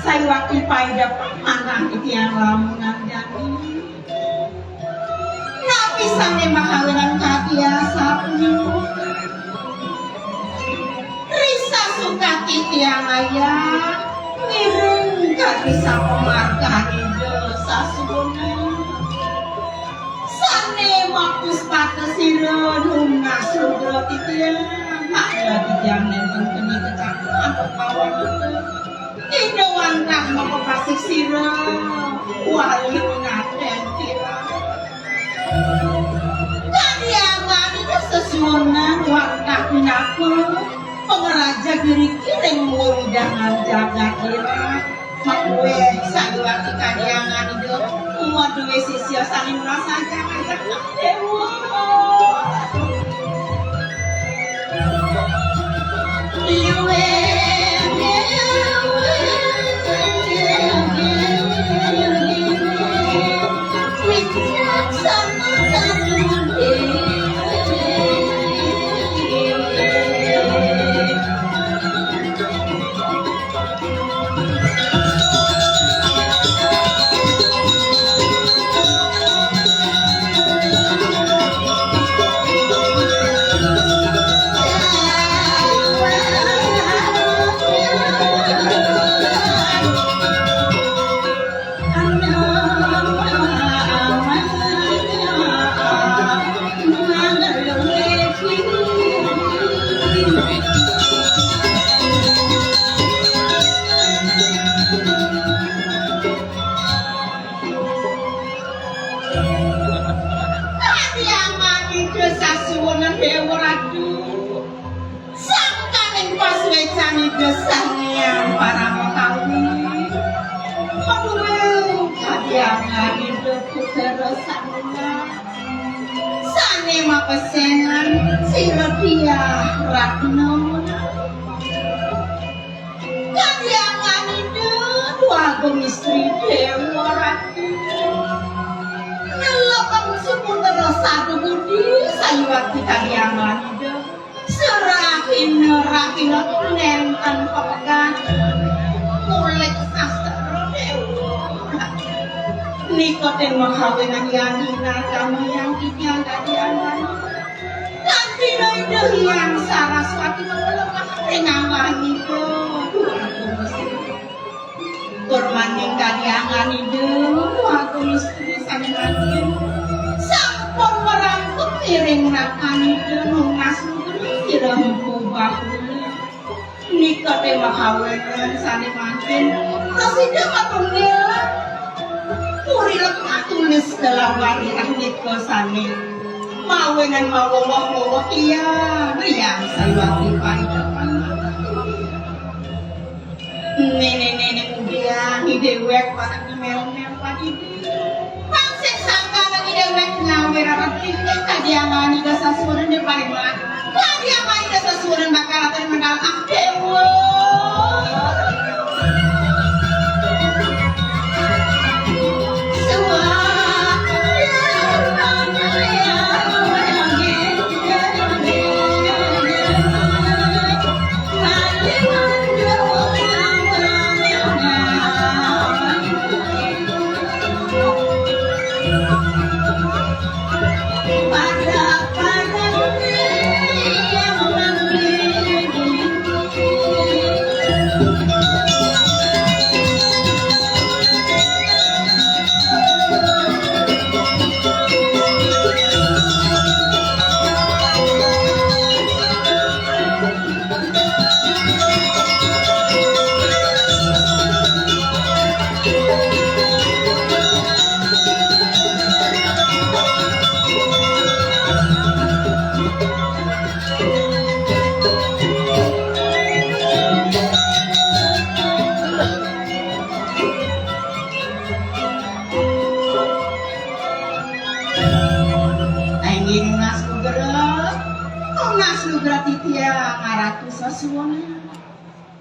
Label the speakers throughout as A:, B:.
A: saywati paida pamanah itiang lamunan jani napisane makawinan katiasa punyuk risa sukati tiang ayah mireng karisa pemargahan ide sasubunan sane makus patesira nungas sudra titiang makna titiang nenteng keni kecakuan pepawan itu tidak wantah mengopasik sira wali ngaten tira kadiangan itu sesuonan wantah pinaku pengeraja diri kiring undangan jaga kira makwe saywati kadiangan itu umaduwe sisya saling merasa jangan dewa iwe desanya para makawi paduwe kadiangan itu kuteresana sane mapesenan sirodia ratno kadiangan itu dua istri dewa ratu nelokam sepun terasa budi saywati kadiangan itu serahin nenten pepegan mulai sastra dewa nikotin makawinan yanina kamu yang tiang kadiangan nanti itu yang saraswati memelemah tenangan itu kurmaning kadiangan itu aku istri sangatin sampun merangkut piring rakan itu nungas kirang bahu nikote makawenan sane makin presiden matungnya puri lemah tulis dalam warirah niko sane mawenan mawawah iya yang saywati paidapan nenek mudia ni dewek parang mel-mel padi pangsek sangka lagi dewek ngawe rarat tingkat kadiangan ni kasasuran di paling kadiangan ni kasasuran bakal akan mendalam dewa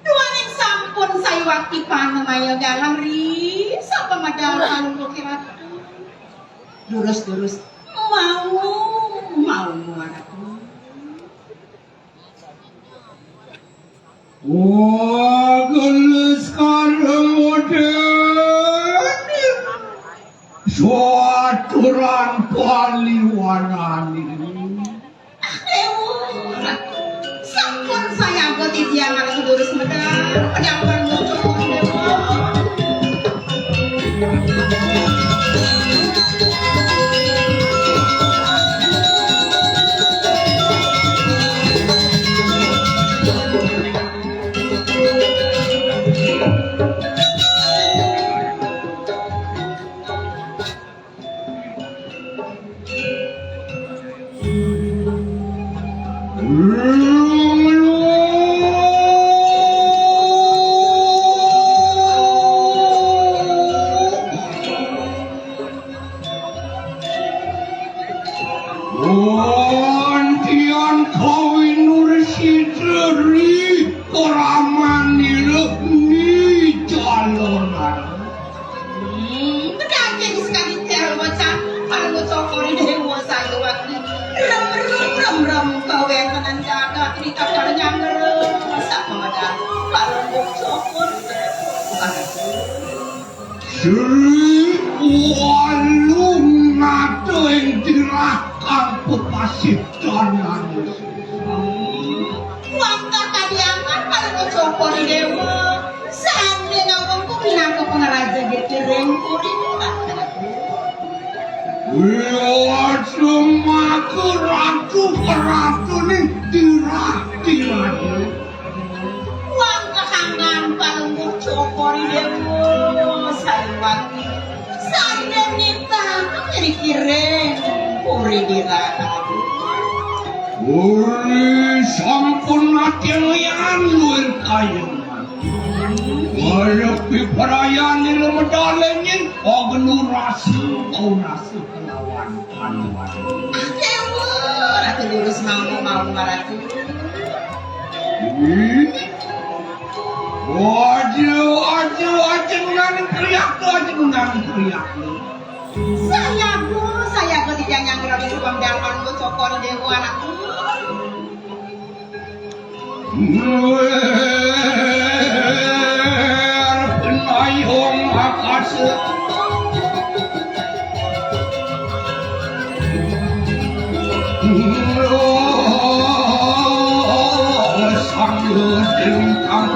A: Duaning sampun saywati panemaya galeri sapa madalan lukiratu lurus mau anakku
B: gelus karung Suaturan paliwanani.
A: Sampun saya boti tiangan kudurus medar penyampan ngocok dewa.
B: Tian kawin ursi ceri koramani ni jalonan.
A: Pedangnya di sekali tel macam kalau ngocok kori dewa saya waktu ram kau yang kanan jaga cerita kalau nyangger masa pemadam kalau ngocok kori bukan
B: Sri walung ngato yang dirakang pepasif jalan.
A: Waktu tadi akan kalau ngocok kori dewa sampai ngomongku pinang ke peneraja getireng kori dewa.
B: Wah, semua keratu ni tirak.
A: Uang kehangan kalau ngocok kori dewa sayang saya minta jadi kirim kori diraka.
B: Sampun yang luar kaya. Walaupun perayaan ni lemedalengin, agnu rasu kelawan kanuan.
A: Dewa, ratu lurus mau maratu.
B: Aja nang teriak tu.
A: Saya tidak yang ngerti pembelaan ngocok dewa anakku.
B: Penayong akasa. Sambil tentang.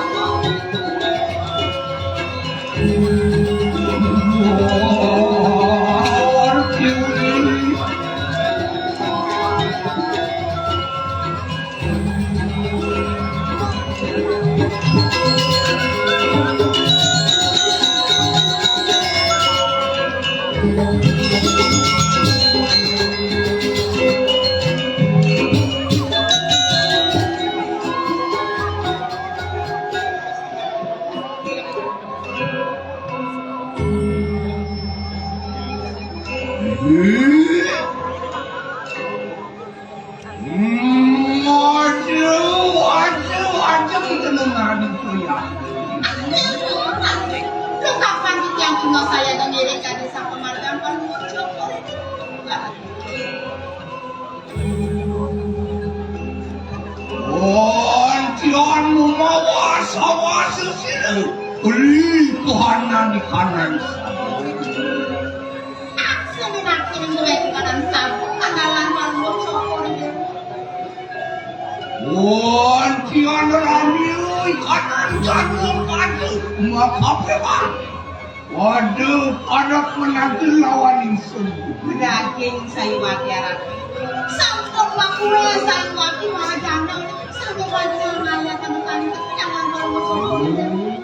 A: Saya dan Erika di sang pemadaman ngocok kori dewa.
B: Tianmu mawas sini. Beli kanan di kanan.
A: Seminakin gue di kanan sapu kanalan ngocok kori dewa.
B: Tian ramiu kanan jatuh makapewa. Waduh, ada penanti lawan insun.
A: Daging saya wakiaran. Sampun makule saya waki malah janda. Sampai wajah ngaya teman-teman jangan ngocok kori dewa.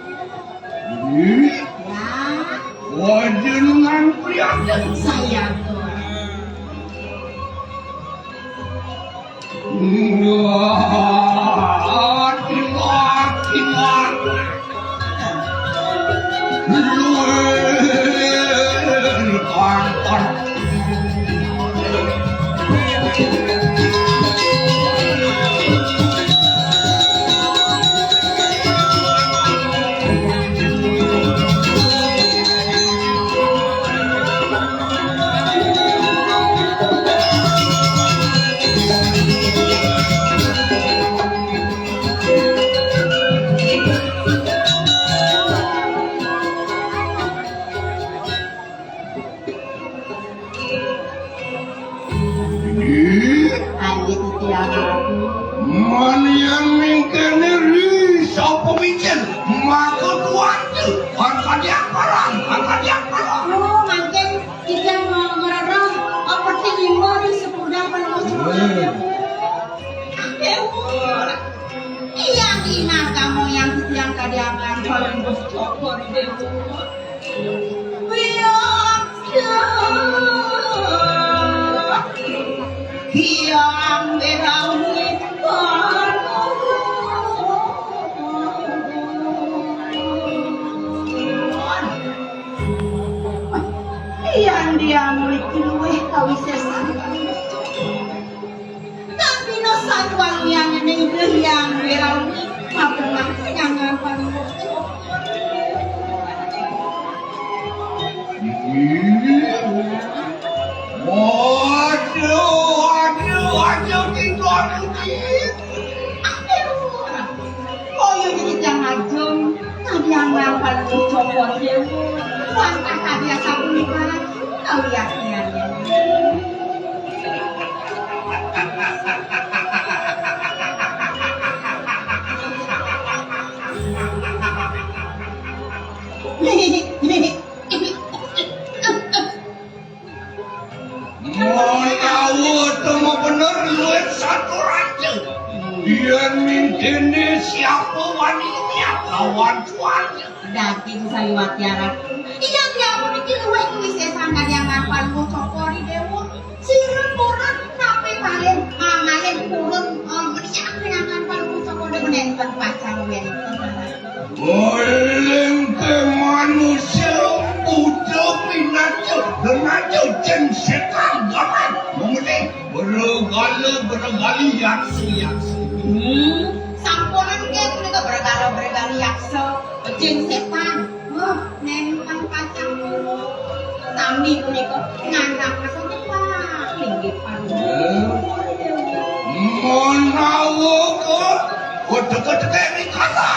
A: Ya.
B: Wajah dengan pria.
A: Saya Dewa. Yang berawit yang dia mulik luweh kawisesan tapi no satwa yang nenggeh yang berawit mapernah nyangan panggocok
B: Waduh, tinggal dikit.
A: Oh, iya jadi jangan jom. Tadi yang melampal copot dewa. Wantah tadi yang sabun ibarat. Tahu yakinnya.
B: Satu raja dia mintene siapa wanita lawan cuaca
A: daging saliwat tiaraku iya dia memiliki luwe kewisesan dan yang ngapal copori dewa sirem murah nape paling amalen kurun meriak dengan ngapal copori menenten pacar wenten
B: oleh ke manusia udah pinatu dengan jen setan gaman mengenai bergali yaksi
A: samponan ke mereka bergali yakso jen setan nentang pacang sami punika ngandang asal wah linggih palu
B: menawa kode-kode ini kata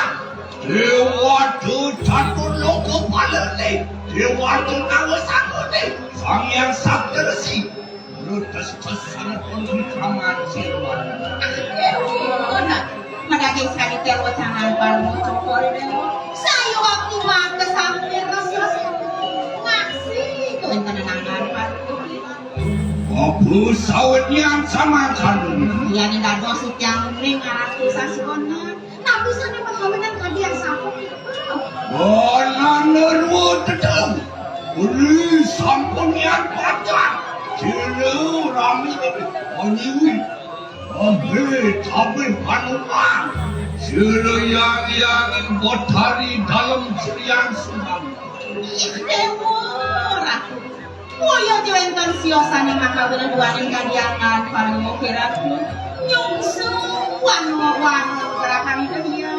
B: dewa tu catur logo palale dewa tu nawa sakone sang yang sabdersi lutas sangat pengkaman silwan
A: madaging sekali telwa jangan palu cokor dewa sayo waktu mata sampai rasa ngaksi kewenten nangan palu
B: Abu sawitnya sama kalung
A: iya nih gak dosit yang ring aratu sasikona tapi sana pengkawinan tadi yang sapuk
B: Nerwo tetap beli sampunian pacar Cila rami menyiwi Ambil tabir panuman Cila yang botari dalam serian sunam
A: Dewa ratu Woyo juwenton siosane makawinan duaning kadiangan paling mokiraku nyungsu wano gerakan dia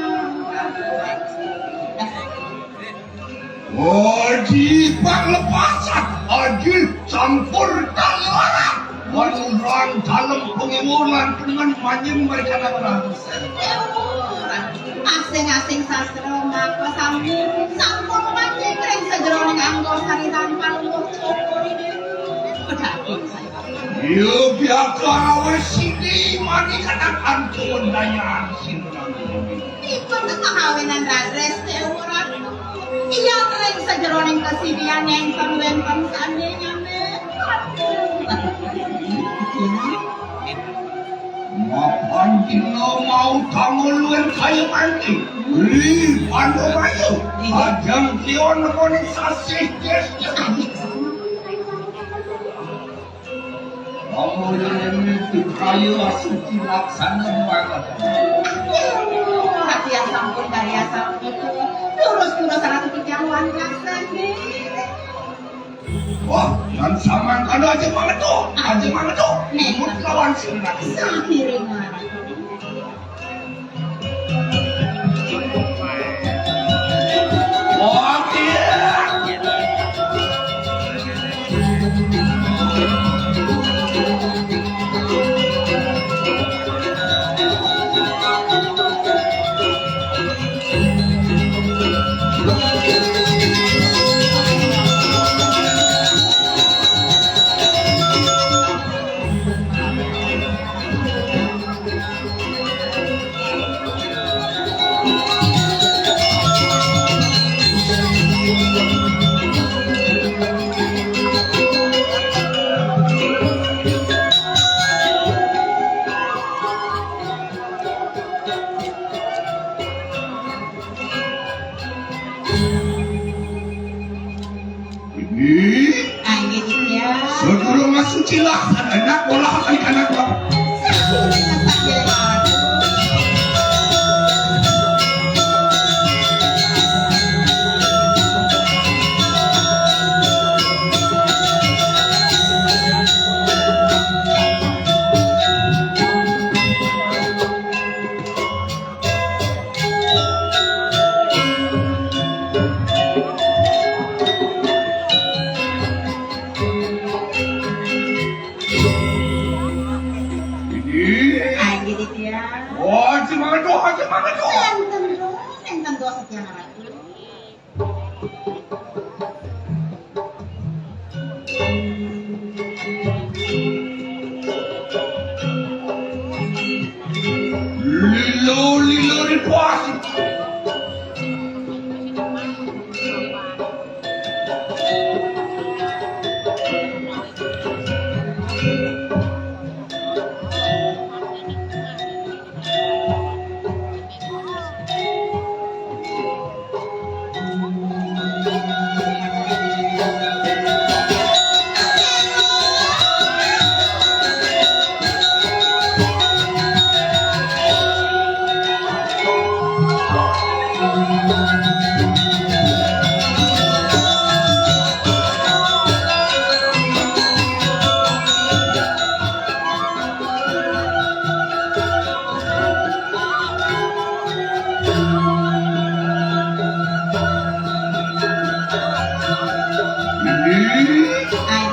B: Aji panglepasan, aji campur tawaran Wanuran dalam pengimulan dengan manyem mereka berangkusan
A: Asing-asing sastra maka sampun manyem yang sejeroning anggol sariran palu cokor ini Pedaging saya
B: Iya biarkan awes sini mani katakan kewendayaan sinurang
A: Ikut kekawinan radres teorat Iya ring sejeroning kesinian yang terwentang seandainya
B: Mapan dino mau tangguluen kayu mandi Li pandu mayu Ajang kion koning sasih gesnya Kamu yang itu kayu asuci laksana banget
A: hati yang sampun dari asal itu lurus-lurus sana kejauhan rasanya
B: Wah, yang sama kan aja banget tuh Mut lawan sinang
A: sakiringan
B: Wah, dia silahkan enak olah kali anak gua. Lilo di puasa.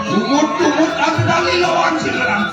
B: Umut-umut aku kali lawan sekarang.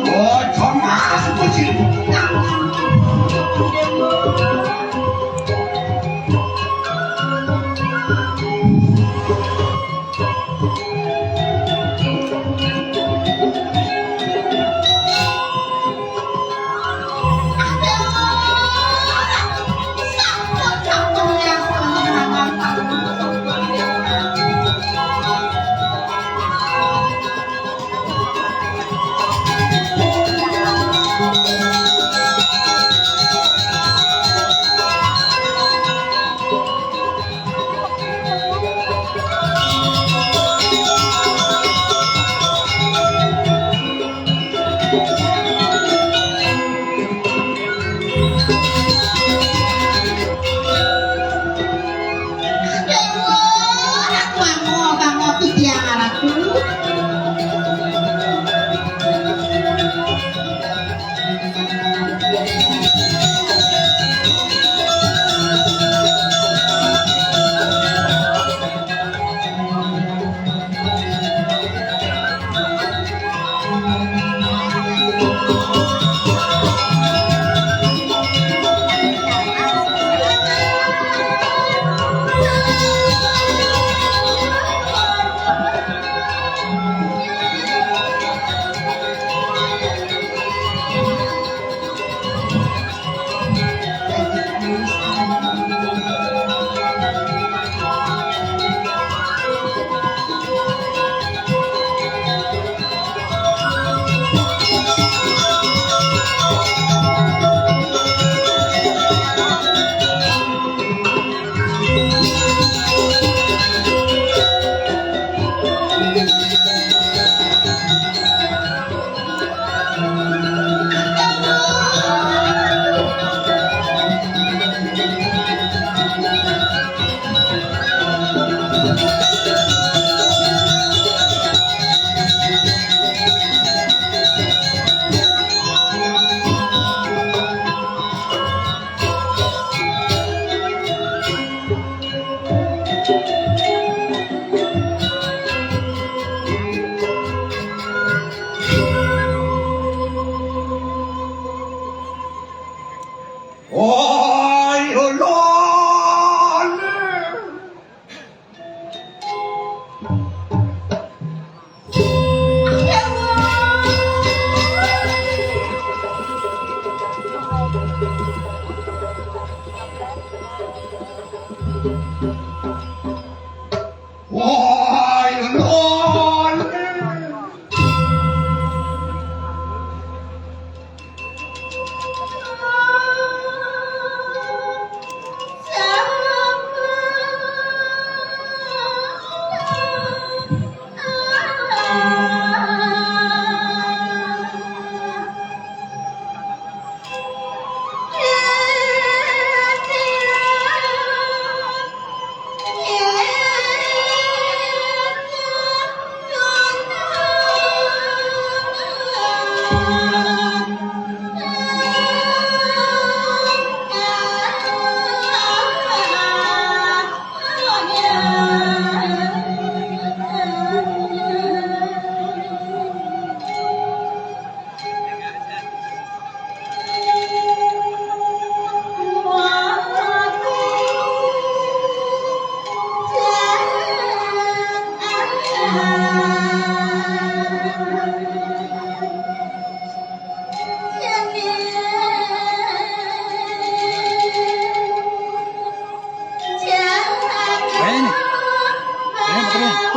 B: Oh, Thomas kecil.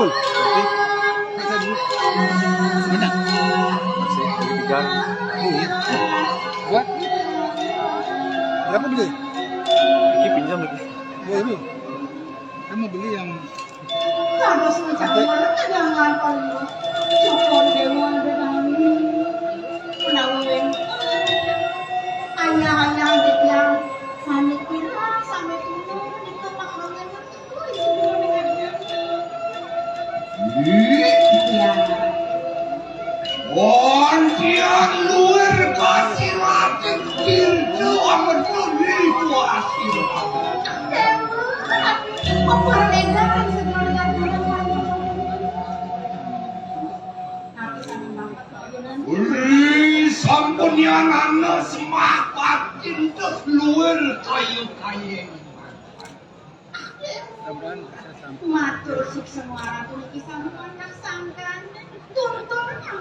C: Betul. Berarti saya dulu banyak. Masih segitiga. Ini. Apa? Berapa beli? Ini pinjam lagi. Oh ini. Saya mau beli yang
A: Harus mencari mana jangan kalau cokor dewa dengan penawin. Hanya dia sampai kira sampai turun di kemahangan itu semua dengan dia.
B: Wantian luar kasih rakyat cinta amat lebih kuasir.
A: Apa ledakan sebenarnya
B: sampun yang anak semangat cinta luar kayu-kayu.
A: Matur sukses muara tuh kisah muara sangkan turun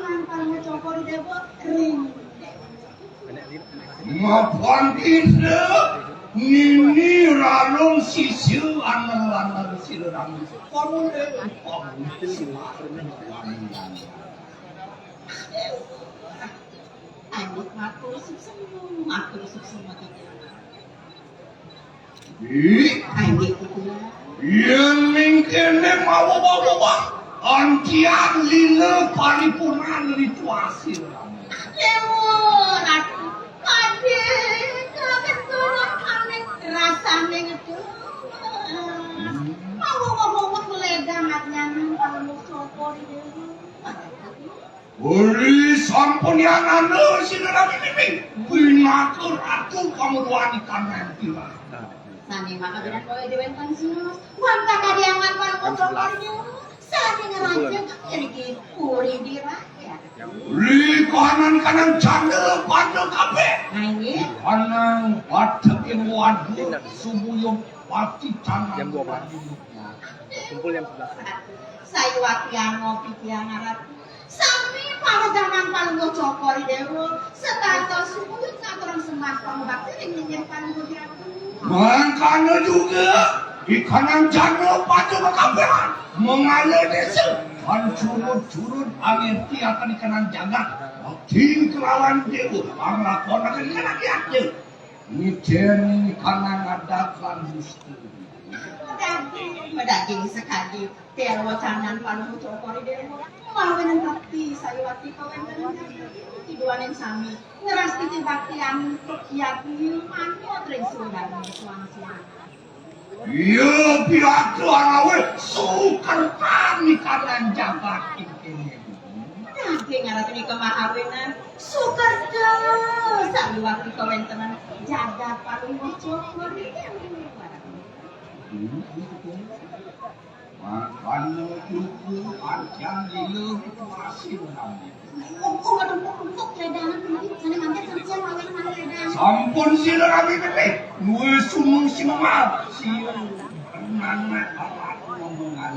A: yang paling cokor dewa ring.
B: Ngapain kita ini ralung sisir anak-anak sirang kamu
A: Adik matur sukses mati. Adik itu
B: yang mungkin mau bawa antian lila paripurna rituasi.
A: Lemon, adik, kebetulan aneh rasanya itu. Mau meledak matnya kalau mau cokor itu.
B: Uri sampun yang anu sinara mimpi binatur atuh kamu wanita nanti lah.
A: Sani maka benar kowe dewen pensiun. Wanta kadiangan kalau cokornya. Sani ngerajuk iki uri di rakyat.
B: Uri kanan janda pada kabeh.
A: Nah ini
B: Kanan pada wadu subuyung pati tangan.
C: Jam 12. Kumpul jam 11.
A: saya waktu yang ngopi yang ngarap. Sami pada zaman paling cokor dewo. Status suku ngaturan semat pembakti yang paling dia.
B: Makanya juga ikanan jana pada kekabehan mengalir desa dan curut-curut angin tiakan ikanan jagat waktu kelawan dewa arlakon akan ikanan yaknya ini ikanan adakan gusti
A: Medaging sekali tiar wacanan paling cokor dewo mawen bakti saya waktu kawan tiduan yang sami ngeras titi bakti yang yakin manyo tren sudah suang-suang.
B: iya pihak tuanawe sukar kami kanan jagat ini
A: Daging ngarat ini kemahawinan sukar tuh sami waktu kawan teman jaga paling cokor
B: makanya itu artian dulu itu hasil kami sampun sila kami bebe nuwe sumung singa sila nana alat ngomongan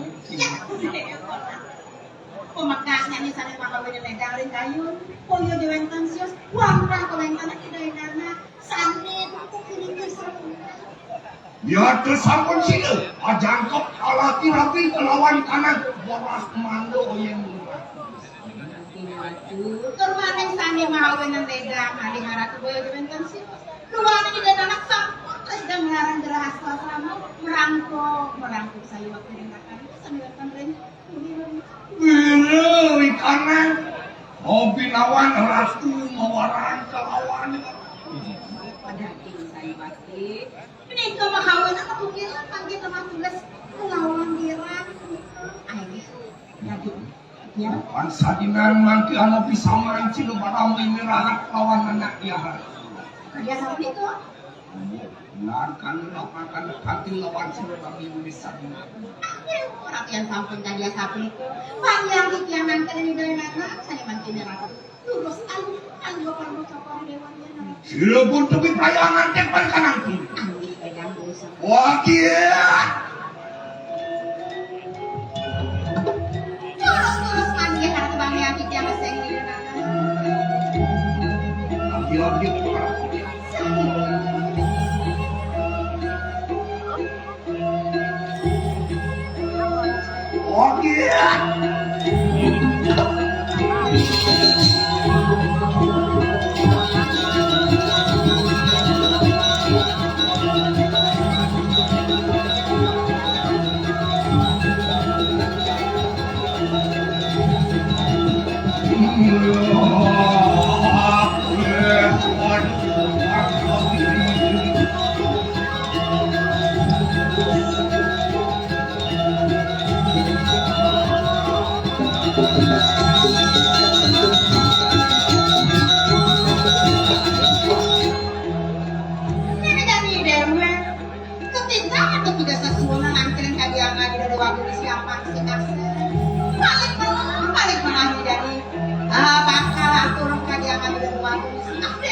A: pemakasnya nih sana makawin yang ledarin kayun polio dewen tansius wangkang kolengkana tidak dana sanit kukiring keseru
B: ya tuh sampun sila ajangkap alati rapi kelawan kanan boras mando yang
A: Turmaning sani makawin ng ledang aling harap boyo dewen tansius luwanan ni anak sampun kasih melarang gerahas sama merangko sayo waktu rindakan saniwatan rin
B: kanan hobi lawan ratu mawaran kelawan
A: pada king saya pasti ini kemahawin aku tukiran pagi teman tugas melawan dirang ayo jadi ya
B: kan sadinan mangki anu bisa mancing barang ini rahat lawan anak dia
A: kerja sampai itu
B: kan lakukan kantin lawan sila kami bisa
A: orang yang sampun tadi sampai itu panjang kikianan kalian dari anak saya mancing neraka terus alu kalau cokor dewan dia
B: sila pun tapi tayangan depan kanan
A: pegang dosa
B: wakil
A: terus mandi harus bang yang kikianan saya ini
B: lagi Oke.
A: Nenek dari dewe, ketika ada tidak sesuatu antrian kadiangan di dari waktu siapa sekasih. Balik mengaji dari bakal turun kadiangan di dari waktu siapa.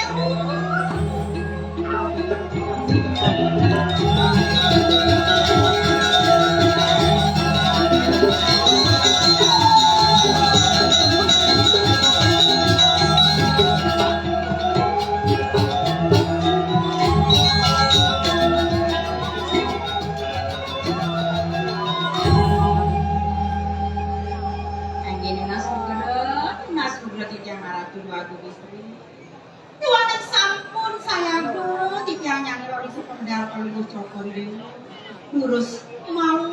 A: Lurus mau.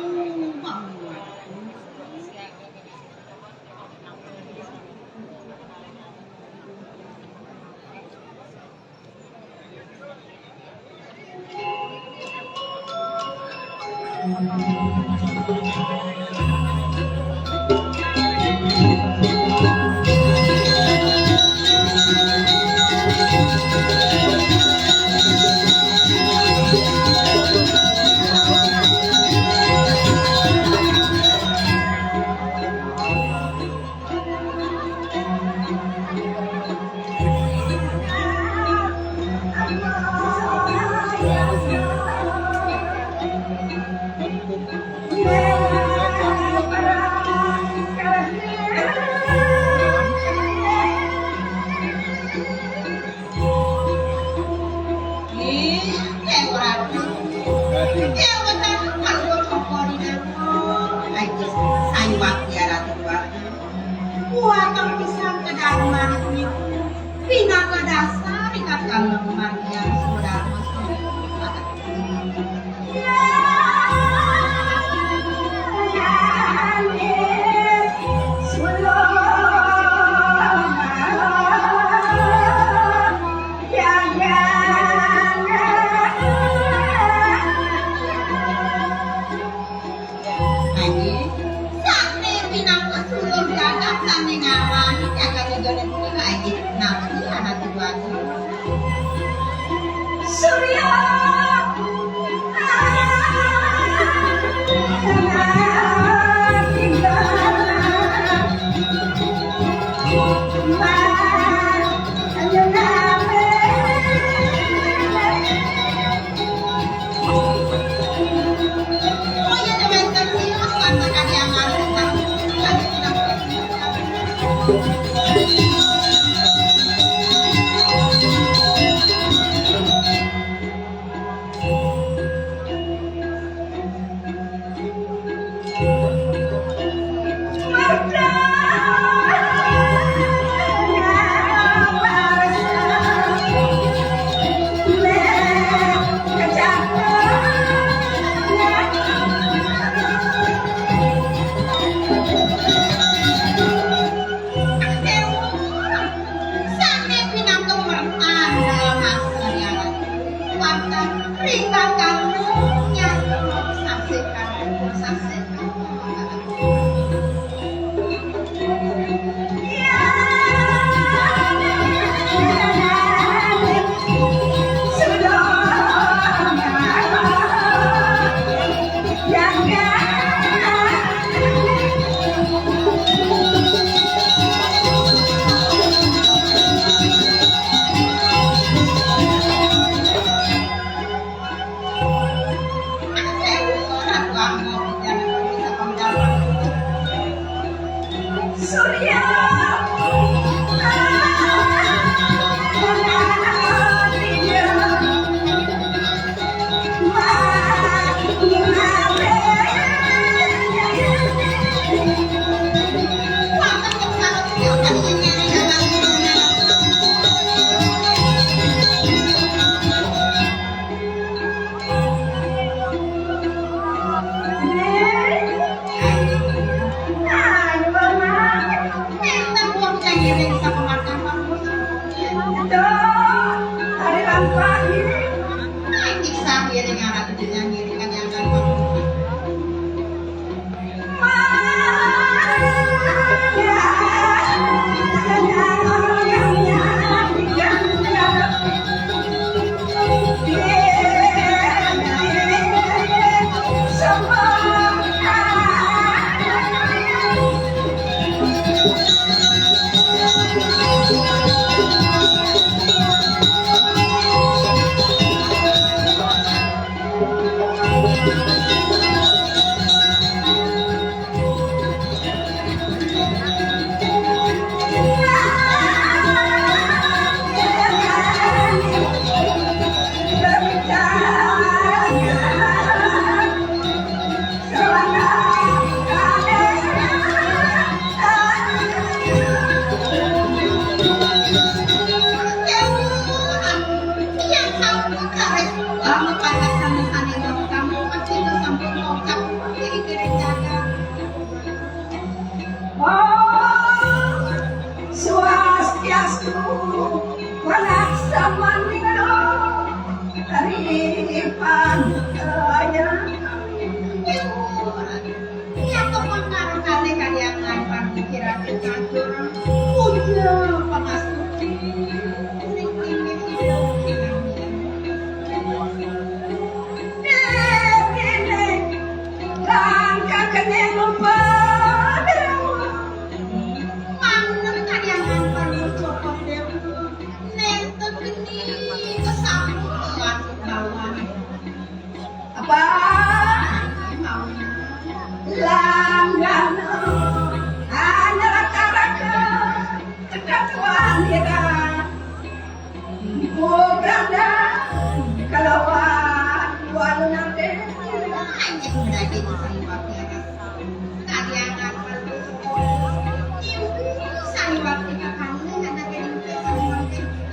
A: kira-kira kantor. Udah pamasukin. Ning-ning hidup kita.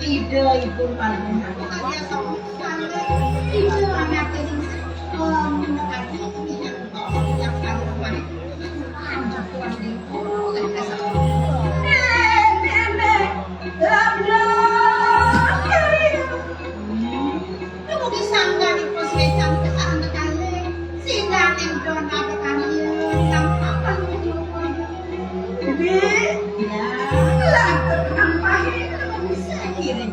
A: Ide ibu paling kaya sama ide anak ini mendekati yang paling baik anjak kuat ibu kamu disangka di posisian kesana kali sehingga nendon apa kalian yang apa lu ya lah kenapa bisa kirim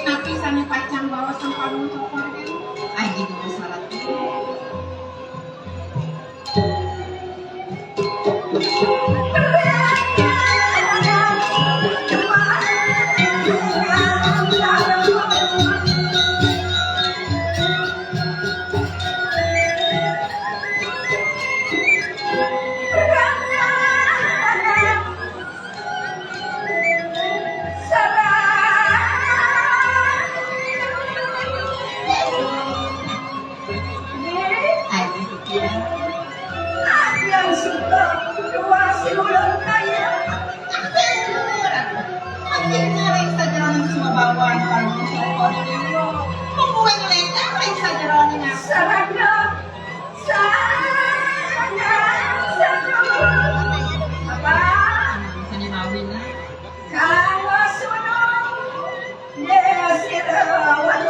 A: napi sana pacang bawa sampalung tokor ay di masalah Kalau sunung, dia sirawan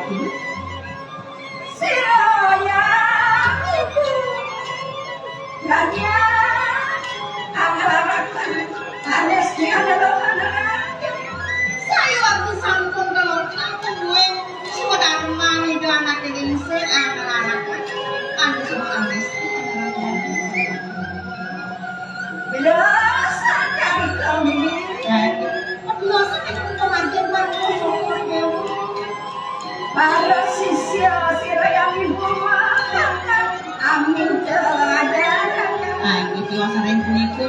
A: Saya waktu sampun kalau aku gue semua darman itu anak ini anak-anak anu semua anes.
D: Belasan kali tahun ini.
A: Biasa kan pengajian baru sokor dewa.
D: Para sisya sira yang ibu makan amin teladan.
A: Nah, itu wasarin punika.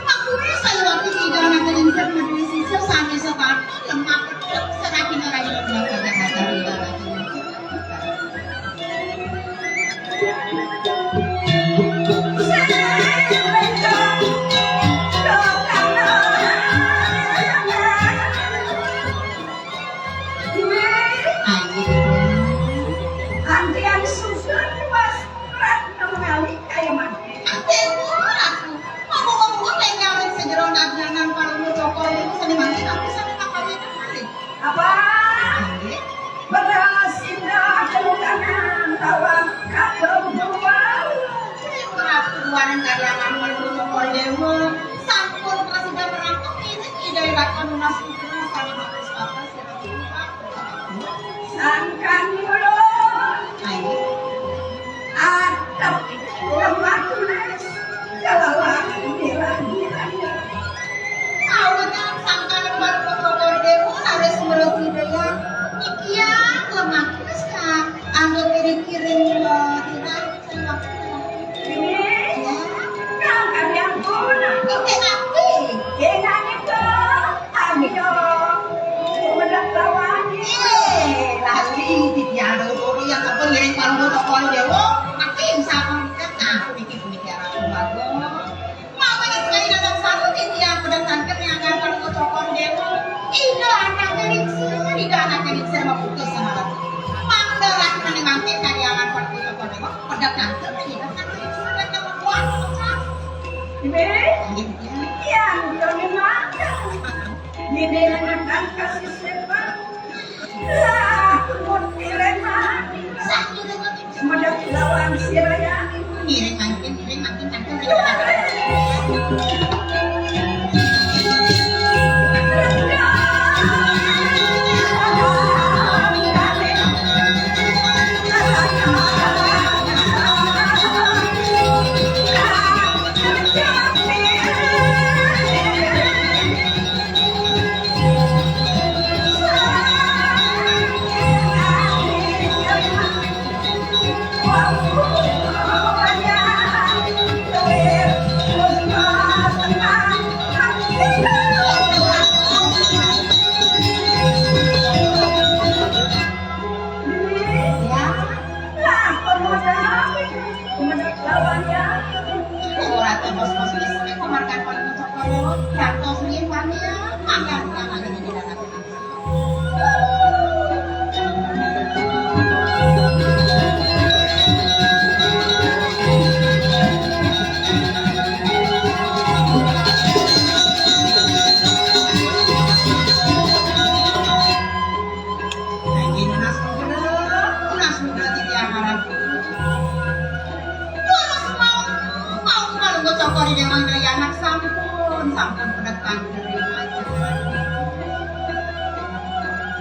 A: Makanya saya waktu tiga anak kelincer berdiri sisir sampai sepatu lemak kecil serakin orang yang belakang yang ada di dalam.
D: Antrian susun pas ratna kali kayak mana? Apa? Berhasil kelutangan tawang kakak berdua. Sangkan dulu. Atap lemah tulis kelelawar nilai-nilainya. Ini kan yang guna. Jangan itu ayo mendak lawannya. Ini yang kami makan. Ini anak kasih sebab. Lah, mau direma. Mendak lawan siraya.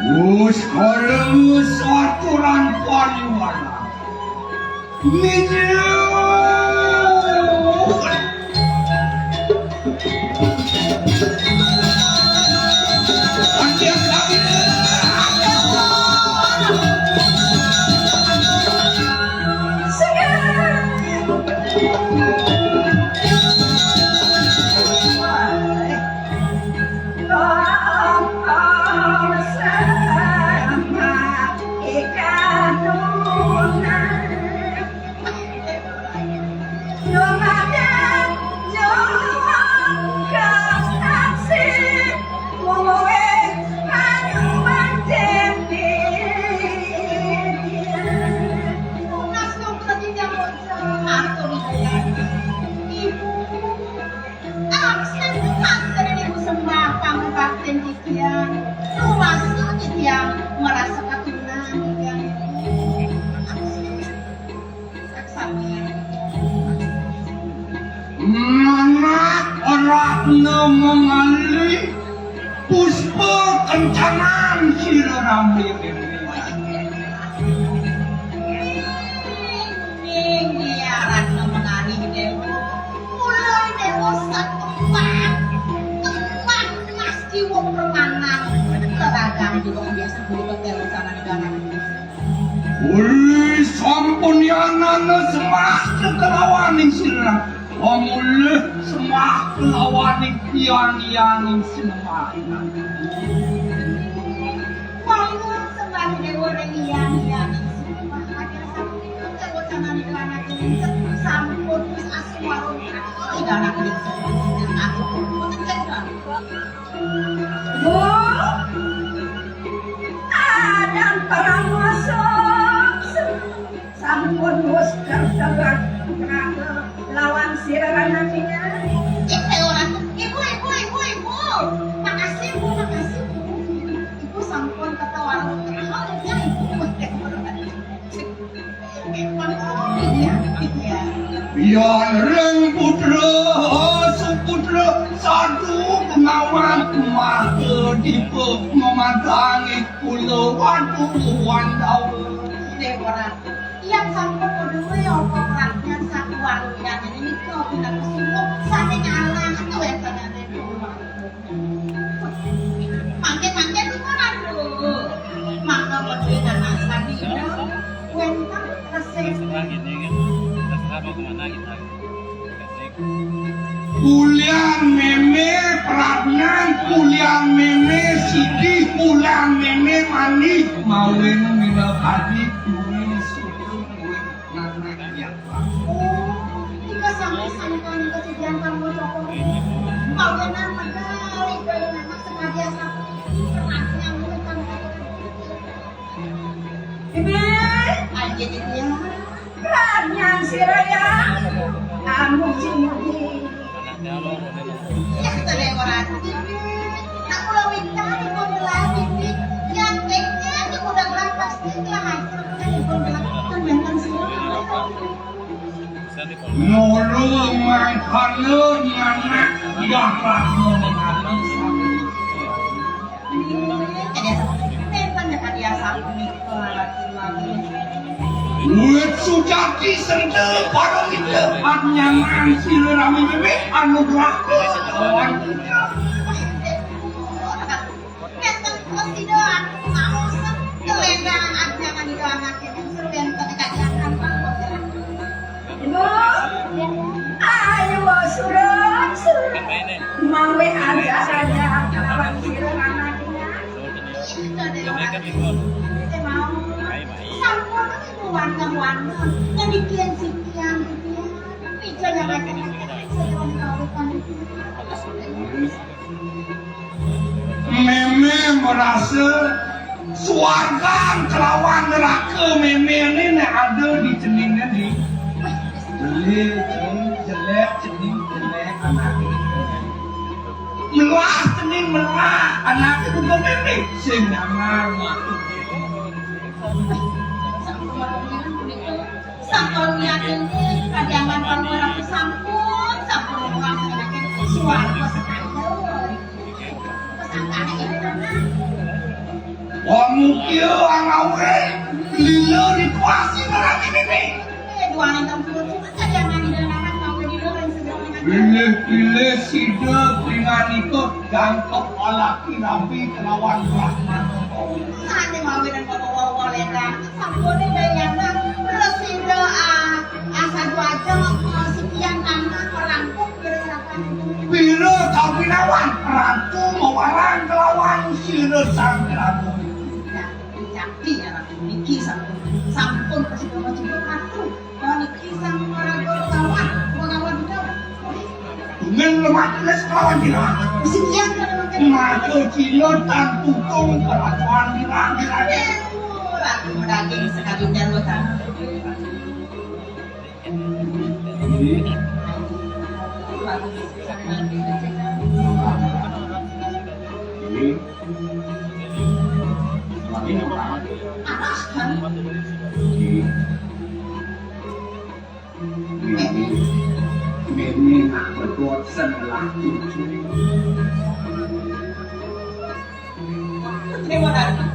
B: Gus kalau aturan pariwana. ratna mengalih puspa kencanan sira rame
A: Dia ratna mengalih dewa. Mulai dewa tepat mas jiwa permanan. Leragam juga biasa beli hotel sana negara.
B: Uli sampun yanana semah kelawaning sira. Omule semah kelawaning pian-pianing semah.
A: Wangun sembah dewa yang semua ada satu dewa sana negara ini sampun wis aswarun. Negara ini aku
D: Bu, Adam Paramoso, sampun bos tersebar lawan siraran nantinya.
A: Ibu. Makasih Bu. Ibu sampun kata warung terhalnya Iya.
B: Biar reng putra suputra satu pengawan mata dipe mematangi pulauan tau.
A: Dewa yang sampun kedua ya perannya satu warung yang ini kau tidak kesungguh sampai nyala atau yang kena dewa. Mangke itu mana dulu? Maka berdua nasa di wentang resep.
B: Kuliah meme peratnan, kuliah meme sidi, kuliah meme mandi, mawin minal hadi, kuliah sudu, nanak yang
A: Jika sampai kejadian kamu toko, mau benar medali dari anak sengaja sampai perannya bukan
D: Ibu,
A: aja dia.
D: ranyan siraya, kamu cimuki.
A: Ya kita dewaran. Aku lawin tadi pun lagi yang kayaknya di udah gerak pasti lah hasil tadi pun kebanyakan
B: Nolo mangkana nyanak yang rahmu mengalami Wet sujati sente para kita anyangan sila rami bebe anugerah kawan kita.
D: Ibu, ayo surut, mawe aja saja lawan siraran nantinya.
A: Warna-warna yang dikian sekian pica yang ada
B: Meme merasa suarga kelawan neraka meme ini ada di ceningnya di jelek cening jelek anak melah cening melah anak itu bukan meme senangan
A: sampun yakin kadangan kamu rapi sampun orang anaknya suara
B: wah mungkin orang awe lila dikuasi neraka meme
A: dua yang kamu kadangan di dalam kamu di dalam segala
B: pilih sida dengan itu dan kepala kirabi kelawan rahmat
A: Ane mawe dan bawa lera sampun dayana resida asa aja sekian nama perangkuk kira-kira
B: bila kau binawan ratu mewarang kelawan sida sang ratu
A: Jadi ya niki sampun kasih coba ratu niki sang orang kawan itu
B: dengan lemah jelas kelawan bilang
A: sekian
B: maka Cina dan tukung kerajaan bilang
A: ratu daging sekali jalutan atas kan
B: Mimi bosan lagi.
A: Terima kasih.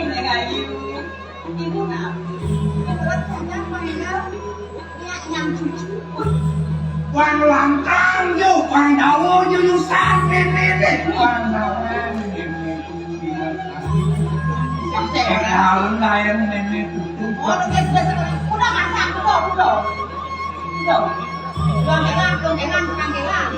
A: Neng Ayu. Ibu nak. Terus saya mainan yang cucu.
B: Quang làm cam vô, quang đậu vô vô sang nên quang đậu em
A: Sampai
B: đào lên đây em nên
A: Oh, udah masak belum? Belum. Belum pegang.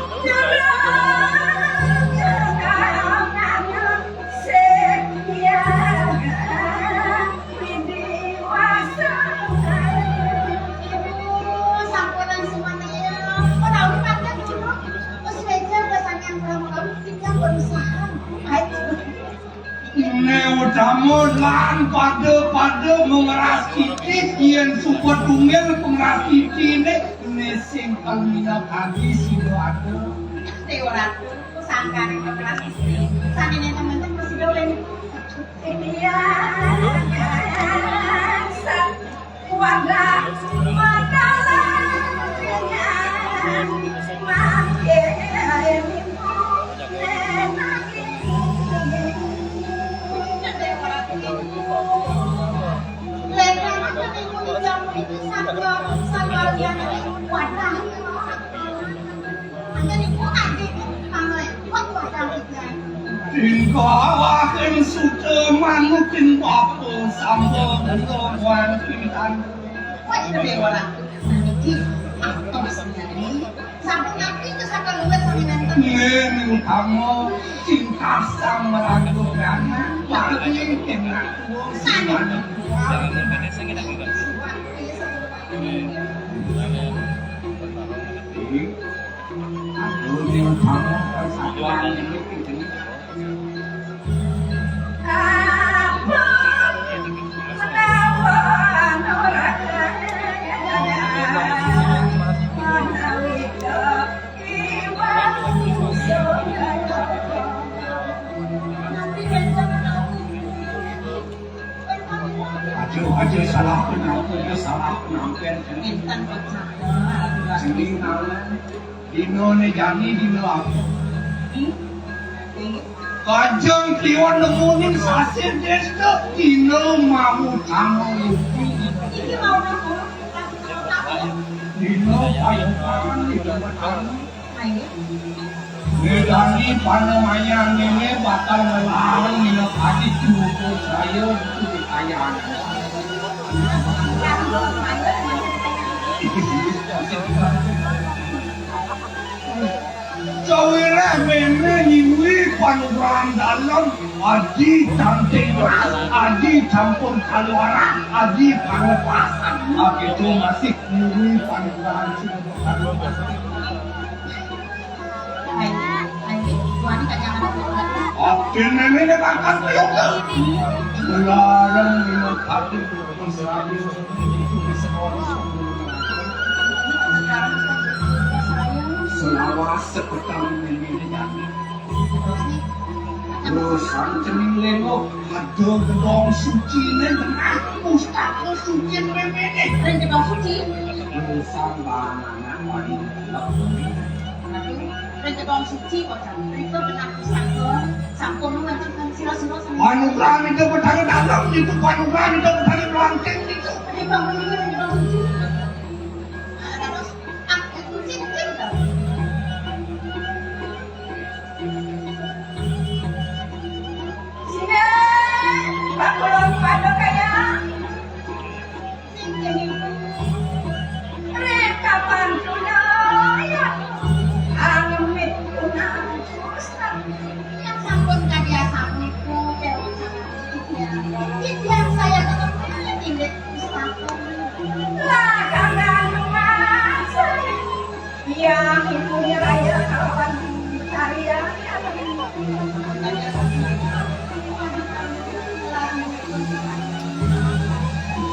A: Sampuran semuanya. Kau tahu ni makan dulu. Terus meja udah sampai yang kamu tinggal berusaha.
B: Neo tamu lan pada mengeras titik yang support tunggal pengeras titik ini sing kalmina kaki silo ada.
A: Teoran, sangka nih kelas ini. Sandinya teman-teman masih boleh.
D: Iya, wadah,
B: Tinggal akan sudah manukin apa sambal bukan kita.
A: Wah, ini orang. Atau sendiri. Sampai nanti ke sampai luar sampai nanti.
B: Nenu kamu tingkah sama ragukan lagi kena sana. Aduh, dengan kamu kesalahan ini. Aja salah penampilan
A: Intan pecah.
B: sendiri nalan dino ne jani dino apa kajang kiwan nemunin sasir desa dino mau kamu
A: Ini mau nemu.
B: dino payungan dino kamu
A: Ayo.
B: Nedani panamaya nene bakal melarang dino adik cucu saya itu dikayaan Cawira mene nyinwi panuran dalam aji cantik aji campur kaluara aji panglepasan itu masih nyinwi panuran Oke nenek akan peyoga melarang minum hati berserabi selawas sepetang nenek terus sancening lengok ada gedong suci nenek pustaka suci nenek
A: Dan gedong suci.
B: bersama anak
A: Dan gedong suci kok itu benar pusaka. Sampun mengajukan sila-sila sama.
B: panuran itu petang dalam itu panuran itu petang belakang itu
A: Ini bangun ini dan gedong suci. Terus aku kucing-kucing tau.
D: sini, bakulon pada kaya, rekapan tunaya, amit tunaya,
A: Yang sampun kadia samiku Tidak saya ketemu tidak pusaka.
D: lakangan masa, yang ibunya raya kawan karya.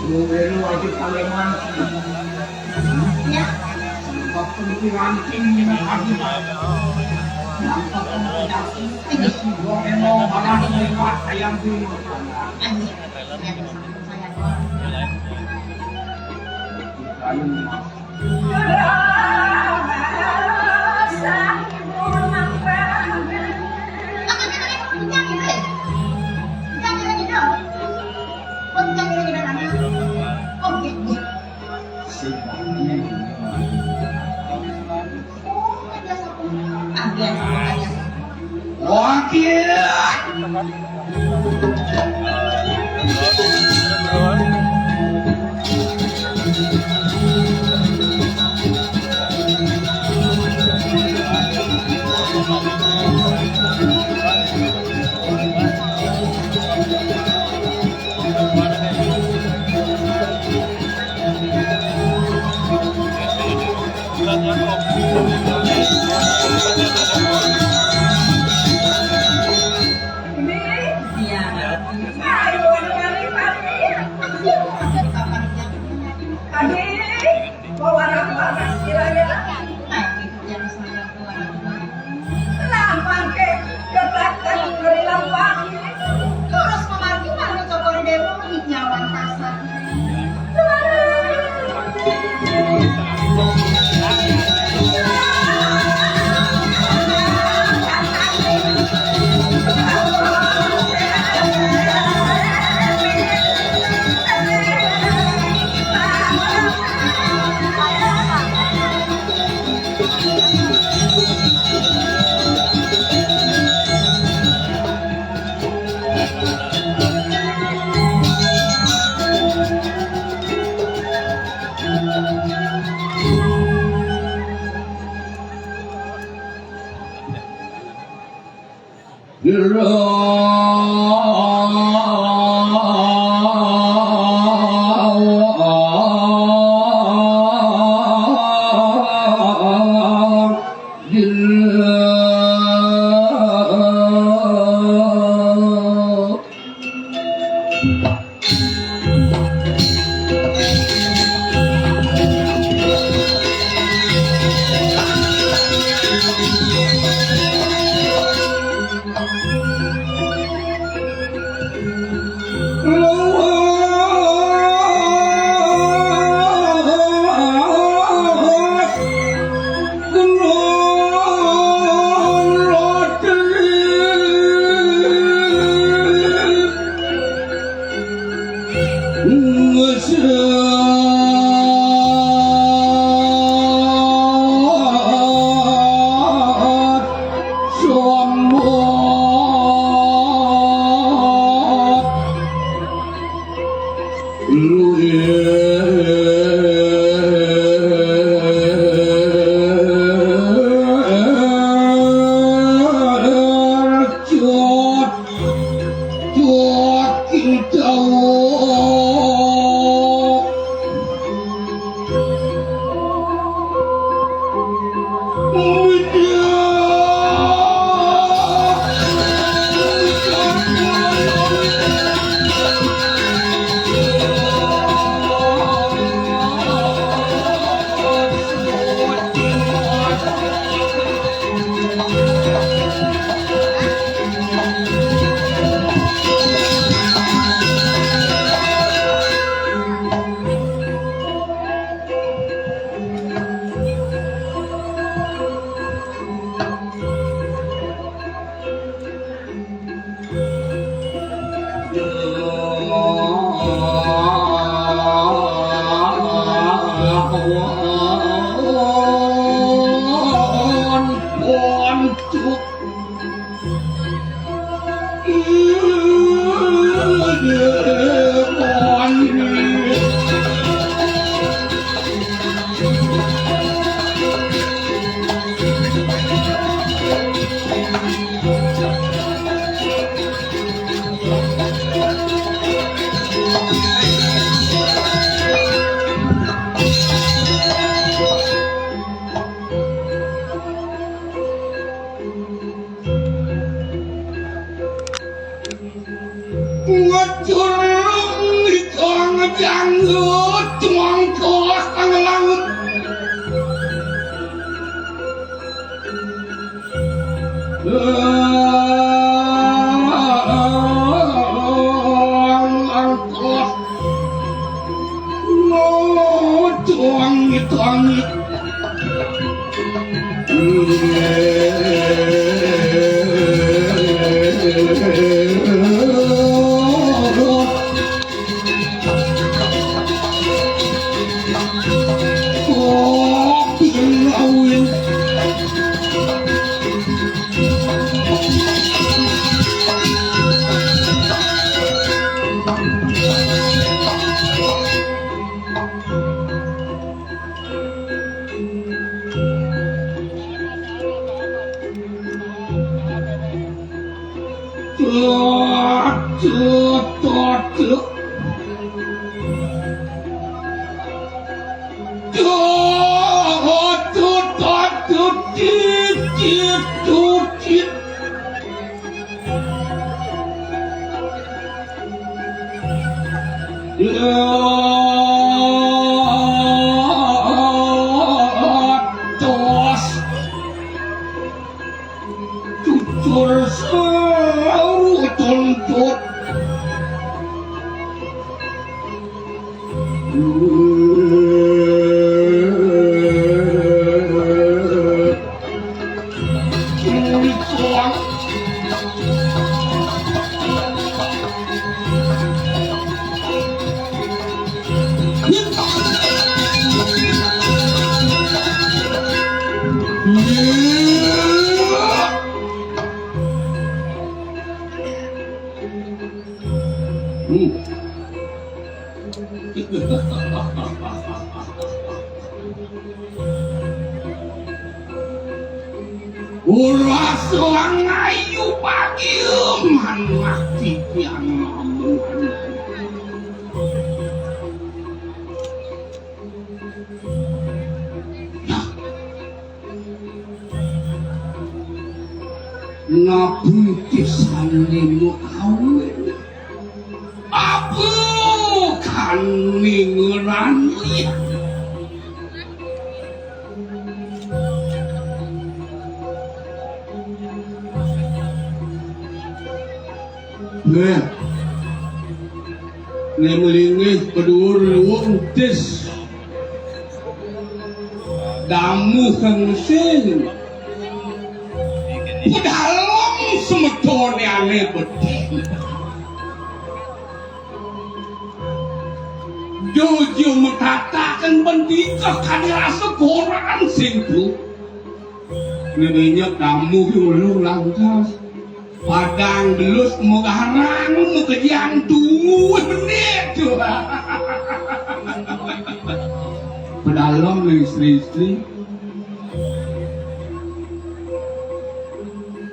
B: Luweru wajib kaleman
A: Ya,
B: waktu ranking dengan hati nampak pendapat memang malah lewat ayam dulu
A: anjir. Ya, sampun saya.
B: kayu
D: Ini,
A: Iya.
D: ayo kali Ade, bawa apa kiranya? Lampang ke belakang dari lampang.
A: Terus memarki malah cokor dewa nyawan kasar.
B: Waduh. Cucur seru tuntut. Ulah selang ayu pagi man mati yang lamuan. Nabi kisanimu kawin aku kan ningeran liat. Nah, nemelingih kedua ruang tes damu kengsing dalam semetone aneh beting Jojo mengatakan pendika kan rasa koran singku neneknya damu yang lantas padang belus mau garang mau kejian tunggu menit tuh pedalom istri-istri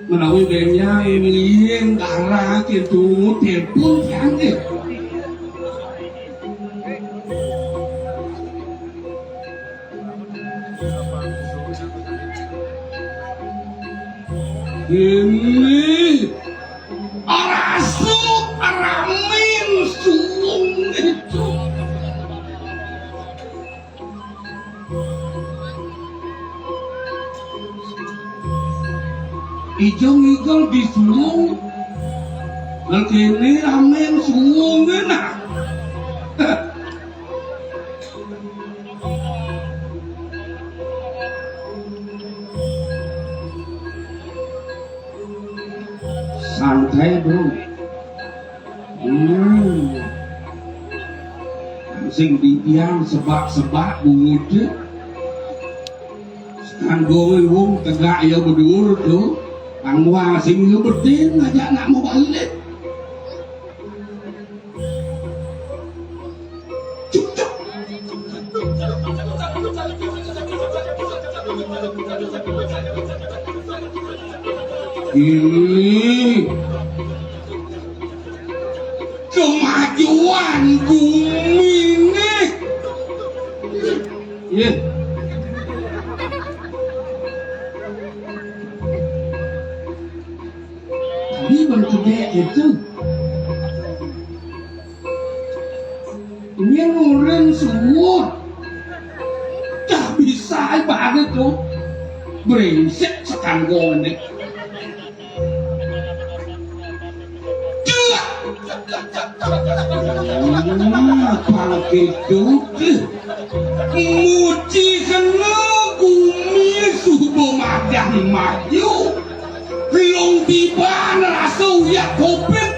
B: menawi benya yang garang itu telepon yang deh ini arasuk aramin suung itu ijong-ijong disuung dan kini amin suung enak santai bro sing didiam sebak-sebak bungude sekarang gue wong tegak ya berdua tuh kang wasing lu berdin aja nak mau balik ini kemajuan bumi nih ya tadi berkede itu ini ngurin semua gak bisa banget tuh brengsek sekanggo nih pakai duit muci kena bumi subuh madan maju belum tiba rasa uyak covid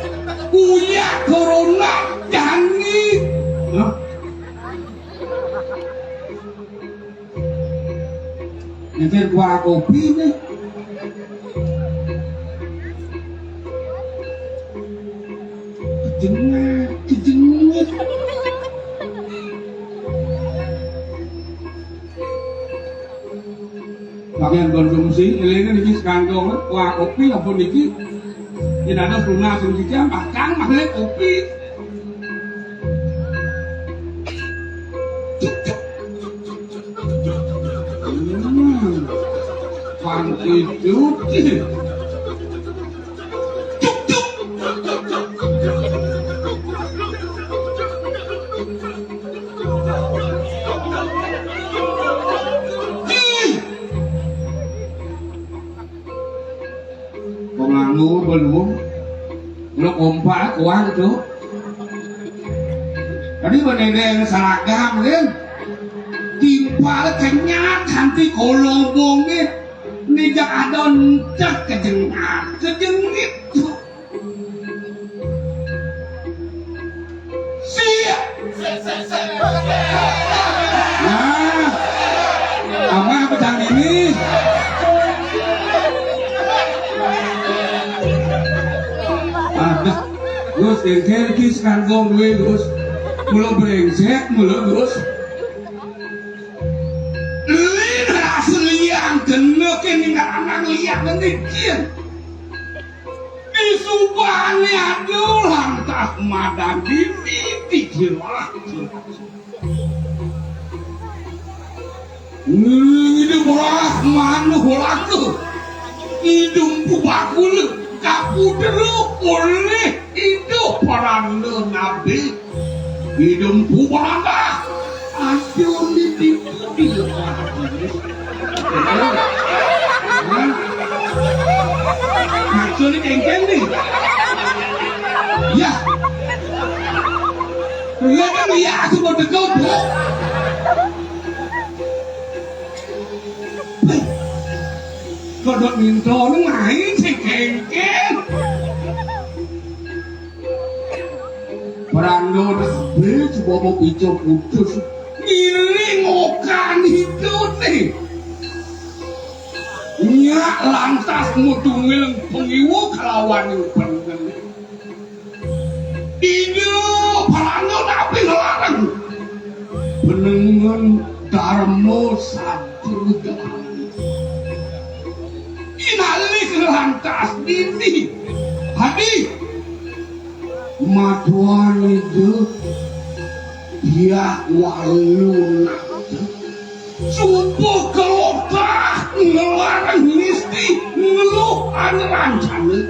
B: uyak corona jani nanti gua kopi nih kejengat bagian konsumsi ini niki sekandung wah kopi apa niki tidak ada lunas niki bahkan malah kopi Itu sih. Cuk cuk. Pengangu belum. Lu kompak kuang tuh. Tadi menendeng seragam kan. Timpal kenyat hanti kolobongnya. Nijak adon cak kejengit tuh. Siap. Nah, apa pedang ini? Ada, Gus, yang kis kan gong gue Gus, mulu brengsek, mulu Gus. Lina asli yang kena kini nggak anak lihat nanti kian. Disubahnya aduh lantas madan dipikir lagi. Hidup rahman hulaku, hidup bubakul. Kamu dulu oleh hidup para nabi, hidup beranda, asyik di maksudnya kengkeng nih, ya, lihat ya aku mau dekau bu. Kodok minta lu main sih kengkeng. Perando nabe coba mau pico putus. Ini ngokan hidup nih. Nyak lantas mudungil pengiwu kelawan yang bener. Hidup perando nabe ngelarang. Penengan darmo satu jalan. Inalik lantas dini hadi maduan itu dia walun subuh kelopah ngelarang misti ngeluh rancana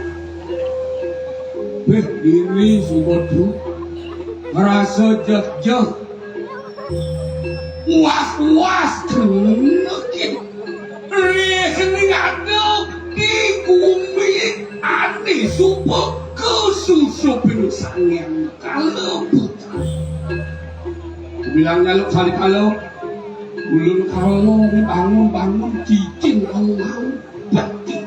B: ini subuh merasa jek-jek was-was kenekin rekening ada di bumi aneh subuh kesusu pingsan yang kalau putar bilangnya lu kali kalau ulun kalau bangun cicing Allah batik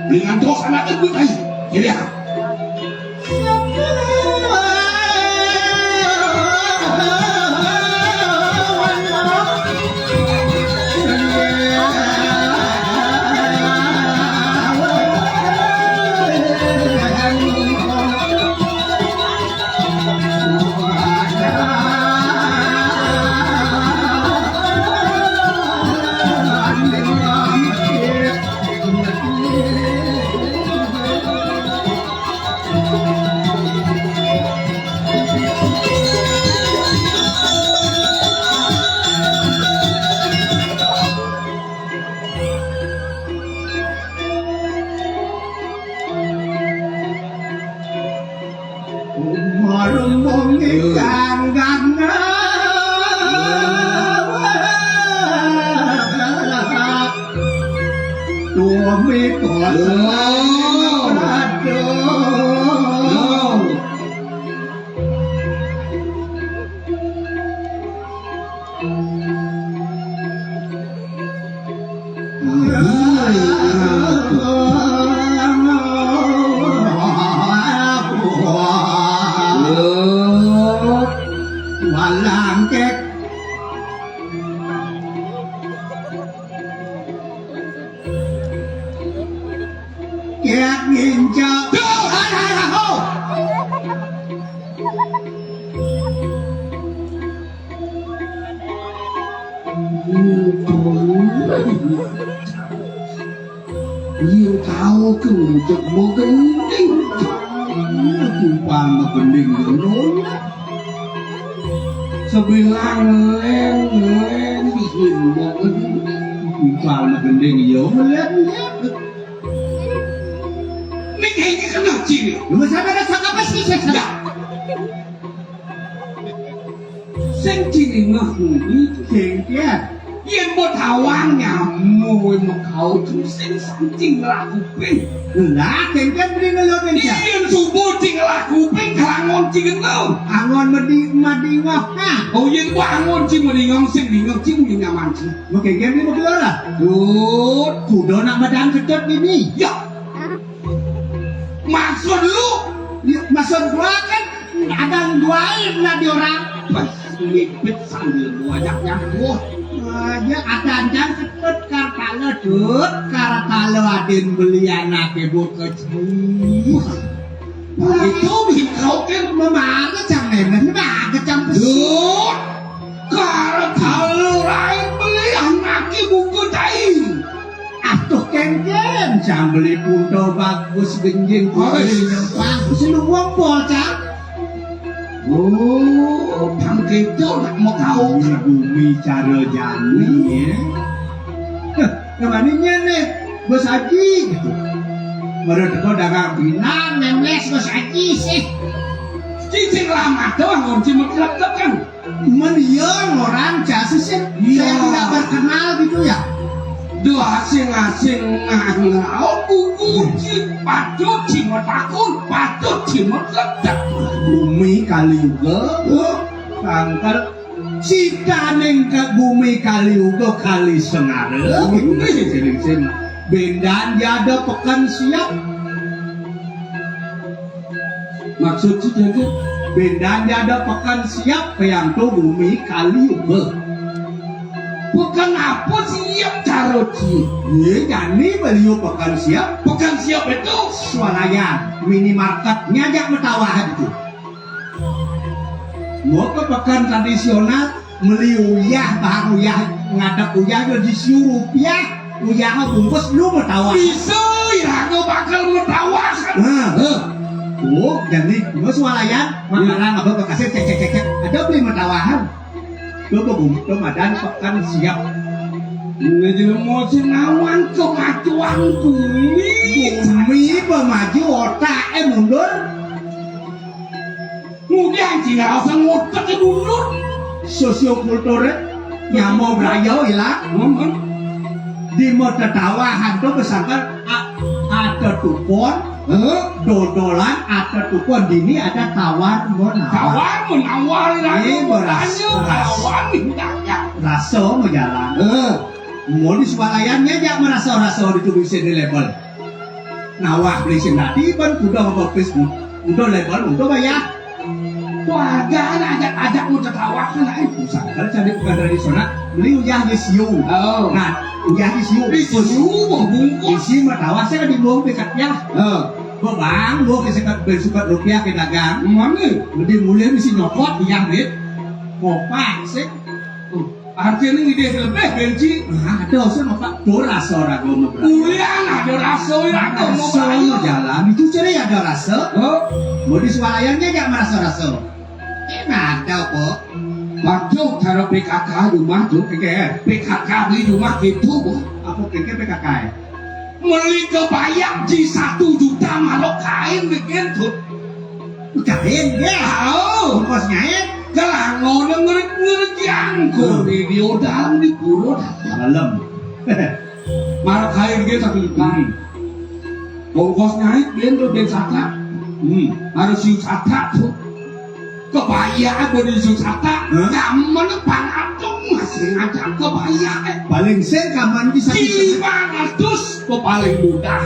B: dengan doa anak ibu ini, jadi ตัวไม่ก่อสลายประโดวันหลังแกnhìn cho nhiều thao cứ chụp một cái đinh quan mà còn đỉnh nữa nối sao bilang lên bị nhìn một cái quan mà còn đỉnh yếu nó lên ini kena ciri. Lu sampai rasa apa sih saya? Sing ciri ngahuni kengke. Yang mau tawangnya mau kau tu sing something laku pin. Lah kengke beri ngelotin ya. Yang subuh ting laku pin kangon ting ngau. Angon madi ngah. Oh yang gua angon cing madi ngong sing di ngong cing yang nyaman cing. Mau kengke ni mau keluar lah. Tuh nak badan kedot ini. Ya. Maksud lu, maksud gua kan ada duain lah di orang. Pas ngipit sambil banyak gua. Ya ada jang ketut kartalo dut, kartalo adin beli anak ibu kecil. Itu bikin kau kan memang jang nemen bah kecam dut. Kartalo lain beli anak ibu kecil. Atuh kengken, jangan beli punto bagus genjing bagus lu ngompol cak. Oh, thằng itu nak mau tahu bumi cara jani ya. Kemaninya nih, bos Haji gitu. Menurut kau dagang binang, memes bos Haji sih. Cicing lama doang, ngunci meklep kan. Meniang orang jasa sih, saya tidak berkenal gitu ya. Dua asing-asing ngau buku patut cimot takun patut cimot ledak bumi kali juga angker cita neng ke bumi kali juga kali sengare ini sering bendan jada pekan siap maksud cita ke bendan jada pekan siap yang tuh bumi kali juga bukan apa siap taruh ci jadi beliau pekan siap itu swalayan minimarket ngajak metawahan itu mau ke pekan tradisional beli uyah bahan uyah ngadap uyah jadi siu rupiah uyah bungkus lu metawahan bisa ya lu bakal metawahan oh jadi mau swalayan makanan apa bekasnya cek ada beli metawahan ke Ramadan pekan siap. Ngejel mau senawan kemajuan bumi pemaju otak mundur. Kemudian jika asal otak mundur, sosiokulturnya yang mau berayau hilang. Di mata tawahan tu bersangka ada tukon, dodolan ada tukon dini ada tawar menawar lagi bertanya tawar mintanya rasa mau jalan mau di swalayannya aja merasa itu bisa di level nawar beli sendiri pun udah mau Facebook udah level udah bayar Warga ajak-ajak mau tertawakan aja.
C: Kalau cari bukan tradisional, beli uyah di siu.
B: Oh.
C: Nah, uyah di siu.
B: Disuruh mau bungkus.
C: Isi mah tawasnya kan dibuang dekatnya. Gua bang, gua kesekat bersukat rupiah ke dagang.
B: Mana?
C: Lebih mulia mesti nyokot yang dit. Kopak sih.
B: Artinya ide lebih benci.
C: Ada usah apa? Dorasa orang gua mau berani.
B: Kuliah ada rasa ya atau mau
C: Rasa
B: bayar.
C: mau jalan itu cari ada rasa.
B: Oh,
C: Mau di swalayannya gak merasa rasa. Enak ada kok.
B: waktu taruh PKK rumah tuh, PKK beli rumah gitu.
C: Aku pikir PKK.
B: Beli kebayang di 1 juta malah kain begitu.
C: Kain ya.
B: Oh,
C: Ongkosnya ya.
B: kelangon ngerjang ko video dalam di puro
C: Malam.
B: malah kain dia 1 juta. Ongkos naik dia tuh sata. Harus sata tuh. Kebayaan beri sata. Kaman pangatung masih ngajak kebayaan.
C: Paling sen kaman bisa
B: 500 kok paling mudah.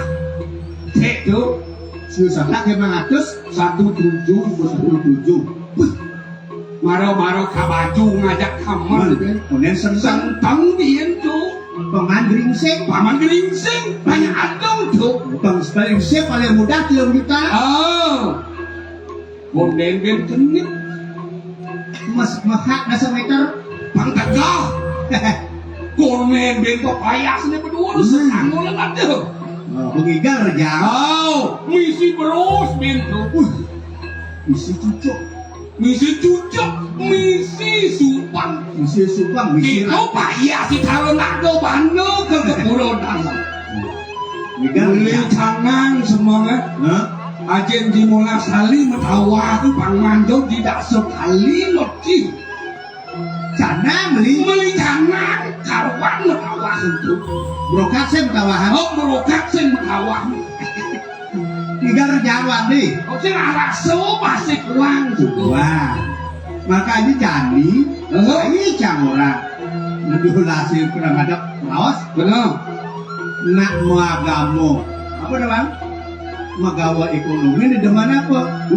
B: Itu
C: susah tak 500
B: 17. Maro-maro kabaju ngajak kamar
C: kemudian sentang
B: sentang dia tuh
C: pengan geringsing
B: paman geringsing banyak adong tuh.
C: bang geringsing paling mudah 3 juta
B: Oh, kemudian dia kenit
C: mas mahak nasa meter
B: bang tegah. Kemudian dia papayasnya berdua lu sesang ulang ada.
C: pengigar ya
B: Oh, misi terus bintu.
C: misi cucuk
B: Misi cucuk, misi supang.
C: misi supang misi
B: Itu payah si kalau nak do bando ke pulau dalam.
C: pengigar
B: Beli
C: ya
B: tangan semangat. Ajen di mola sali metawa tu bang mando tidak sekali loti.
C: sana beli
B: Beli tangan karuan metawa itu.
C: brokat sen kawahan
B: Oh merokat sing metawa.
C: pengigar jawab nih
B: Kau sih rasa masih kurang juga.
C: wah maka ini candi ini cang orang lebih hasil kurang ada laos
B: Benar.
C: nak magamo apa namanya magawa ekonomi di mana apa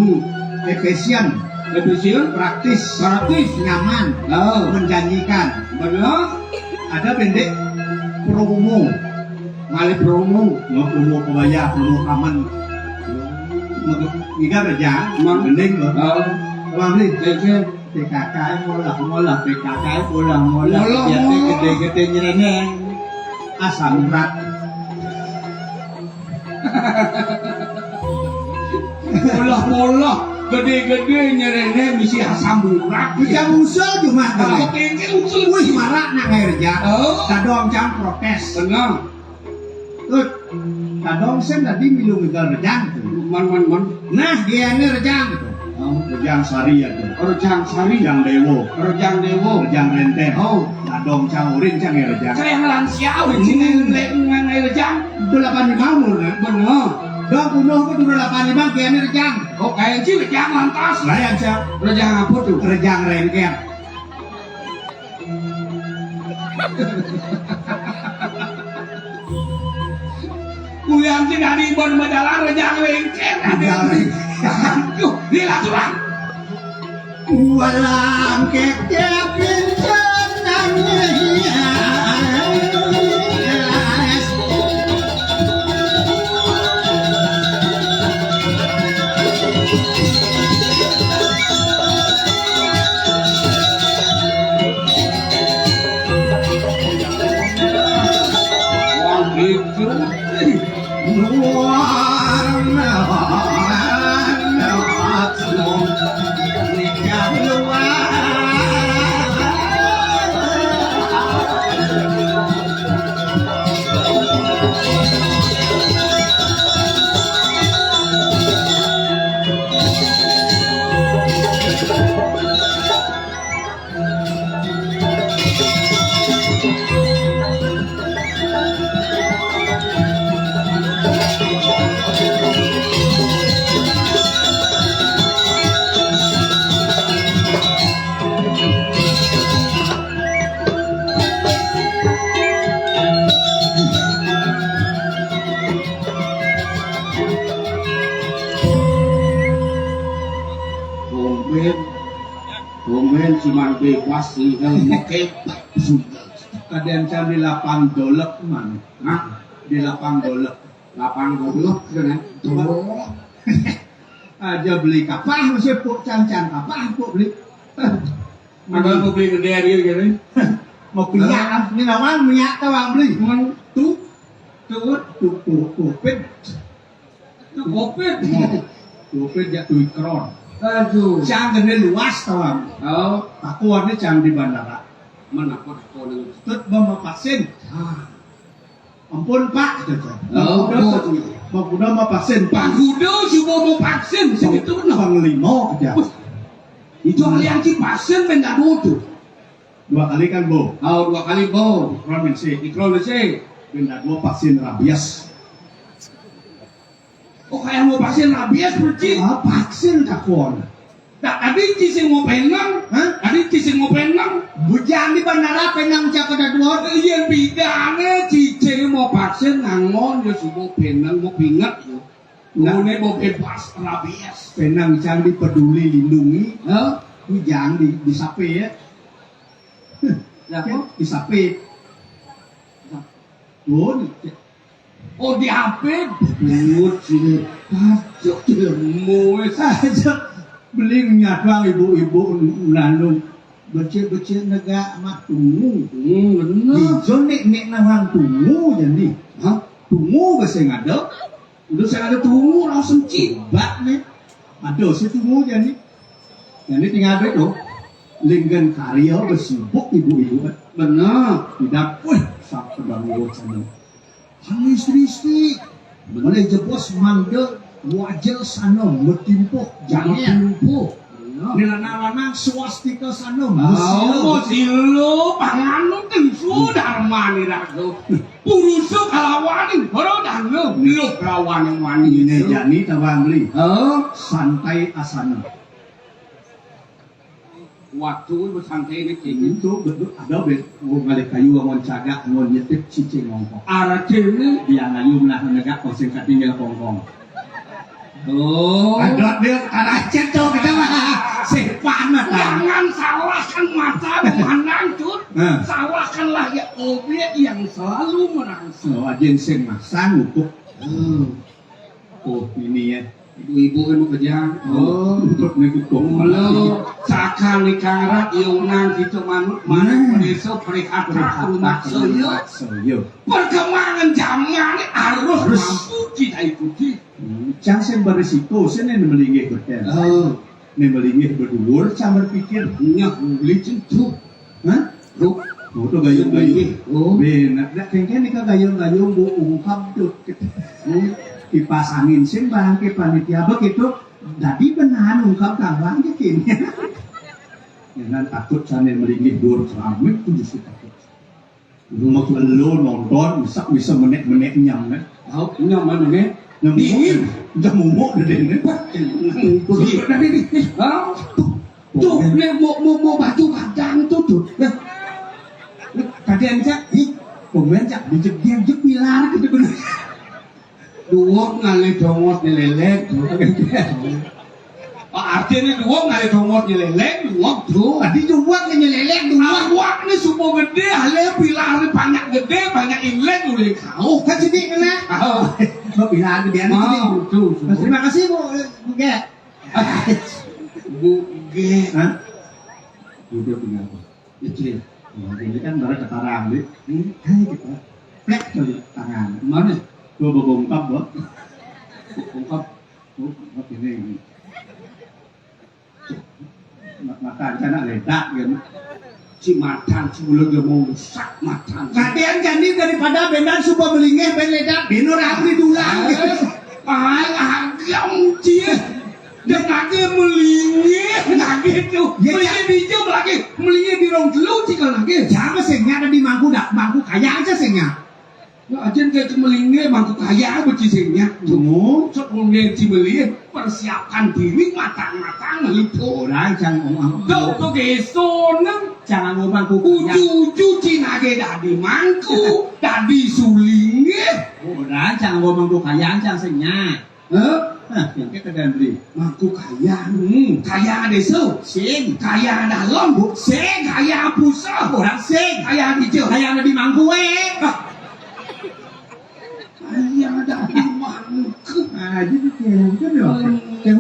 C: efisien
B: Efisien,
C: praktis
B: praktis,
C: nyaman
B: oh,
C: menjanjikan
B: benar.
C: ada pendek promo
B: Ngalih promo.
C: promo kebaya promo aman Iga kerja, mending loh. Wah beli, PKK molah, PKK molah, biasanya gede-gede nyereneng, asam urat.
B: Molah, gede-gede nyerene misi asam urat.
C: Bisa musuh cuma
B: Kalau
C: kali.
B: kengke usul
C: Wih marah nak kerja.
B: Oh,
C: Kadong cang protes.
B: benar.
C: Tuh, kadong sen tadi minum kerjaan tuh.
B: Man.
C: Nah dia ini rejang gitu. Rejang sari ya tuh.
B: Rejang sari,
C: Rejang dewo,
B: rejang dewo.
C: rejang renten.
B: Oh,
C: Kadong cang urin cang rejang.
B: saya lansia di sini ngai rejang.
C: 85 umur kan?
B: Benar.
C: Dong kuno ke 85 dia ini rejang.
B: Oh, kayak sih rejang lantas.
C: Lah yang siap
B: Rejang apa tuh?
C: rejang renten.
B: Kuliah sih dari bon majalah rejang lengket.
C: Rejang renten.
B: Aduh, dilaturan.
C: Walang kekepin senangnya.
B: Wah, gitu. cuma bebas sih kalau mau kepak sudah.
C: Kadang jam di lapang dolek man.
B: Nah,
C: Di lapang dolek.
B: lapang goblok kan? Oh,
C: Aja beli kapal mesti puk can-can kapal puk beli.
B: agak mau beli gede dia gitu.
C: Mau minyak, ini nawan minyak tawang beli.
B: Man, tuh
C: Kupit.
B: kopet.
C: Kupit ya tuh kron.
B: Aduh.
C: Jam gede luas tawang.
B: Oh,
C: Aku ada jam di bandara.
B: mana kok nih?
C: Tut bawa vaksin.
B: Ah,
C: Ampun Pak, kata.
B: oh,
C: Mau kuda mau vaksin
B: Pak
C: Pak.
B: Gudo juga mau vaksin, segitu kan?
C: Bang limo aja.
B: Itu aliansi vaksin benda bodoh.
C: 2 kali kan Bo.
B: Oh, 2 kali bo.
C: Provinsi.
B: Ikro sih.
C: Benda gua vaksin rabies.
B: Oh, kayak mau vaksin rabies berarti.
C: Vaksin kakon.
B: Nah, tadi cising mau penang,
C: Hah?
B: tadi cising mau penang.
C: Bujang di bandara penang cak ada dua.
B: Iya bidangnya cising mau vaksin ngangon ya mau penang mau pingat ya.
C: Nah.
B: Ini mau bebas rabies.
C: Penang cang di peduli lindungi.
B: Hah?
C: Bujang di sape ya.
B: Ya,
C: Kan di sape. Tuh,
B: oh di HP, but sini, pajak ilmu,
C: saja beli minyak bang ibu-ibu nandung becek-becek negak mak tunggu.
B: bener.
C: Dijon nek nawang tunggu jadi.
B: Hah?
C: Tunggu bahasa ngada.
B: Udah saya ada tunggu langsung
C: Bak nih. Aduh si tunggu jadi. Jadi tinggal duit tuh. Linggan karya bersibuk ibu-ibu kan.
B: bener.
C: Tidak, wih, sampai bangun sana. Hanya istri-istri. Boleh jebos mandel wajah sana bertimpuk jangan
B: Tumpuh.
C: Nilana-lana swastika sana
B: Oh, silo pangan ting sudah mani rago. Purusu kalawani, baru dan lo kalawani wani.
C: ini jani tawang beli
B: Oh,
C: santai asana
B: waktu bersantai ini kini.
C: itu betul ada bet ngalih kayu ngon cagak ngon nyetik cicing ngongkong
B: Arah kini.
C: dia ngayu menah negak kosong katinggal kongkong
B: Oh,
C: ada dia arah ceto kita mah sepan mah
B: jangan salahkan mata memandang cut.
C: Nah.
B: Salahkanlah ya objek yang selalu merangsang.
C: so ajen sing masang untuk oh ini ya
B: Ibu-ibu kan bekerja.
C: untuk ngikutung
B: Lo cakang di karat iunan gitu manut mana pedeso perikata rumah soyo. Perkembangan zaman ini harus mampu kita ikuti.
C: Cang sen berisiko sen yang melingih hotel melingih berdulur cang berpikir
B: Nyak licin tuh.
C: hah?
B: Ruk.
C: Oh, itu gayung-gayung.
B: Oh.
C: Benar. Nah, kengkeng ini kan gayung-gayung bu ungkap tuh. Kipas angin sen bangke panitia begitu. Jadi benahan ungkap kambang kini. Jangan takut sana melingih dur keramik pun justru takut. Rumah lo nonton bisa menek nyam kan?
B: Oh, nyaman ini.
C: Yang
B: Dingin.
C: udah mumuk deh ini.
B: Tuh, mau baju kadang tuh.
C: Tadi aja, pemain cak dijegeng pilar gitu bener.
B: Dua ngalih dongos nyelelek. Artinya dua ngalih dongos nyelelek, dua tuh.
C: Tadi juga nyelelek
B: Awak ini semua gede, halnya pilar banyak gede, banyak inlet udah kau.
C: kan sini kena. Mau pilar gedean ini.
B: Tuh.
C: Terima kasih Bu Ge.
B: Bu G.
C: Hah? Udah tinggal apa? Kecil. Ini kan baru ketarang deh. Hai kita. Plek coy tangan.
B: Mana?
C: Gua bongkap gua.
B: Ungkap.
C: Bongkap ini. Mata cana ledak gitu.
B: Si matan sebelum dia mau rusak matan.
C: Kalian jadi daripada bendan suka melingeh ben ledak dino rapli dulang.
B: Agam dia. Dia lagi melingih lagi tuh. Melingih di jam lagi. Melingih di rong telu jika lagi.
C: Siapa sengnya ada di mangku dak mangku kaya aja sengnya.
B: Ajen kayak melingih mangku kaya becisingnya.
C: Tunggu.
B: Sebelumnya si melingih persiapkan diri matang-matang itu.
C: Orang jangan ngomong.
B: Kau kesoneng.
C: Jangan ngomong mangku kaya.
B: Uju cina ge dadi mangku, dadi sulinge.
C: Orang jangan ngomong mangku kaya jangan sengnya.
B: Hah?
C: Nah, yang kita ganti.
B: Mangku kaya. Kaya desa.
C: Sing,
B: Kaya dalam.
C: sing,
B: Kaya pusat.
C: orang sing.
B: Kaya hijau.
C: Kayak ada di mangku
B: Kaya dari mangku.
C: Ah, jadi kan ya. Yang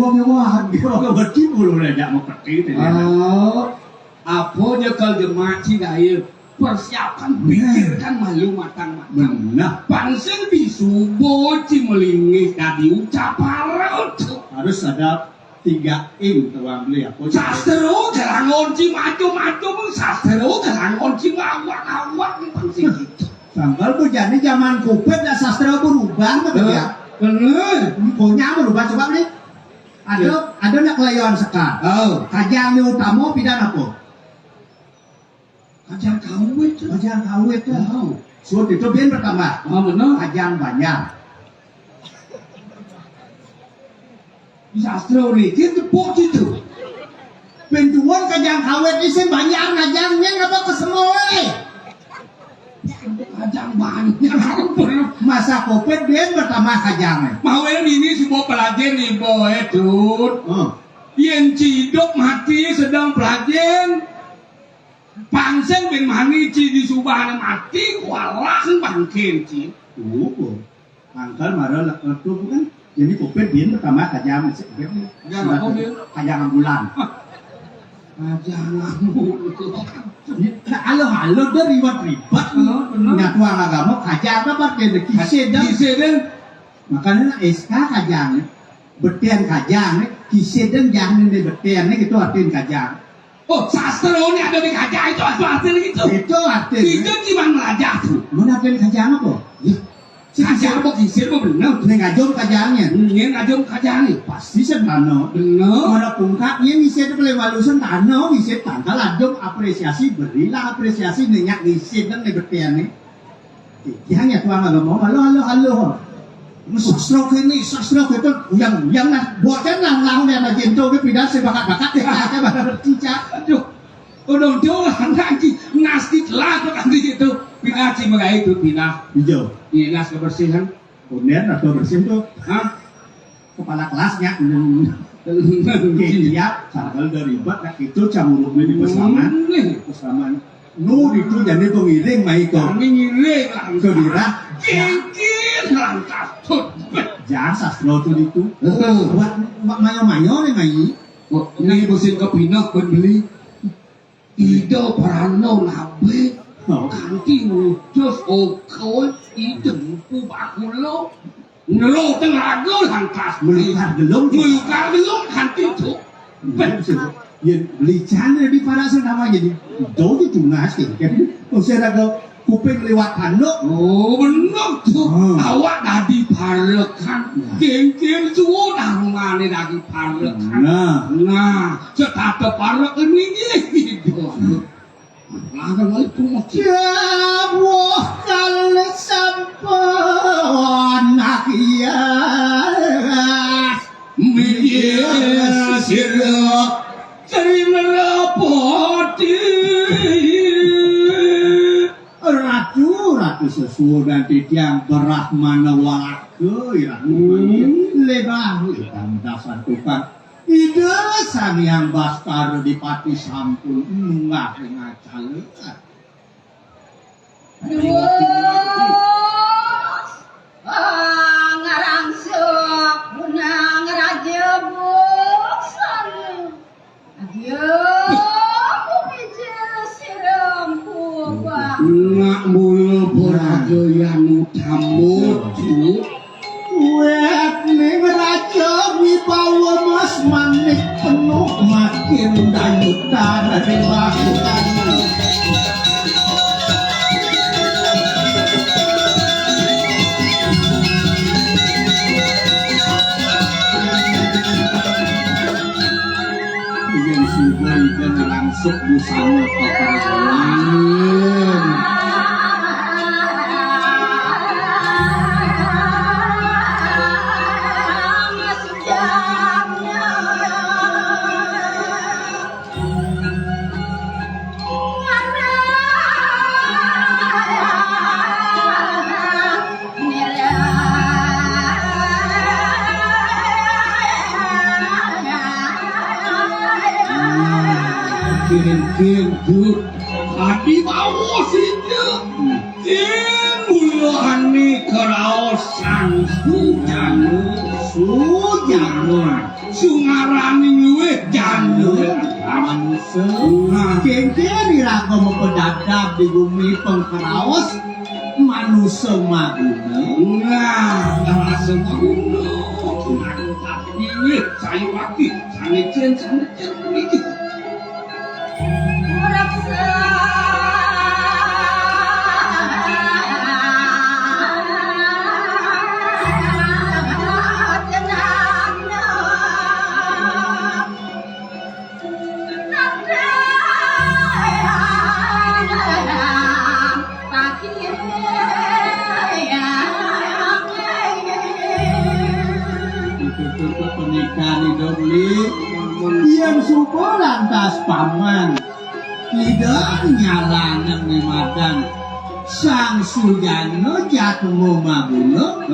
C: berkipu loh aja mau pergi
B: Oh, apa dia kalau jemaat Cidaya persiapan pikirkan malu matang-matang.
C: Benar.
B: Pansel bisubo cimelingi tadi ucap parut.
C: Harus ada 3 tuang beli apa?
B: Sastro gelangon ci maju-maju sastro gelangon ci awak-awak pansel gitu.
C: Sangkal tuh jadi zaman Covid ya sastra berubah betul ya.
B: Bener.
C: Punya berubah coba nih. Ada nak kelayawan sekar.
B: Oh,
C: Kajang ni utama pidana apa?
B: kajang kawit.
C: Kajang kawit tu.
B: Oh,
C: So itu biar bertambah.
B: oh bener.
C: Kajang banyak.
B: Sastro ni kita tepuk gitu.
C: Penjual kajang kawit ini banyak kajangnya ngapa ke semua
B: Kajang banyak.
C: Masa Covid biar bertambah kajangnya.
B: Mau ini sebuah pelajar nih boy tut. Yang cidok mati sedang pelajar. Pansel ben mani ci di subahana mati walahan bangkin ci.
C: Angkal marah itu bukan. Jadi Covid biar bertambah kajang.
B: Kajang apa dia?
C: Kajang ambulan.
B: Kajang
C: Nah, halo dia ribet-ribet. Nyatu agama kajang apa pakai kisah dah.
B: Kisah dan
C: Makanya SK kajang, betian kajang, kisah dan jangan di betian itu artinya kajang.
B: oh sastra ini ada di kajang itu artinya gitu.
C: Itu artinya.
B: Itu cuma melajah tuh.
C: Mana artinya kajang apa?
B: Kajang apa kisah apa benar?
C: Ini ngajong kajangnya.
B: Ini ngajong kajang nih.
C: Pasti sentano.
B: Benar.
C: Mana pungkapnya ngisi itu boleh walu sentano, ngisi tanggal ajong apresiasi berilah apresiasi nenyak ngisi dan di betian nih. Yang ya tuang agama, halo. Sastra itu yang lah buatkan lang dan agento ke pidat sebakat-bakat ya pada bercicak.
B: Aduh, udah jangan lagi nasi lah tuh kan di situ. Pindah sih mengenai itu pindah.
C: Hijau.
B: Pindah kebersihan.
C: Kemudian atau bersih itu
B: Hah?
C: kepala kelasnya dia sargal dari ribet nah itu camuruknya di pesaman nu itu jadi pengiring maiko
B: Kami ngiring langsung.
C: kedira
B: Kengkir langkah tut.
C: jangan sastra itu buat mayo nih mai
B: Oh, ini mesin kepinah beli. Ida parano nabe. Kanti ngujus okon idem ku bakulo. Nelo tengah lagu langkah
C: melihat gelung
B: Meluka belum kanti tuh.
C: yang licana di para senama jadi do itu nasi kan usah ada kuping lewat handuk
B: Oh benar tuh. Awak tadi parekan. Kengkir sudah mana lagi parekan. Nah, setata parek ini gitu. Lagan lagi tuh
C: jauh kali sampun akia
B: media sirah terima rapoti
C: ratu sesuatu dan tiang berahmana walake lebah dasar tukang ide sang yang bastar di pati sampun nggak ngacal
D: Ngarang sok bunang raja bosan. Adio bija siram kuba.
B: nak mulu peraja yang utama tuh
C: wet ning raja wibawa mas manik penuh makin dayutan dari bakutan yang sudah dan langsung busana keperluan
D: Masuk jamnya.
B: Kin hadi bawa situ kin mulahani keraosan sujanu sungarani luwe janu
C: manusia kengke diraga mempedadap di bumi pengkeraos manusia maguna
B: nah semua ini saya waktu sangat ini
C: pernikahan hidup yang suka lantas paman tidak nyalangan nemadan sang sujano jatuh maguno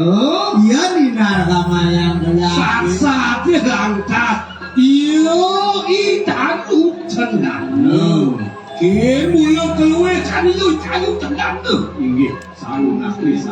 C: ia dinargama yang gelap
B: saat lantas iyo itanu tenang ke mulut keluar kayu tenang tuh
C: inggih salu napi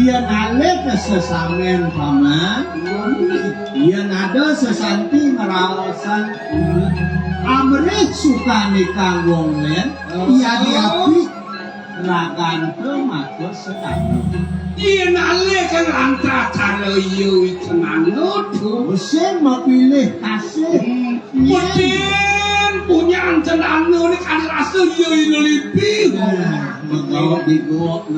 C: ia nalih kesesamen paman ia nada sesanti ngeraosan amrih sukani kanggo len ia diapi ragan ke maka sekali
B: ia nalih kan lantas kalau iyo tenang tuh
C: mesin memilih kasih
B: mungkin punya tenang ini kan rasa iyo lebih
C: Kalau digok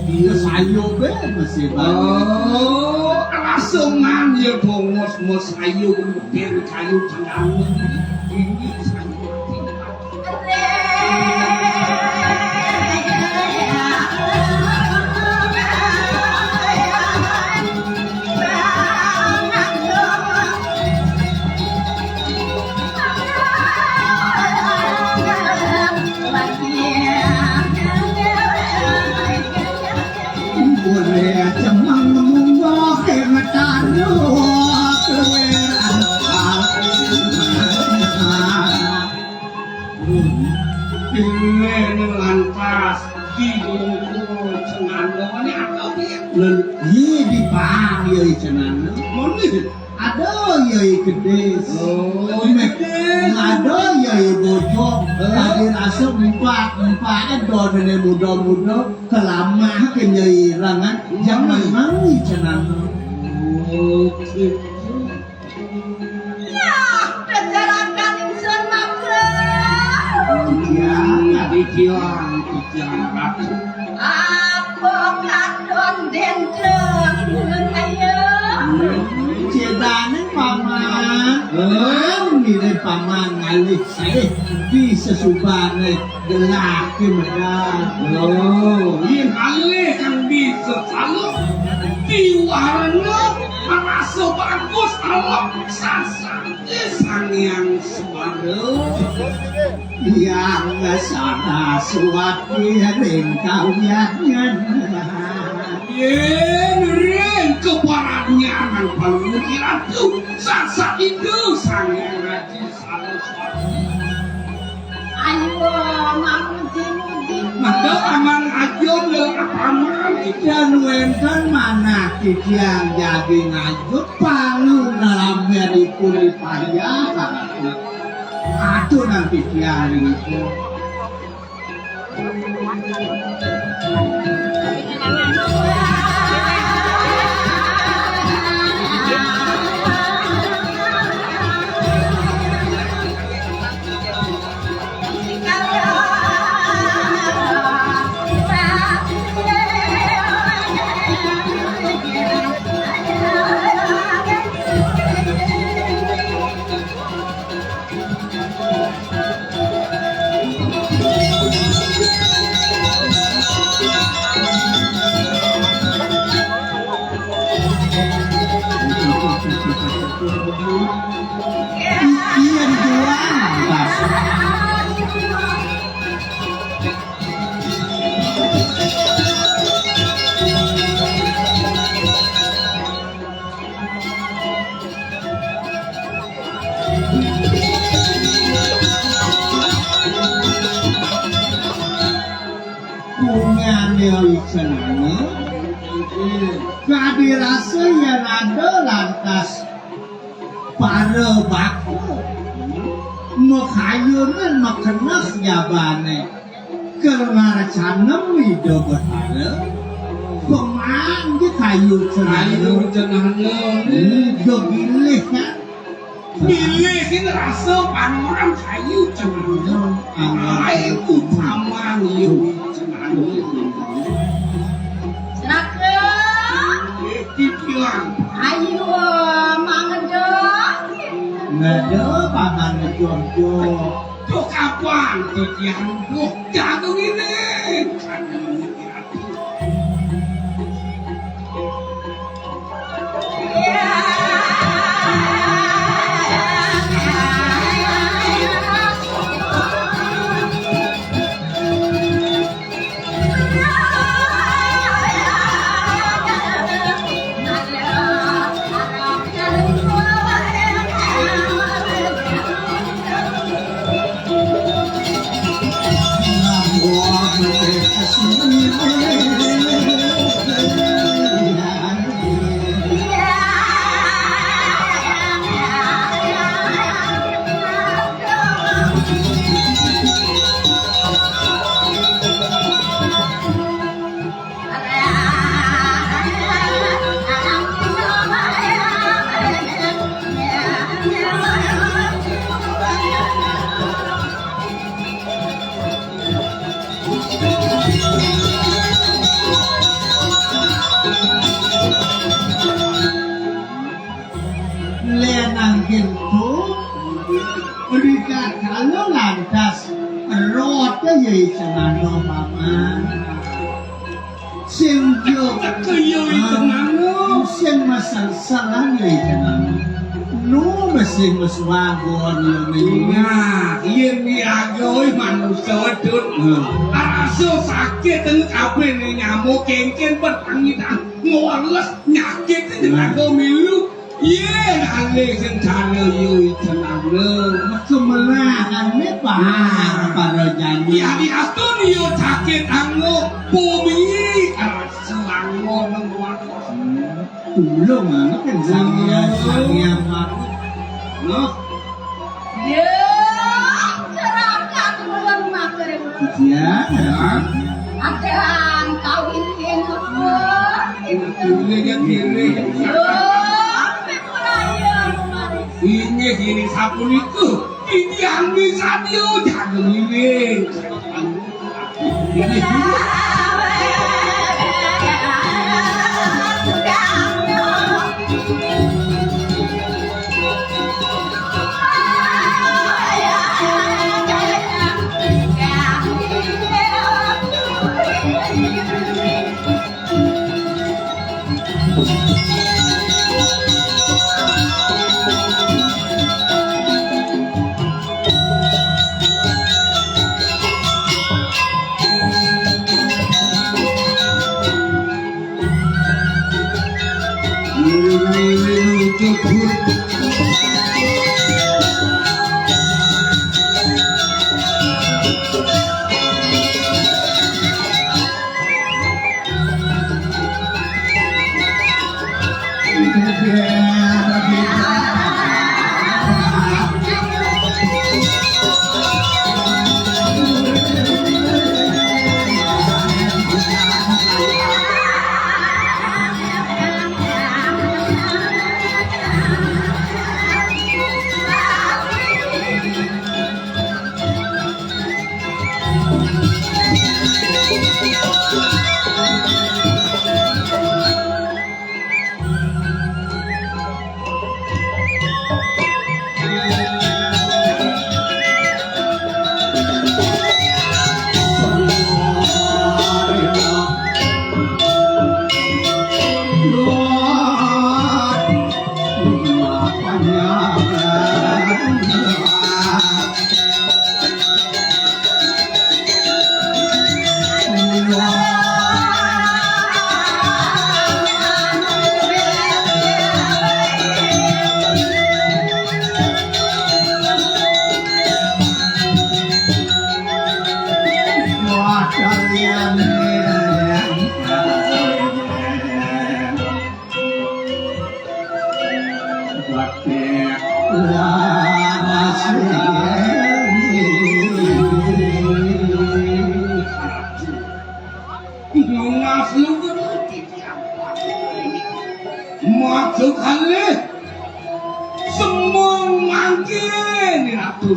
C: dia sayo be masih
B: oh langsung ya bongos sayo ben kayu tenang ini sayo
C: boleh cemang mengumbah kemetan kewer
B: pilih lantas di bungkul cenano ini apa dia
C: ye di pang ye cenano ada ye gede ada ye bojo tadi rasa empat do dene muda kelama ke ye rangan jangan mangi cenano
B: Kikian ratu
C: cedane paman nilai paman ngalih saya di sesubane gelak ke medal
B: yang alih kan bisa selalu di warna merasa bagus Allah sasar sang yang sebaru
C: yang sana suatu yang kau nyanyian
B: ren kebarannya yang paling mungkin itu sasa itu sang yang ngaji salah suatu
A: ayo mamuti-muti
B: maka aman ajon dengan aman
C: dan wenten mana yang jadi ngajut palu dalam meripuri payah aduh nanti tiari itu
D: Yeah.
C: senangnya kadirasa yang ada lantas para baku makhayunan makenas jabane karena canem hidup berada pemang di kayu
B: Ayo jenenge.
C: hidup gilih kan
B: Pilih ini rasa panorang kayu jenenge. Ayo utama yo jenenge.
A: Nake,
B: Dibilang
A: ayo mangedok.
C: ngada paman jojo
B: tuh kapan tuh dianduk jantung ini.
C: lenang gitu Rika kalau lantas rota yai senano mama sing yo
B: Keyo itu nano.
C: sing masal salah yai senano no masing maswagon yo ning
B: Nah, ini agoi manusia wedut. Rasa sakit dengan kabeh nih nyamuk kengken bertangitan ngoles nyakit dengan milu. Ye, ale sing jane yo tenang lho.
C: kemelahan me para janji
B: Ya di astun yo sakit anggo bumi selango nang
C: tulung anak kan sangia mak
B: no.
A: Ya, serangkan bulan makan.
C: ya
A: Akan kawin kenapa?
B: Kiri ya kiri. Ini gini sabun itu ini yang bisa dia jangan ini. Ini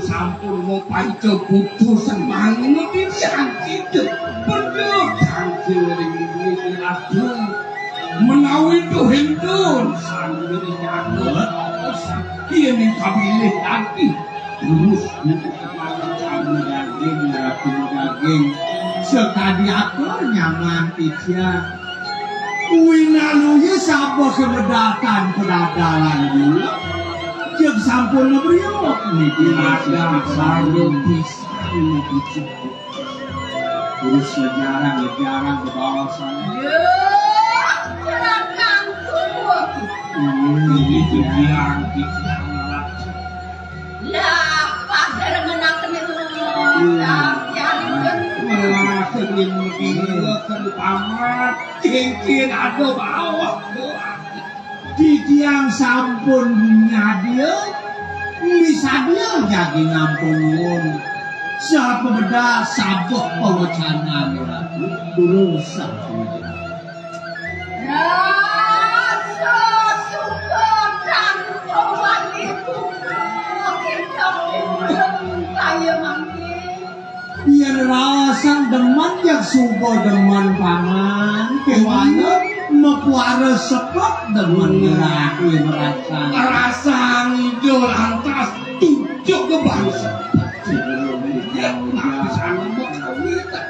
B: sampun ngopai keputus semangat itu penuh tangkil ring ratu menawi tuh sambil nyangut ini kabilih lagi terus daging sekali atur nyaman tiga winalunya sabah kemedatan pedadalan dulu yang sampun ngebriok niki ada sarung pisang niki terus jarang ke bawah sana
A: Serangkan tubuh.
B: ini yang
A: Lah, pasar menang
B: malah sering begini kempamat cincin ada bawah
C: di tiang sampun nyadia bisa dia jadi ngampun siapa beda sabuk pewacana dulu
A: Rasa suka dan kawan itu kita kaya mangkin.
C: biar rasan deman yang subuh deman paman kewanya mepuara sepot deman ngeraku merasa
B: rasa ngidul lantas tunjuk ke bangsa ya bisa ngomong kawita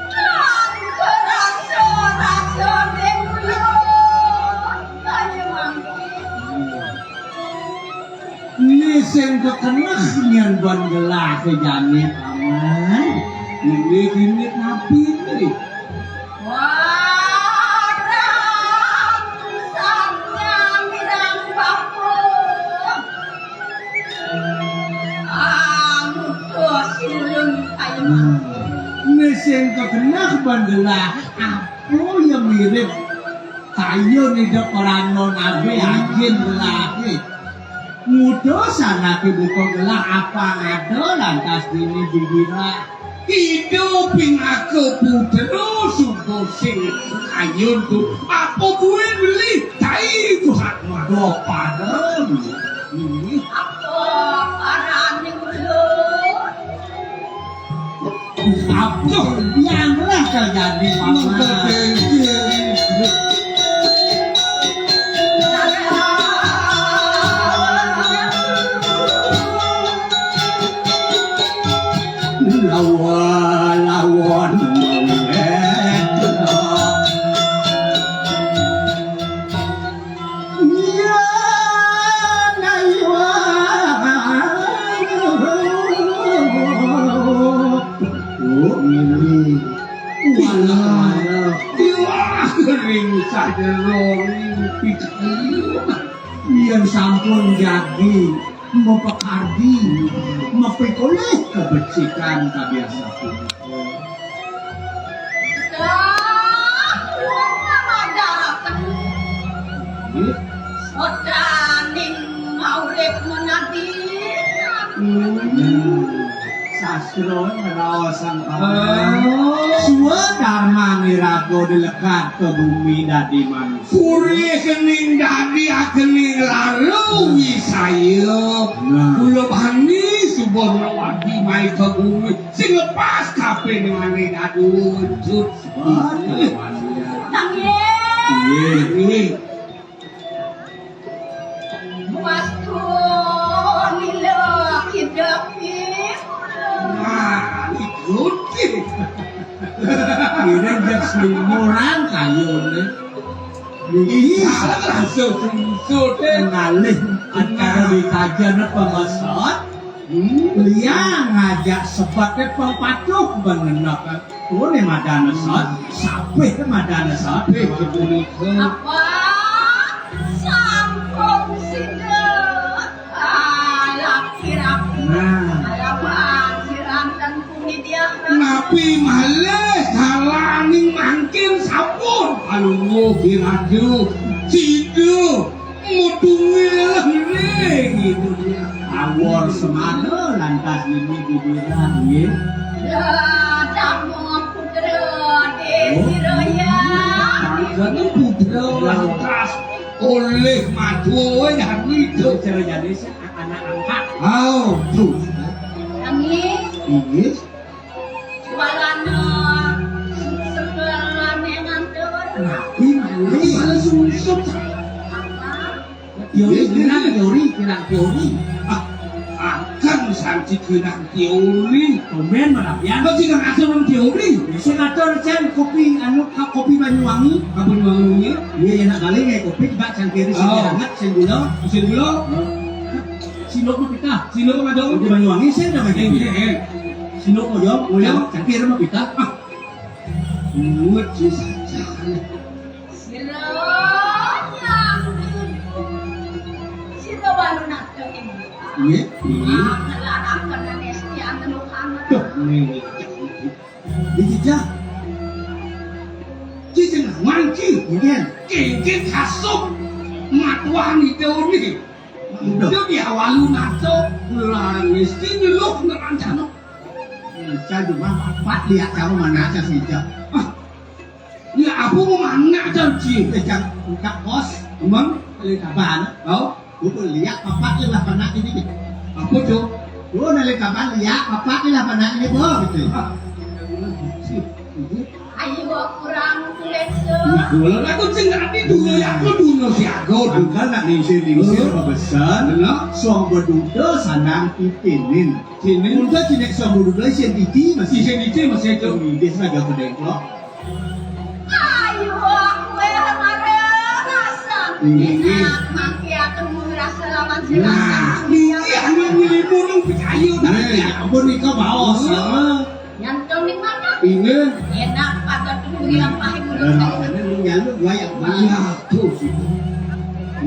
A: Dan kerasa-rasa demulon kaya mangkin.
C: nising kekenah nyan ban gelah ke janit paman
B: ini nabi ini
A: Warang sanya mirang bapuk. Anu silem kaya mangkin.
C: nising kekenah ban gelah apa yang mirip kayu nih dok orang non abe angin gelah mudah sana buka gelah apa ada lantas ini dibira
B: hidup aku putera subuh sing ayun tu apa gue beli tai tu hak
C: do pada ini
A: Apa parane ulun?
C: apa yang lah terjadi paman lawan yang sampun jadi mempekardi memperkoleh kebajikan kebiasa
A: Dah, nama daratan. Sodaning maurip menadi.
C: sastro ngerawasan suwa dharma niraga dilekat ke bumi dadi manusia
B: Puri kening dadi akening lalu wisaya kula bani subuh nawadi mai ke bumi sing lepas kape dengan adu wujud
A: Nangis. Wastu nila kidapi.
B: nah ikuti
C: kira jak selimuran kayu nih
B: sesut
C: ngalih antara dikajian pemasot liang ngajak sebatnya pempatuh mengenakan ini madana sot sampai madana sot
A: Apa? Sampung sida. Laki-laki. Alaman sirantan kuni dia.
B: Nabi malih dalaning mangkin sampun alungo biraju cidu mutungi lering itu dia
C: awor semana lantas ini dibirah ya
A: Damu putra Desi Raya.
B: jadi putra lantas oleh madu yang itu
C: jadi anak angkat
B: Oh, tuh.
A: Nangis,
C: Ini
A: jualan sebelah ngantor.
C: rapi Yuri.
B: Malah susut.
C: Teori kira teori.
B: Akan santi kira teori.
C: Komen merapian.
B: Kau jika ngatur orang teori.
C: Senator Chan kopi kopi Banyuwangi.
B: Apa bangunnya?
C: Iya enak kali kayak kopi juga Chan kiri sini
B: Oh.
C: hangat sendula.
B: Mesin dulu.
C: Sinok mah kita.
B: Sini lo ada.
C: Di Banyuwangi saya udah bagian dia.
B: Eh,
C: Sinok moyong, Chan kiri mah kita.
B: muat sih saja.
A: Siro baru nak ini.
C: Iya.
A: Anak anak nesti anu
C: Tuh,
B: Nih.
C: dijejak.
B: Cincin manci.
C: Ini kan.
B: Kengkeng kasuk. Matuan itu nih.
C: Udah.
B: Dia di awal lu ngaco. Larang mesti nyeluk ngerancang.
C: Saya cuma empat lihat kamu mana aja sih Cak.
B: Ya aku mau mana janji.
C: Cak buka kos,
B: Emang?
C: dari kapan?
B: Oh,
C: Gue lihat papat lah panak ini.
B: apa tuh?
C: Gue dari kapan lihat papat lah panak ini bu gitu.
A: ayo kurang kulit
B: Nah, dulu aku cenderung dulu ya aku dulu si aku.
C: Bukan nak nisir pesan.
B: Benar?
C: Suang berduda sanang pipinin.
B: Sini.
C: Untuk cinek suang berduda sian titi
B: Si
C: masih.
B: sini masih itu.
C: Dia senaga pedengklok.
A: ayo aku yang rasa enak mangki aku merasa lawan
B: Nah,
A: silakan
B: ini burung pikayu tadi.
C: Ya ampun nih kau bawa sama.
A: nyantol di mana
C: Ini.
A: enak pada dulu yang paling mulut
C: Dan
A: saya
C: makanya lu nyalu gua yang
B: Iya, tuh sih.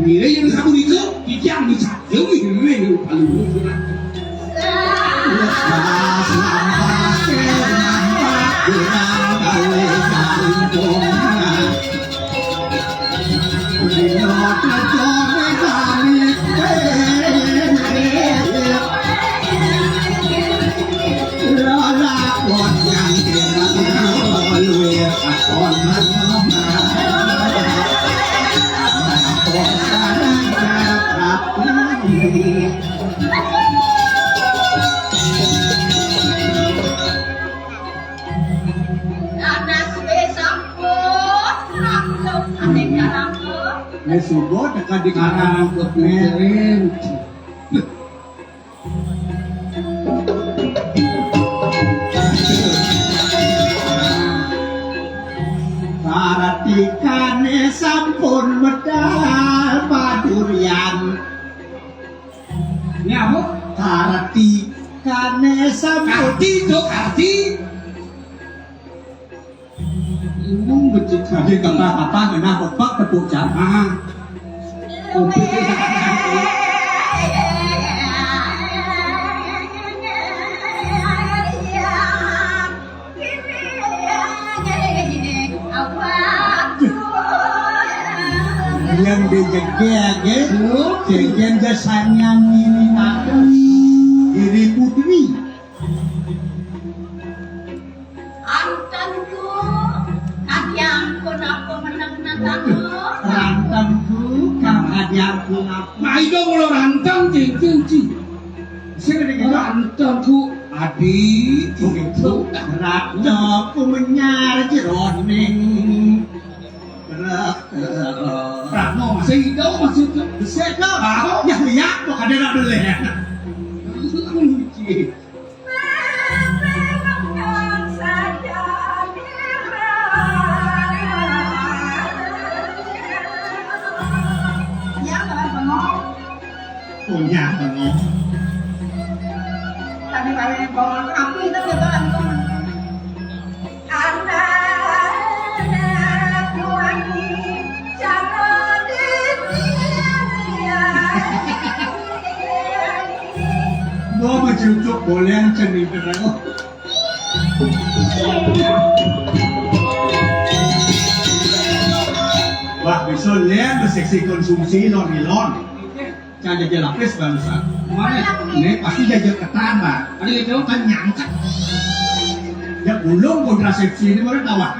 B: Ini yang satu itu, dia bisa jauh ini paling buruk.
A: anak besampun rambut aneh rambut
C: Subuh dekat di karang
B: Keren.
C: Paratikane sampun medal padurian.
B: Ini apa?
C: Paratikane sampun
B: Karti tuh karti. Ini becik
C: jadi kata-kata kena bapak tepuk jam. Yang dijegek jajan jasanya ini ada diri putri.
A: Antanku, kadiangku napa menang-menangku.
C: Rantanku kang hadiahku apa?
B: Nah itu kalau rantang cincin.
C: Sini dengan
B: Rantanku adik.
C: begitu. Rantanku menyar jeroning.
B: Rano masih hidup masih itu.
C: Bisa kau? Ya lihat kok ada nak dulu ya. Punya bengong.
D: Tadi kalian bawa aku itu betul anakku lagi jangan
C: Gua mencucuk boleh yang cenih terang. Wah, bisa lihat seksi konsumsi non-nilon. Jangan jajal lapis bangsa.
B: Mana?
C: Ini pasti jajal ketan, Pak.
B: Ada itu.
C: Kan nyangkat. Ya belum kontrasepsi ini baru tawa.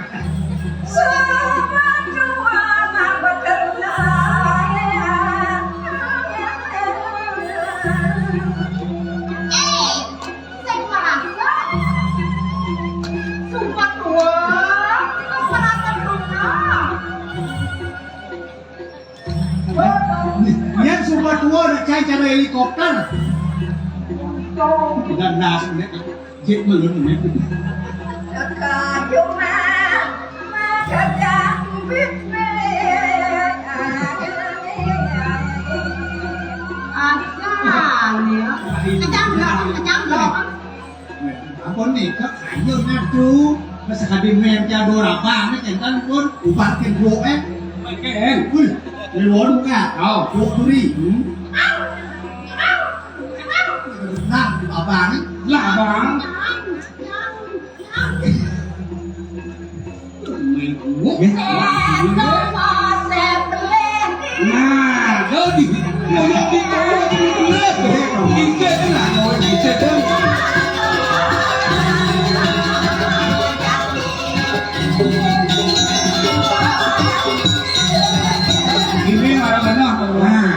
C: tua udah cai cara helikopter. Dan nas ini jet melun ini.
D: Kayu kadang bibir
A: asal ya kejam dong
C: Ampun nih, kok kayu ngadu. Masa kadi men cha dora bang nih kan pun uparkin ro
B: Ken.
C: Wih, lewat muka.
B: Oh.
C: Ro turi. Nah, abang nih.
B: Lah bang. Nah, jadi ngomong kita kita lah ngomong kita ini marah benar. Nah,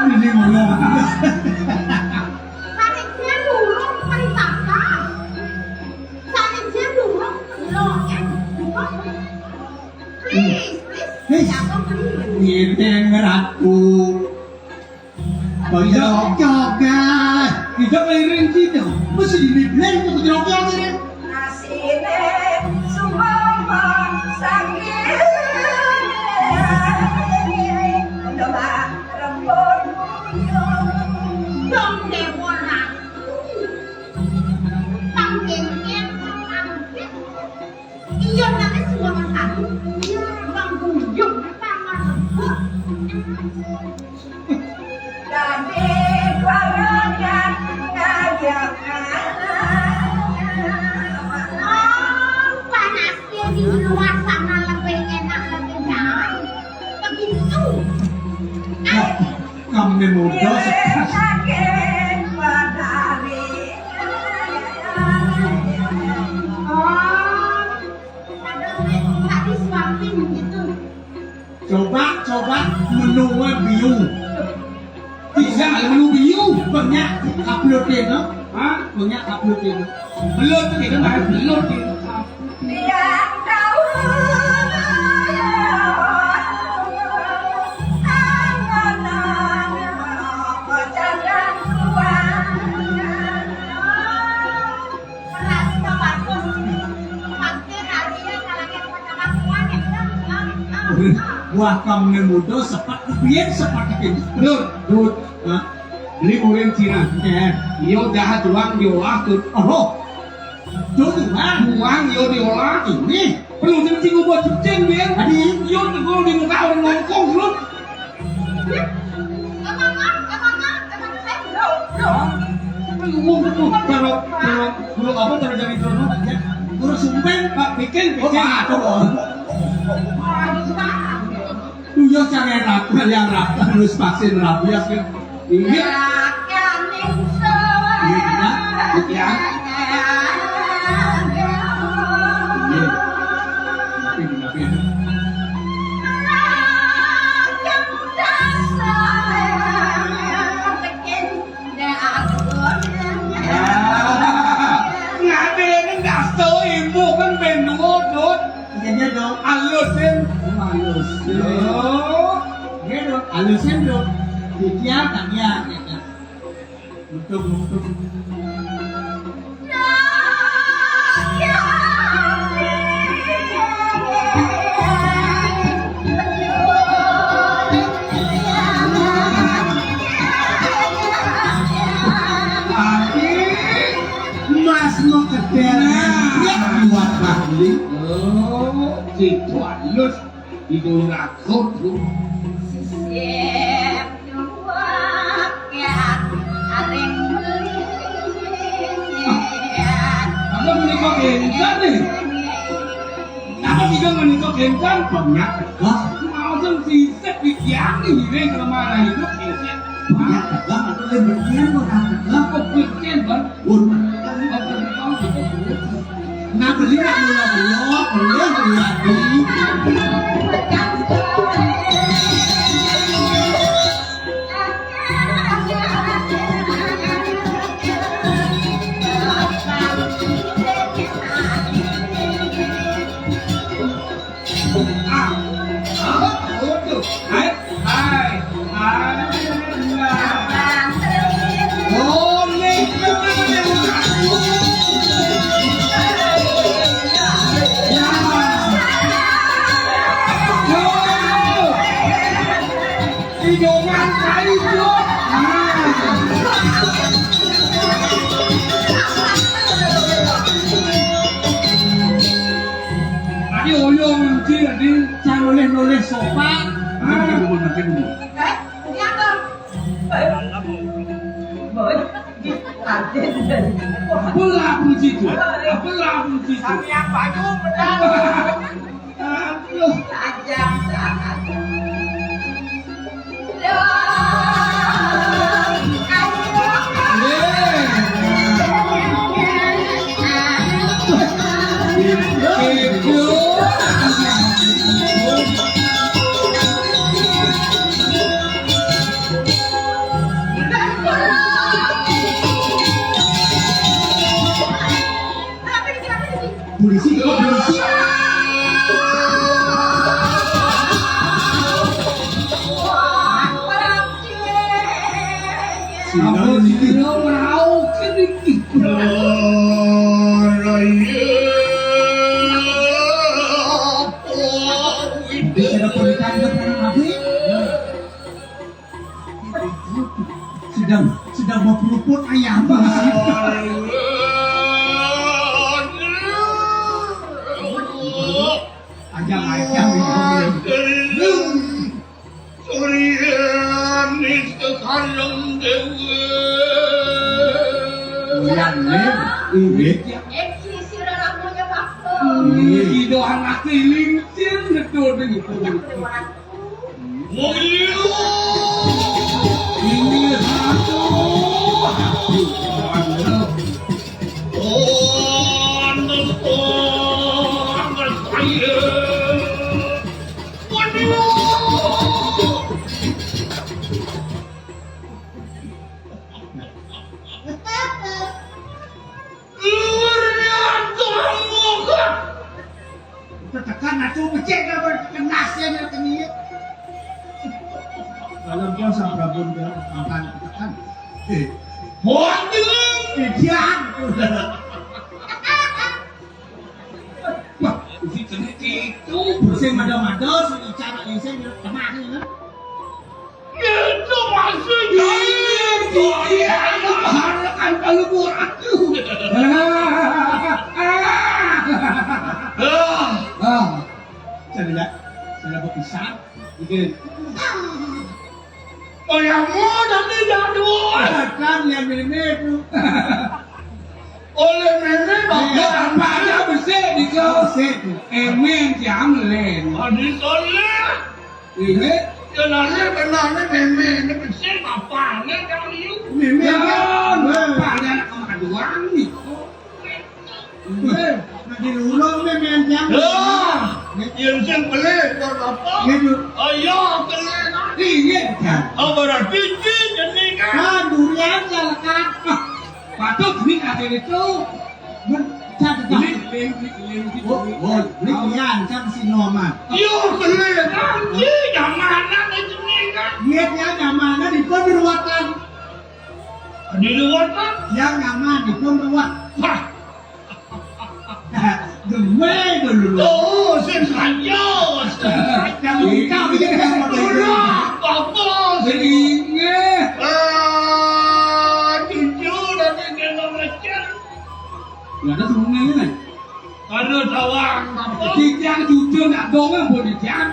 C: ini mana?
A: Saatnya dulu perintahkan saatnya dulu lo please jangan please
C: Ini ngeratu. Banyak joget.
B: kita kelirin kita.
C: Mesti dibeli untuk joget ini.
A: dong dewa panggilnya iya nanti semua satu bang buyung tangan panasnya di luar sana lebih enak lebih baik begitu
C: Kamu muda
A: tadi suapin gitu
C: coba menua biu.
B: Bisa nggak menu biu?
C: Banyak upload no?
B: Hah?
C: Banyak upload no?
B: Belum tuh kita bahas belum kita.
C: Buah kamu muda sepat kebiyen sepat kebiyen.
B: Dud,
C: Hah?
B: beli urin Cina. Yo jahat uang diolah tuh.
C: Oh, tuh bang.
B: Uang yo diolah.
C: Ini
B: Perlu cing buat cing biar.
C: Adi.
B: Yo tuh kalau di muka orang ngongkong terus. Ngomong tuh kalau apa terjadi terus.
C: guru sumpeng
B: Pak bikin
C: oh pak tuh. Tuh cara rapi yang rapi terus vaksin rabies kan. Ini
B: Bukan bendut,
C: Jadi dong
B: alusin.
C: alusin.
B: Oh,
C: Dia dong alusin dong. Dikian tak ya. Betul. Mas mau keterangan ya buat ahli.
B: oh, itu alus. Itu rakut tuh. Apa menikah gentan nih? Apa tiga menikah gentan?
C: Banyak wah
B: Mau tuh sisip dikiang nih, ini kemana itu sisip?
C: banyak dagang atau lebernya orang dagang
B: Kok bikin kan?
C: pun.
B: Apa kau gitu?
C: Nah beli nak belum beli lagi.
B: Tuh. Hai. Oh, nih. Hidungan kali itu. Tadi oyong di nulis sofa. Nanti dulu.
D: Ini apa?
B: Apalah puji itu.
A: Tapi yang baju benar.
B: Aduh.
D: Ajang saat.
C: Polisi. Sedang mau keruput ayam polisi. Ajang
B: Hidup anak lincin betul begitu. Ini satu.
C: Tekan atuh becek kenasnya kini. Dalam dia sang Prabu dia makan tekan. Jangan.
B: Wah, si jenis itu.
C: Pusing mado-mado si cara ini kemana ya?
B: Itu maksudnya. Dia mengharapkan pelubur aku.
C: Saya berpisah.
B: Bikin. Oh yang mudah tidak dua.
C: Kan yang ini tu.
B: Oleh nenek bapak pada bersih di kau. Emen jam len. Adi soleh. Ini. Kenalnya nenek bersih bapaknya kali itu.
C: Memang.
B: Bapaknya nak makan doang ni.
C: Nanti ulung memang jam.
B: Yang sen pelik apa? Ayah pelik.
C: Iya kan.
B: Oh berarti jadi kan.
C: Durian jalakan.
B: Patut ni ada itu. Beli
C: durian kan si Norman.
B: Yo pelik nanti zaman itu ni kan.
C: Dia nyaman di pemberuatan.
B: Di luar kan?
C: Yang nyaman di pemberuat. Gemai dulu.
B: Oh, sen saja.
C: Yang kau dia yang
B: dulu. Apa? Seringe. Tujuh nanti kena macam. Nggak ada semuanya ni. Ada tawang. Tiang jujur nak dongeng boleh tiang.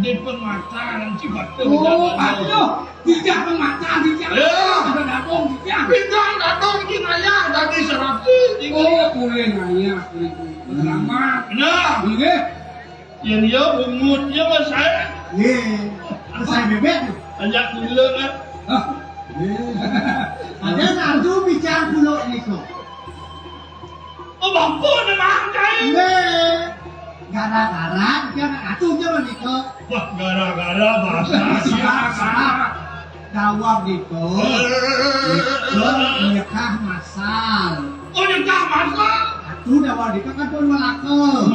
B: Di pemataran Cibatu. Oh, aduh. Tidak pemataran tiang. Ada dadong tiang. Pindah dadong di ayah dari serapi. Oh, boleh ayah. Selamat. Nah, ini. Yang dia umurnya mas saya.
C: Saya bebek.
B: Ajak gula kan.
C: Ada nanti bicara pulau ni kok.
B: Oh, bapa memang kaya.
C: Gara-gara dia nak atuhnya ni kok.
B: Wah, gara-gara bahasa.
C: Dawang ni kok. Nikah masal.
B: Oh, nikah masal.
C: Atuh dawang ni kok kan pun malaka.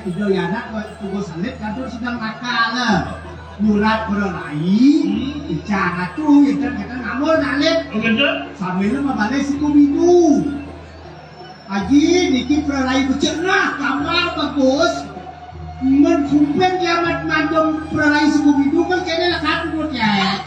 C: Ido yana tunggu salit kadur sedang nakal nyurat beronai bicara tuh itu kita ngamul nalit sambil membalik si kubidu Haji niki beronai becerna kamar bagus menkumpen kiamat mandom beronai si kubidu kan kayaknya lah kan menurut ya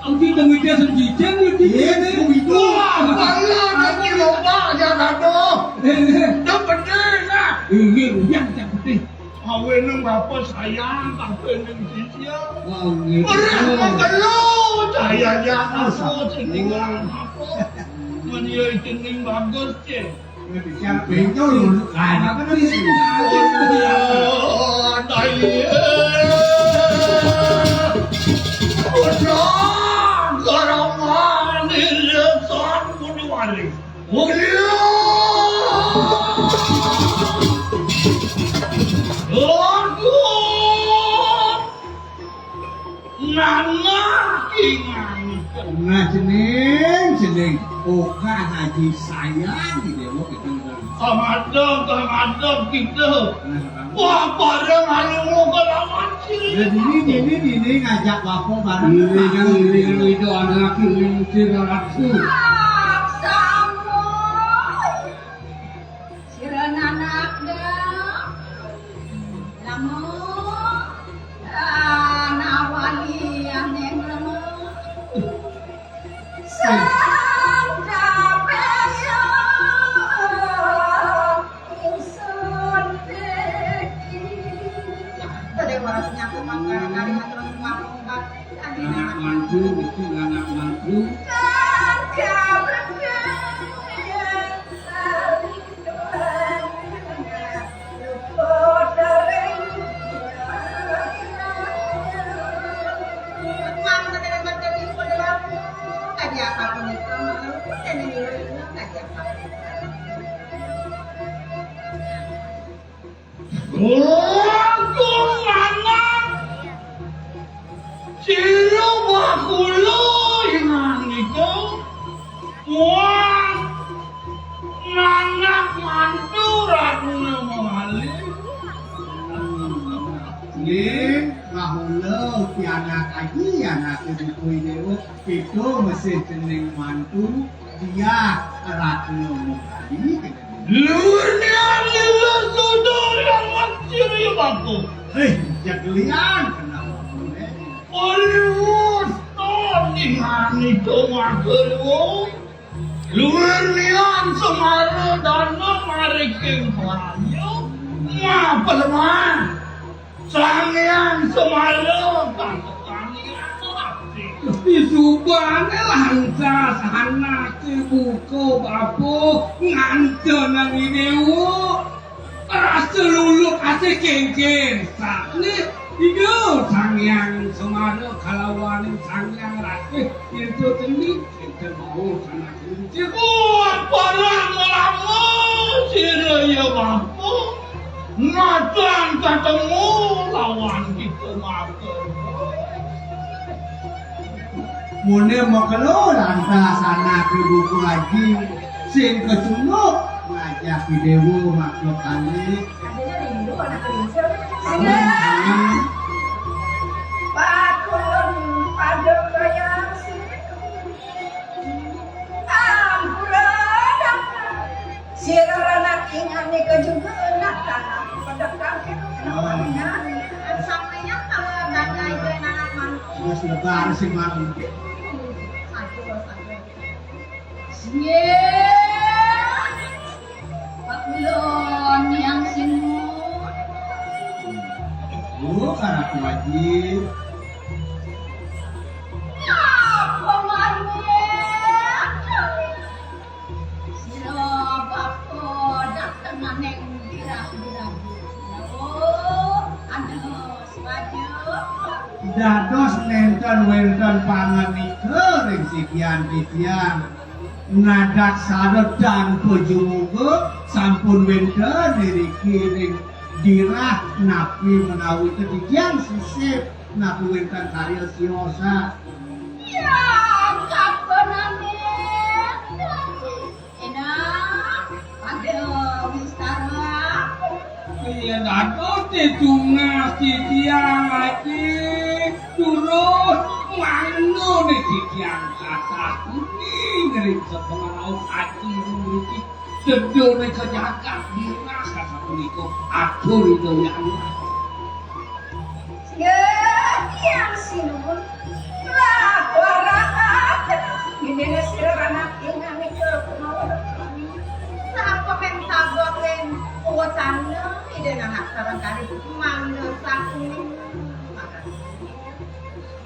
B: Uji tengah dia senjijeng uji
C: si kubidu
B: Ini lupa aja kado Itu bener lah Ini yang penting Awe nang bapak sayang tapi nang sisya Orang mengeluh Saya jangan aku tinggal aku Menyai tinggal bagus cik
C: bicara benjol lu kan apa sih
B: Oh daya Udah Garaman Ilesan Bunuwari
C: Nah jeneng Oka Haji sayang di dewa kita
B: Kamadam kita Wah bareng anu kelaman sih
C: Ini ngajak wapo bareng
B: Ini itu anak ini siraratku
D: Samoy. Siran anak dah. Lamun. Nawali aneng lemah. Sangka peso. Insun teki.
A: Tadi orang nyatu mangga kali aturan ngomong
B: Anak mantu itu anak mantu Sino bakuloy nangito Muang Nanak manturan na mahali
C: Ini mahula ki anak lagi anak ibu dewa itu masih jeneng mantu dia ratu kali
B: Lunya lila sudor yang maksir ya baku
C: jagelian kenapa boleh
B: Hollywood Tonihan itu makelu Lunya semara dana mariking paranyo Mapalemah Sangian semara Kantokanian Isubane lanca sana buko bapo ngante nang idewo rasa lulu kasih kengkeng sakne Ido sangyang semana kalawan sangyang rakeh itu tenik kita mau sana kunci parang lama sira ya bapo ngatan ketemu lawan kita makan
C: Mune mau keluar lantas anak ibuku lagi sing kesunuk ngajak video makhluk kali
D: Adanya rindu anak kerincil. Pakun pada bayang sih. Ampuran. Sirana kingan ni juga nak tanah pada kaki namanya.
A: Sampainya kalau bagai anak mantu
C: terus lebar sing mantu
D: Pakulon yang sinut.
C: karena wajib
D: Apa marwet? Siro bako datang aneng birah-birah. Aduh, semaju.
C: dados nenten panganika ring sikian-sikian ngadak saredan pujumuga sampun wenten niriki ring dirah napi menawi ketidian sisip napi wenten karya siosa
D: Ya, kapan amin? Enak. Aduh, Mistara.
B: Iya dato tejunga titiang lagi turun mangno nih titiang kata kuning dari setengah laut hati memiliki sedih nih kejagat dinas kata kuniko atur itu yang
D: yang sinun lah warakat ini sih anak yang itu
A: Sapa kan sabot kan kuwatannya ide nang sarang kali mangno sakune.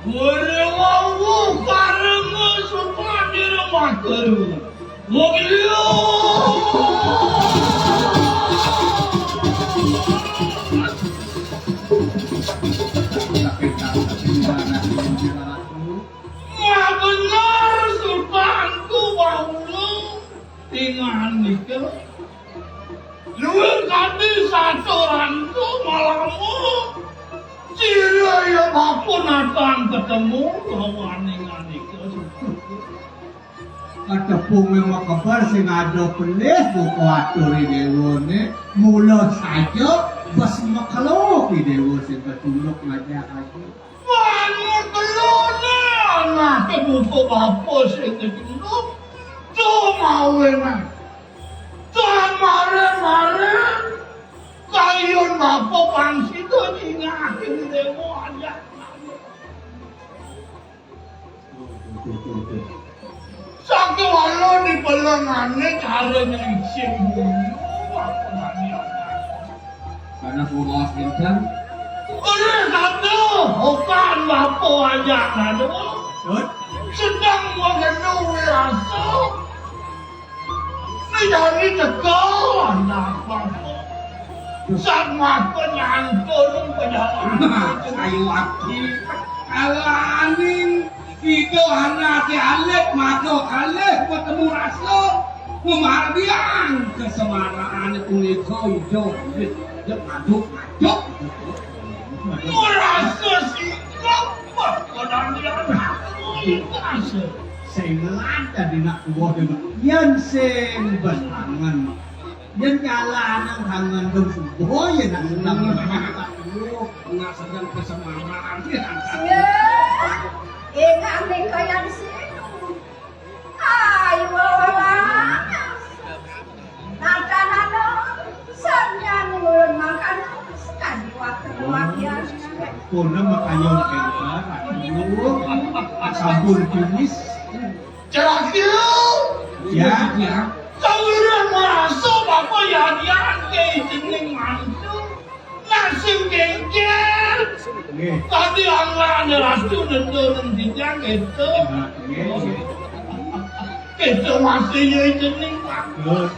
E: Warewawu karena semua di rumah baru. Mobilio. Ya benar sultanku bahulu dengan itu. Luar kami satu rantu malammu. Cira ya bapun akan ketemu lawan dengan itu.
C: Ketepung yang kabar sing ada pelih buku aturi dewone mula saja bas makalok di dewo sing ketuluk ngajak lagi.
E: Bangun kelona anak buku apa sing ketuluk. Cuma wena. Mare-mare kayun apa pangsi to ingatin dewo aja. Sakit walau di pelengannya caranya isin bulu apa namanya?
B: karena pulau Sinten
E: Oleh satu, bukan bapak aja nado, sedang mengenai rasa. Menjadi tegal anak bapak, sama penyantun perjalanan.
B: kayu aki alanin itu anak alek mako alek ketemu rasul memardian kesemaraan kuniko hijau dia aduk
E: Merasa sikap dan dia merasa.
C: Sing lanta di nak buah dengan yan sing bertangan yan jalanan tangan dong subuh ya nak senang
B: nggak sedang kesemaraan
D: Ingat nih kayak sinu. Ayo orang. Nada-nada. Samnya nulun makan. Sekali waktu luar
C: kuna makayon kengkar sabun jenis
E: Terakhir,
C: ya
E: saudara merasa bapak yadian ke jening mantu. Nasi gengger. Tadi anggaran rasu nendorong dijang itu. Itu masih yang jening mantu.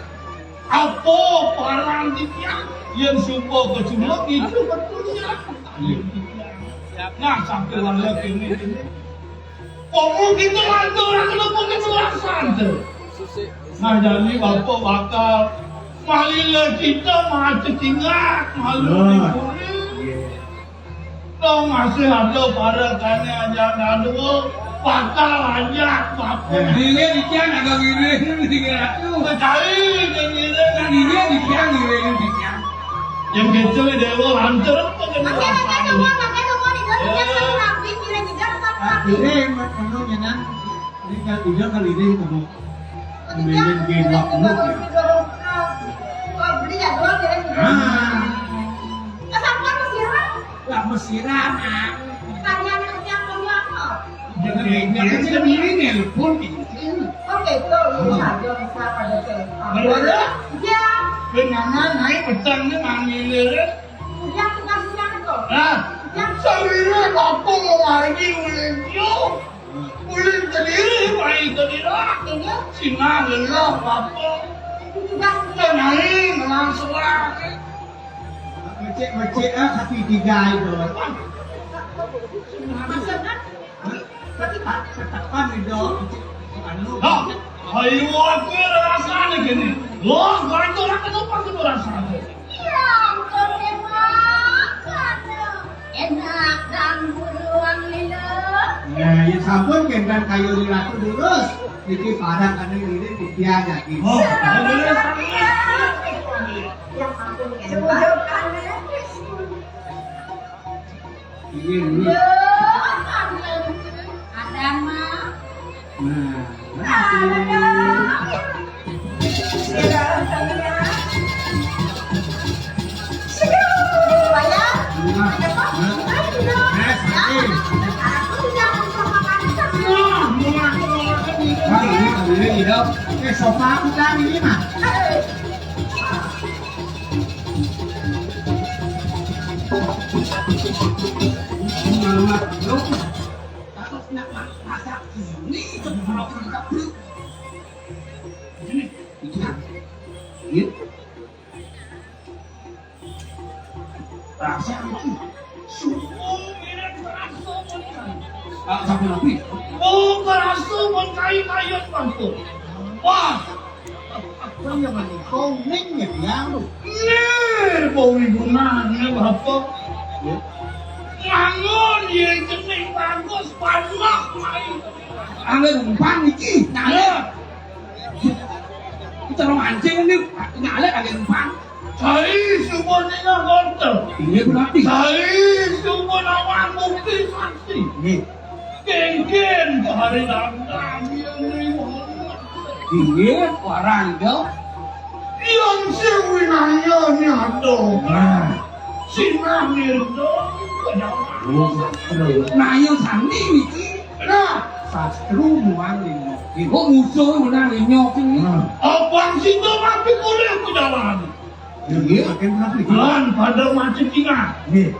E: Apa parang dijang yang sumpah keculok itu betulnya. Nah sampai lagi ini. Ngomong gitu mantu orang lupa kecelasan tuh. Nah jadi bapak bakal malila kita mati tinggal malu dipuri. Kau masih ada pada kanya aja ngadu bakal ajak bapak.
B: dia dikian agak giring dikira tuh
E: Cari gini
B: dia dikian giring dikian
E: yang gitu dewa hancur apa
A: Makanya semua di dalam dia rapi kira juga rapi.
C: akhirnya anu nyenan ini kan ide kali ini kamu kemudian genwak nuk ya
A: Kau beli ya doang kira juga. Kesampean Mesiran.
C: lah mesiran
A: Tanyaan yang punya apa?
B: jangan sendiri nelpon gitu
A: Oke, itu ini saja bisa pada telepon.
E: Bener?
A: Ya,
E: Benangan naik petangnya mangilir.
A: yang sudah kok.
E: Nah, saya bapak mau lagi ulin yo. Ulin sendiri baik sendiri.
A: Ini
E: Sinang lelah bapak.
A: juga
E: Kenain langsung lagi.
C: ngecek hati digai dong
A: maksudnya
C: ketapan itu anu
E: Hah, ayo aku rasanya gini. Loh, itu orang kenapa itu rasanya?
D: Ya ampun makan. Enak dan buruan lilo.
C: nah ya sampun kendan kayu di ratu terus iki padang kan ini dia jadi
E: Oh, bener
A: yang ampun
D: Sudah kan
C: Ini.
D: Ya, ada mah.
C: Nah,
D: Ada. Segera saya. Segera bayar. Ada apa? Aku tidak bisa makan
C: ini hidup. Sofa aku kan ini mah.
E: Oh, berasa mengkait-kait bantu. Wah,
C: Kau yang mana kau nengnya yang lu.
E: nih bau gunanya berapa? Ngangon ya jenis bagus panas main.
B: Angin umpan iki, nyale. Kita mancing ini, nyale angin umpan.
E: Saya semuanya ngontel.
B: Ini berarti.
E: Saya semua lawan bukti saksi.
C: Nih,
E: Geng-geng hari dandang yang Muhammad.
B: Ini orang itu.
E: Yang sewinanya nyado. Sinang itu.
B: Nah, yang sandi iki.
E: Nah,
C: sastru muang ini.
B: Kok musuh menang nyok ini.
E: abang situ tapi kuliah ke jalan.
C: Ini makin berapa?
E: Lan pada macam tinggal.
C: Nih,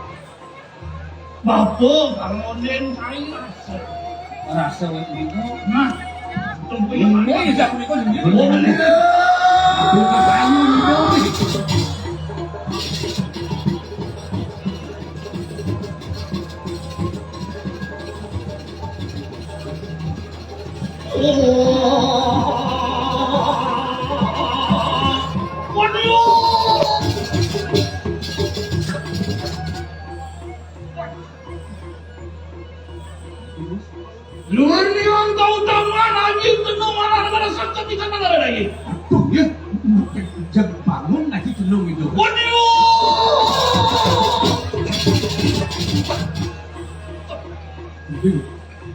E: Bapak kangonin saya.
B: Rasa itu.
E: Nah, tunggu
B: Ini
E: ya.
B: bisa punya kau sendiri.
E: Boleh.
B: Bukan kayu itu.
E: Luar ni orang tahu tangan aja tenung mana sakit di sana ada lagi.
C: tuh ya, jam bangun lagi cenung itu.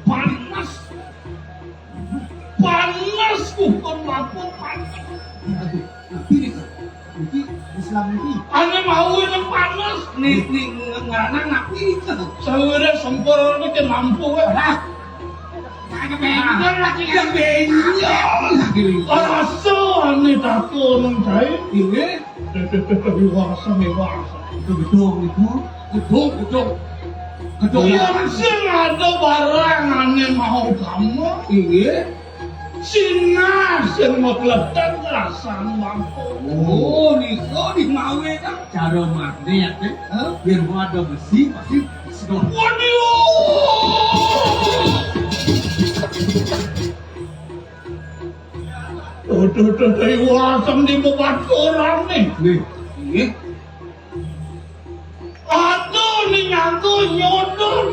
E: Panas, panas bukan lampu panas.
C: Ini Islam ini.
E: Ane mau yang panas.
B: Nih ngeranang napi itu.
E: Saya sempurna ke lampu ya.
B: Kagak benjol lagi yang benjol.
E: Rasa ane takut mencari.
B: Ini
E: Dewasa mewasa.
C: Gedung itu.
B: gedung.
E: Yang sing ada barang ane mau kamu.
B: Ini.
E: Sinar sing mau keletak rasaan lampu.
B: Oh, di mau kan?
C: Cara magnet ya, biar mau ada besi pasti sedot.
E: Waduh. Tuh, dewasa di buat orang nih.
C: Nih,
B: Ini.
E: Aduh, nih nyantu nyodor.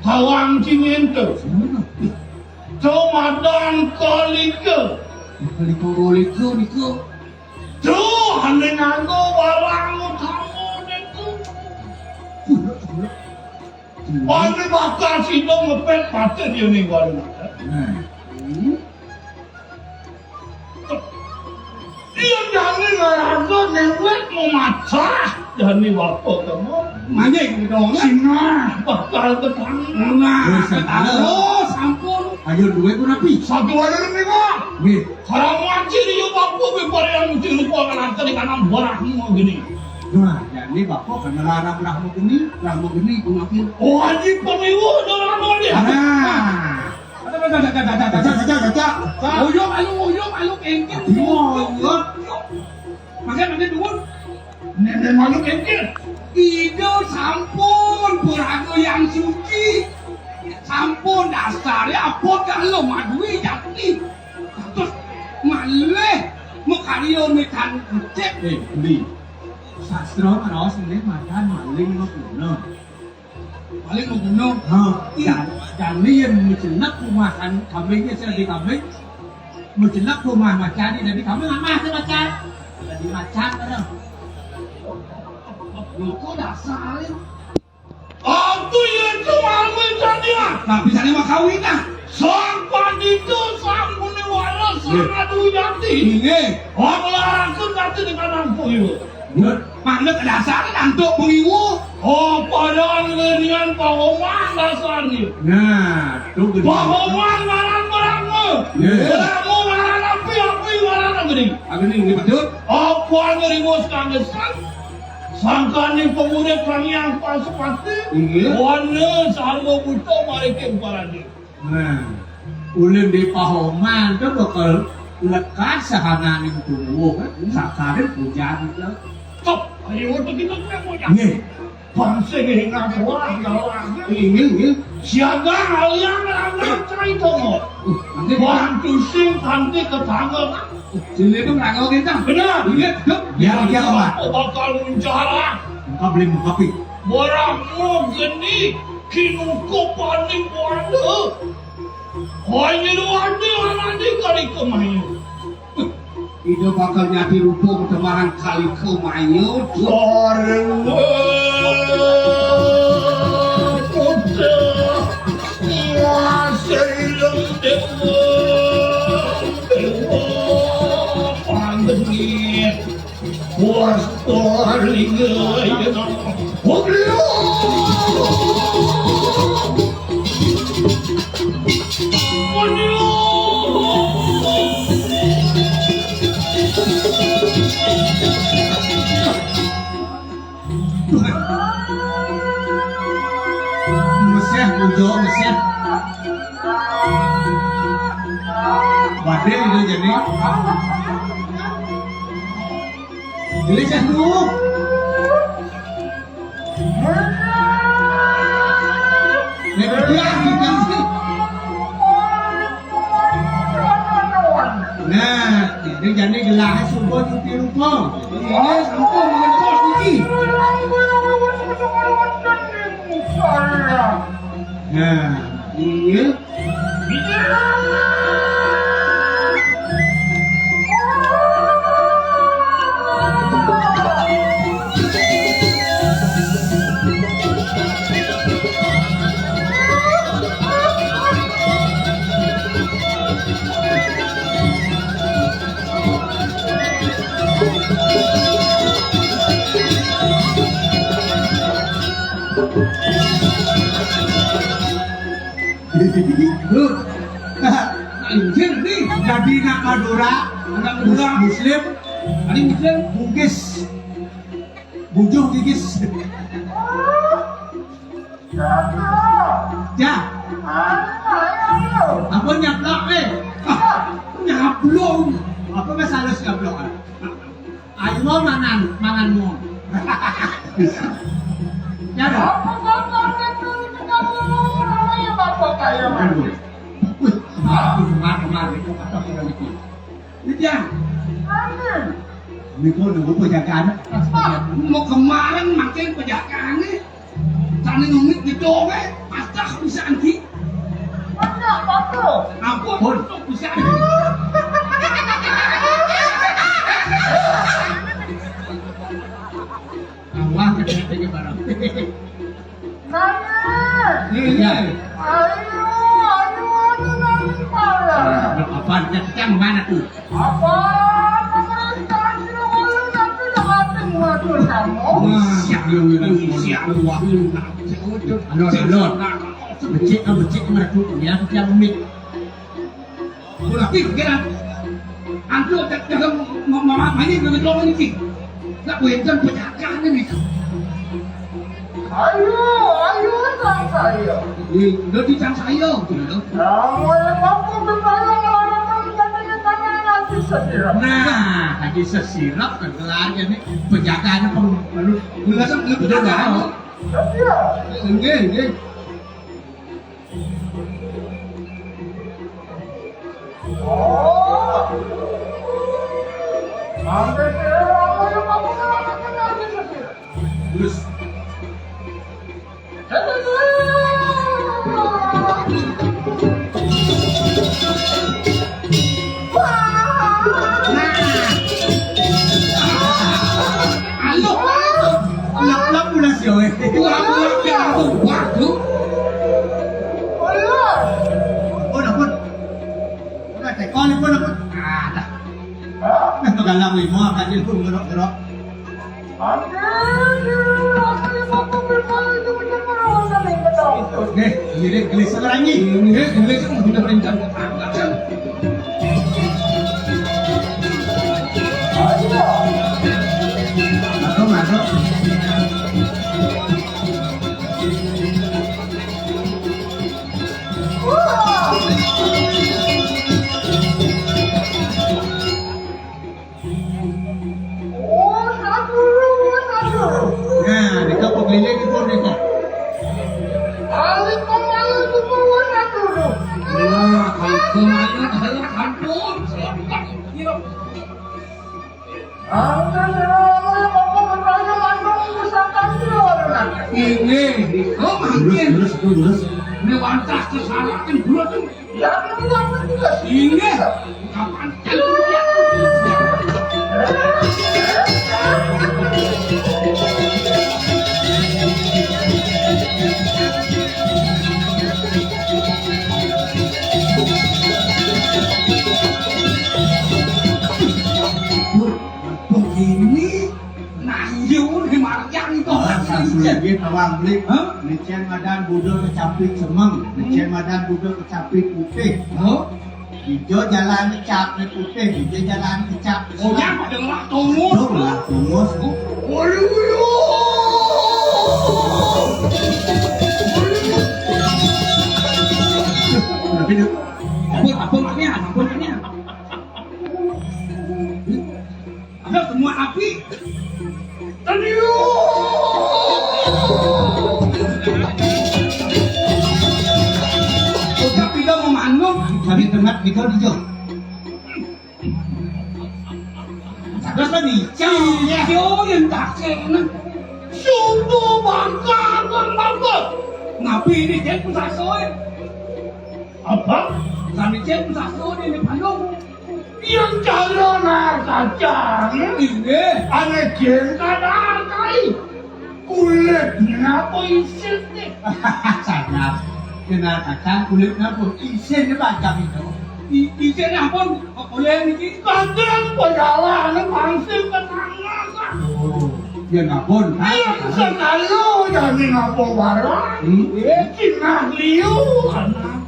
E: Tawang cimintu. Ramadan kalika.
B: Liko.
E: Tuh, ane nyantu barang kamu itu. Ane bakal situ ngepet mati dia nih walau. Dia jangan ngerasa newek mau macah. Jadi bapak kamu.
B: Mana yang dong?
E: Singa bakal ketanggung.
B: Oh, sampun.
C: ayo duit pun api.
E: Satu hari lebih mah.
C: Nih,
E: Kalau ngaji dia bapak bepare yang mesti lupa kan nanti di kanan barangmu gini.
C: nah, jadi bapak kena larang rahmu gini, kumakin.
E: Oh haji pemilu dalam dia.
C: Nah,
B: Uyuk aluk engkel. Makanya dulu.
E: Nenek malu kengkir.
B: Ide sampun purago yang suci. Sampun dasarnya apa kalau madui yakni. Terus malih mekario mekan cek.
C: beli. Sastra nó sendiri makan maling nó guna.
B: Paling membunuh.
C: Dan lian mencenak rumahan kambingnya sudah di kambing. Mencenak rumah macan ini dari kambing lama ke macan. Jadi macan kan?
B: Lu kok dasarnya.
E: Aku yang cuma mencarinya.
B: Nah, bisa nih mah kawin lah.
E: Sang panitu sang muniwala sang adu yati.
B: Ini,
E: Orang larang ke nanti dengan ampuh itu.
B: panggil ke dasar nantuk pengiwu.
E: Oh, padahal dengan pahoman dasarnya.
B: Nah, tuh gede.
E: Pahoman marang-marangmu.
B: Ya.
E: Marangmu marang api marang gini.
B: Agak ini betul.
E: Apa ngerimus kangesan? Sangkani pemuda yang pas sepati.
B: Iya.
E: Warna sarwa buta mereka parade.
B: Nah, ulun di pahoman tuh bakal lekat sahananing tubuh kan. Sakarin hujan itu.
E: Stop. Ayo untuk kita punya.
B: Nih,
E: Bangsa ini nggak kuat kalau
B: ini.
E: siaga alian anak cai tomo.
B: Nanti
E: Bantu sing kanti ketangga.
B: sini tuh nggak kau kita.
E: Benar.
B: Iya, tuh. Ya, dia kawan.
E: Aku bakal menjara.
B: Kau beli kopi.
E: Barangmu geni kinuko paning wanda. Hanya wanda anandi kali kemayu.
B: Itu bakal nyati rupung temangan kali kemayu.
E: Sarang kota wasilem dewa pandemi was torlinga yana oglio
B: Mesih, muncul mesih. Badai itu jadi. Jadi saya dulu. Nek dia kita sih. Nah, ini jadi gelar subuh cuti rupa. Ini sampai mengenal cuti. Nah, iya. Lu, injil nih jadi nak Madura, anak Madura Muslim, ini Muslim Bugis, Bujung Gigis. Ya, apa nyablok nyablok, apa masalah nyablok? Ayo mau mangan mau. Ya dah. Kemarin itu kata orang itu. Dia. Ini kau nunggu penjagaan. Mau kemarin makin penjagaan ni. Tani ngomit di doang pasti bisa anti. Ampun, bisa. Allah kena barang. Iya. Apa yang mana tuh? Siap becik mereka ya setiap menit. Tapi kira antu jaga mama ini begitu ini. Nak bukan penjagaan ini.
E: Ayo sang saya.
B: Udah dicang saya gitu. Nah, haji sesirap kan kelarnya nih penjagaannya perlu belasan lebih jauh. Enggak. Terus lap
C: ambulans yo.
B: Pulang-pulang biar aku waduh.
C: Ampun. Udah tekon pun ampun. Dah. Nah, galang limo kan dia pun gerok-gerok. Nih, ini gelisah lagi.
B: Ini gelis kan udah rencana tetangga kan.
C: Masuk. Nah, dito paglilid po dito.
B: Nah, kalau kemana adalah kampung. Ini, kau makin.
C: Lurus.
B: Ini wantah kesalahan dulu tuh. Ini, kapan begini, nayu di marjang itu.
C: Lagi tawang beli. Lecen madan budel kecapit semeng. Lecen madan budel kecapit putih. Hijau jalan kecap putih. Hijau jalan kecap.
B: Oh ya, pada ngelak tungus.
C: Betul lah, tungus. Tapi itu
B: Ampun maknya. Ada semua api. Udah pindah memandung.
C: tapi tempat kita hijau. Terus tadi hijau.
B: Hijau yang tak kena.
E: Sungguh bangga.
B: Ngapi ini dia pun sasoy.
E: Apa?
B: Kami dia pun sasoy ini pandung.
E: Yang jalan saja.
B: Ini.
E: Aneh jengka kai. Kulitnya apa isin nih?
C: Sangat. Kena kacang kulitnya pun isin macam itu.
B: Ijen ampun, boleh ini.
E: Kadang perjalanan pangsil ke tangga kan.
C: Oh, dia ngapun.
E: Yang selalu jadi ngapa barang. Cina liu anak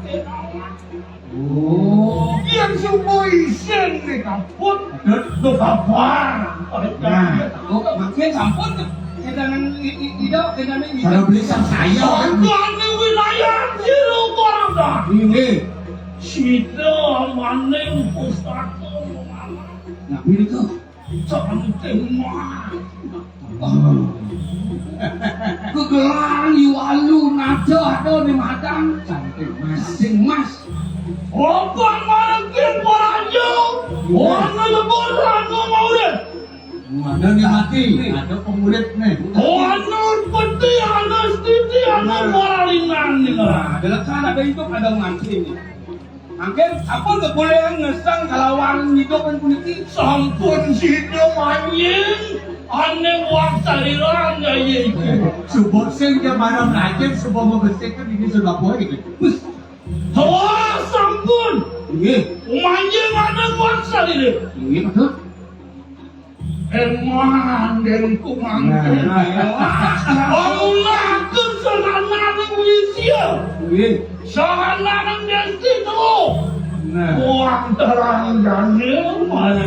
C: Oh,
E: yang semua isin nih kaput. Itu kapan?
B: Oh, makin sampun. Kedangan hidau, kedangan
C: kalau
B: hidau.
C: beli sama saya kan.
E: Di wilayah Ciru Barada.
C: Ini.
E: Cina maning pustaka mana?
C: Ngapi itu?
E: Cantik mah.
B: Kegelang iwalu nada ada di madang.
C: Cantik mas.
B: Sing mas.
E: Opan makin perajo. Orang lebaran mau deh.
C: Ada yang mati. Ada pemulit nih.
E: Orang peti anak titi anak maralingan nih lah.
B: Adalah kan ada itu ada ngaji ini. Mungkin apa kebolehan ngesang kalawan hidup dan puniki.
E: Sampun sido manyin. Aneh waktaliran ya itu.
C: Subot sing dia marah lagi, subot membersihkan ini sudah boleh gitu.
E: Wah sampun.
C: Ini,
E: Manyin aneh waktaliran.
C: ini betul.
E: Emang dan kumangkin. Allah kesenangan Indonesia.
C: Ini,
E: Sangat destino.
C: nah,
E: Uang terang dan mana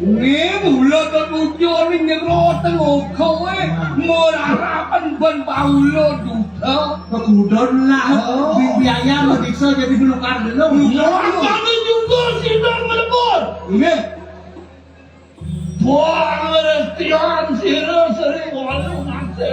B: Ini mula ketujuh ini nyerot tengok merahkan ban paulo duta.
C: kekudon lah. Biaya mediksa jadi belukar dulu.
E: Orang kami juga sidang melebur.
C: Ini,
E: Tuan Restian sira sering walau nanti.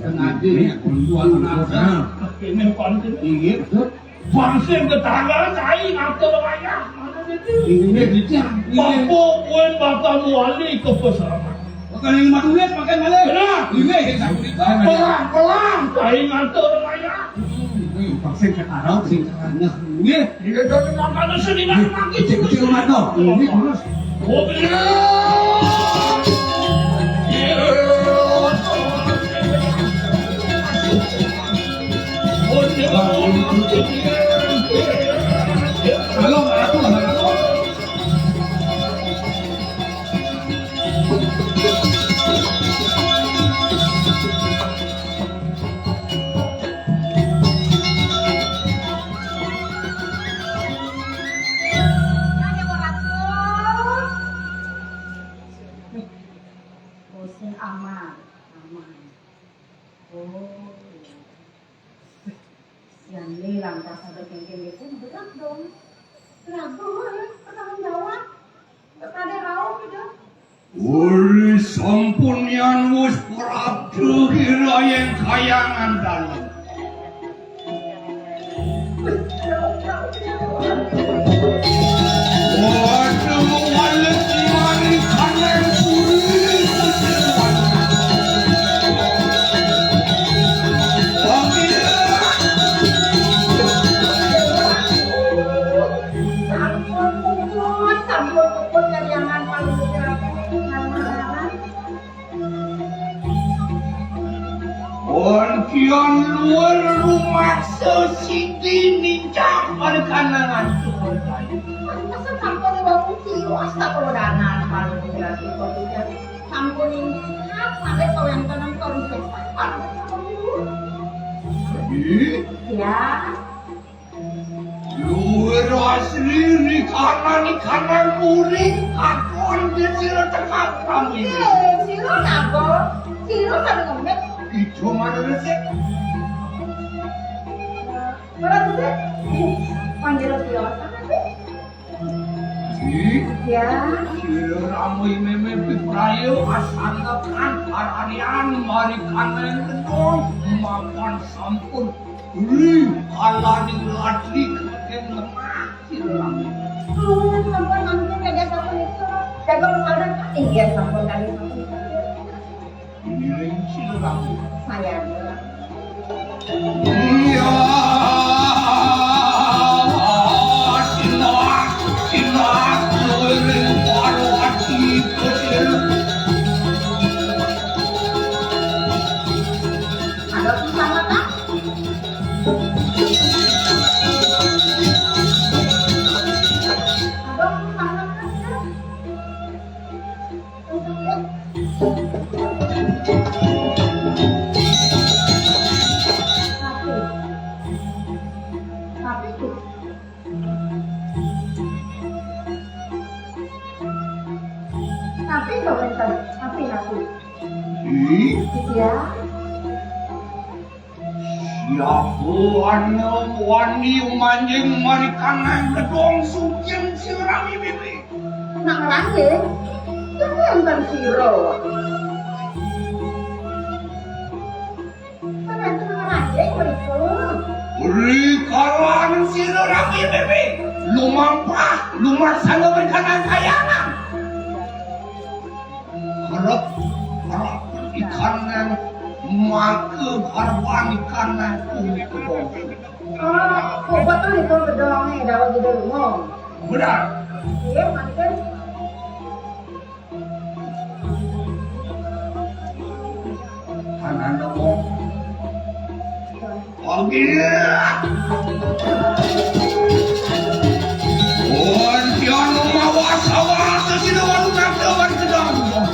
B: Sengaja ya kunduan nasa.
E: Ini pantin.
C: ini betul.
E: Pangsin tetangga cai ngatur banyak. Mana itu?
C: Ini dia.
E: Papo kuen batam wali kepesanan.
B: Bukan yang matulis pakai malah.
E: Kenapa?
B: Ini yang saya cerita.
E: Pelan-pelan cai ngatur banyak.
C: Ini vaksin sekarang sih. Nah, ini,
E: Dia jadi makanan sedikit lagi.
C: kecil-kecil mata. Ini terus.
E: Mobil.
D: Oh. Yang ini lantas ada kengkeng itu berat dong. Berat dong ya, pertanggung jawab. Kepada rauk gitu.
B: Uli sampun yan wis prabdu hirayeng kayangan dalem. Waduh walet mari kanen puri kucilwan.
D: Sampun puput kajangan paling berapa.
B: Kian luar rumah sesiti nincang perkanangan sumur kayu.
D: Masa sampun bangun jiwa sakodanan paling berarti kodenya sampun sampai kau yang tenang kau sepan. Ya.
B: Luar asli ni kanan puri kakon disira tekap kami.
D: Silo nago, silo kada ngomong.
B: Itu mana resep?
D: Berapa sih? Panggil biasa sih. Ya.
B: Sira ramai meme piprayo asangakan aranian mari kanen gedong makan sampun. Kalani ladli kakek lemah sira ramai.
D: Sampun mungkin ada sampun itu. Jaga misalnya, iya sampun kali sampun.
B: Ini sira ramai.
D: Saya.
B: Iya.
D: Ada bersama tak? Ada bersama tak? Tapi itu. Tapi kau bentar, tapi aku. Ya.
B: Siapa wani manjing mari kanan gedong sucian sirami bibi.
D: Nak ngerangin? Itu yang siro. Karena itu ngerangin berikut.
B: Beri kalan sirami bibi. Lumar sana berkanan kayangan. Harap ikan yang maka harban ikan yang kulit gedong.
D: Oh, betul itu gedongnya dalam di rumah.
B: Benar.
D: Iya, makan.
B: Kanan dong. Oke. Ontian mawas sesilawan nakdawan gedang. Aduh.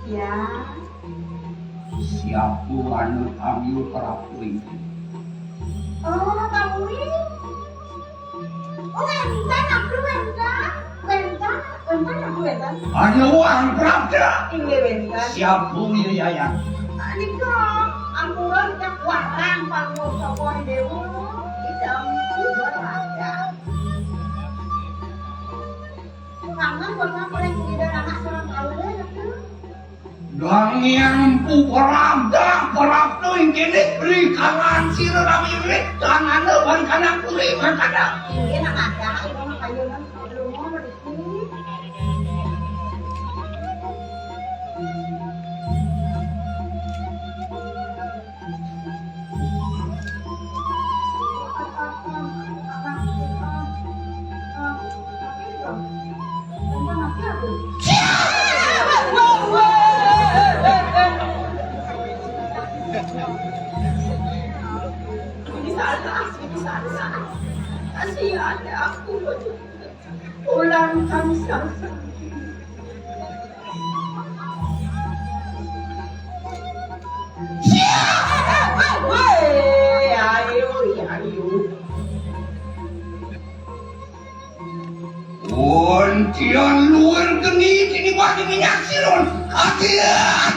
D: Ya.
B: Siapa anu kami perapui?
D: Oh, kamu ini. Oh, entan aku entan. Entan aku entan.
B: Hanya uang pravda.
D: Ini entan.
B: Siapa ya?
D: Ini kok aku orang warang paling sokor dewu. Tidak mungkin ada. Kangen pernah paling tidak anak orang kawin itu.
B: Gang yang perabda ini beri kangen sira rami beri kangen lewan kanan kuri berkadang.
D: Ini nak ada, ini nak kayu kan belum mau di sini.
E: Kian luar geni kini bagi minyak sirun. Kajian.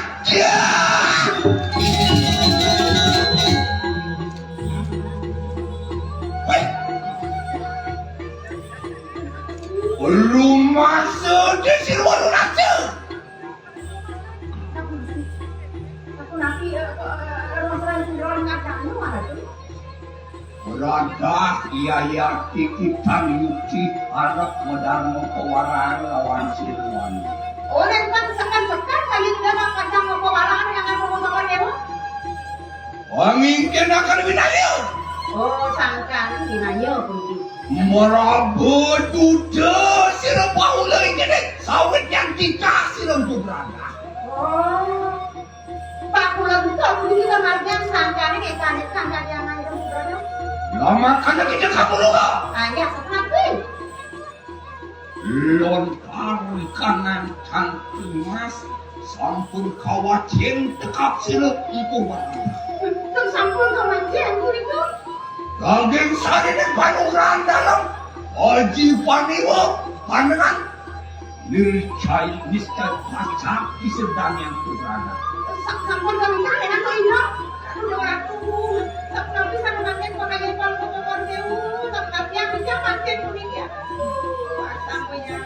E: Lu masuk di sirun nanti.
D: Aku nanti rumah orang ngadamu ada tuh.
B: Berada iya tikitan yuki harap modarno pewarangan lawan siluan.
D: Oleh kan sekan kali dalam kadang pewarangan yang akan ngomong dewa.
B: Angin akan binaya.
D: Oh, sangkan dinanya pergi.
B: Merabut duda sirap paula ini sawit yang dikasih lembu berada.
D: Oh, Pak Pulau itu aku juga marjan sangkan ini sangkan yang ada berada.
B: Lama karena kita kabur loh.
D: Hanya kenapa?
B: Lontar kanan cantik mas sampun kawatin tekap sirap empu berada.
D: Terus sampun kemajian itu.
B: Daging sari dan panuran dalam Haji Paniwa pandangan nircai Mister Pacar di sedang yang berada.
D: Sampun kemajian dengan kau ini. Udah orang tuh, tapi sama manten kau kayak kalau dewu, tapi yang bisa manten pun dia. Sampainya.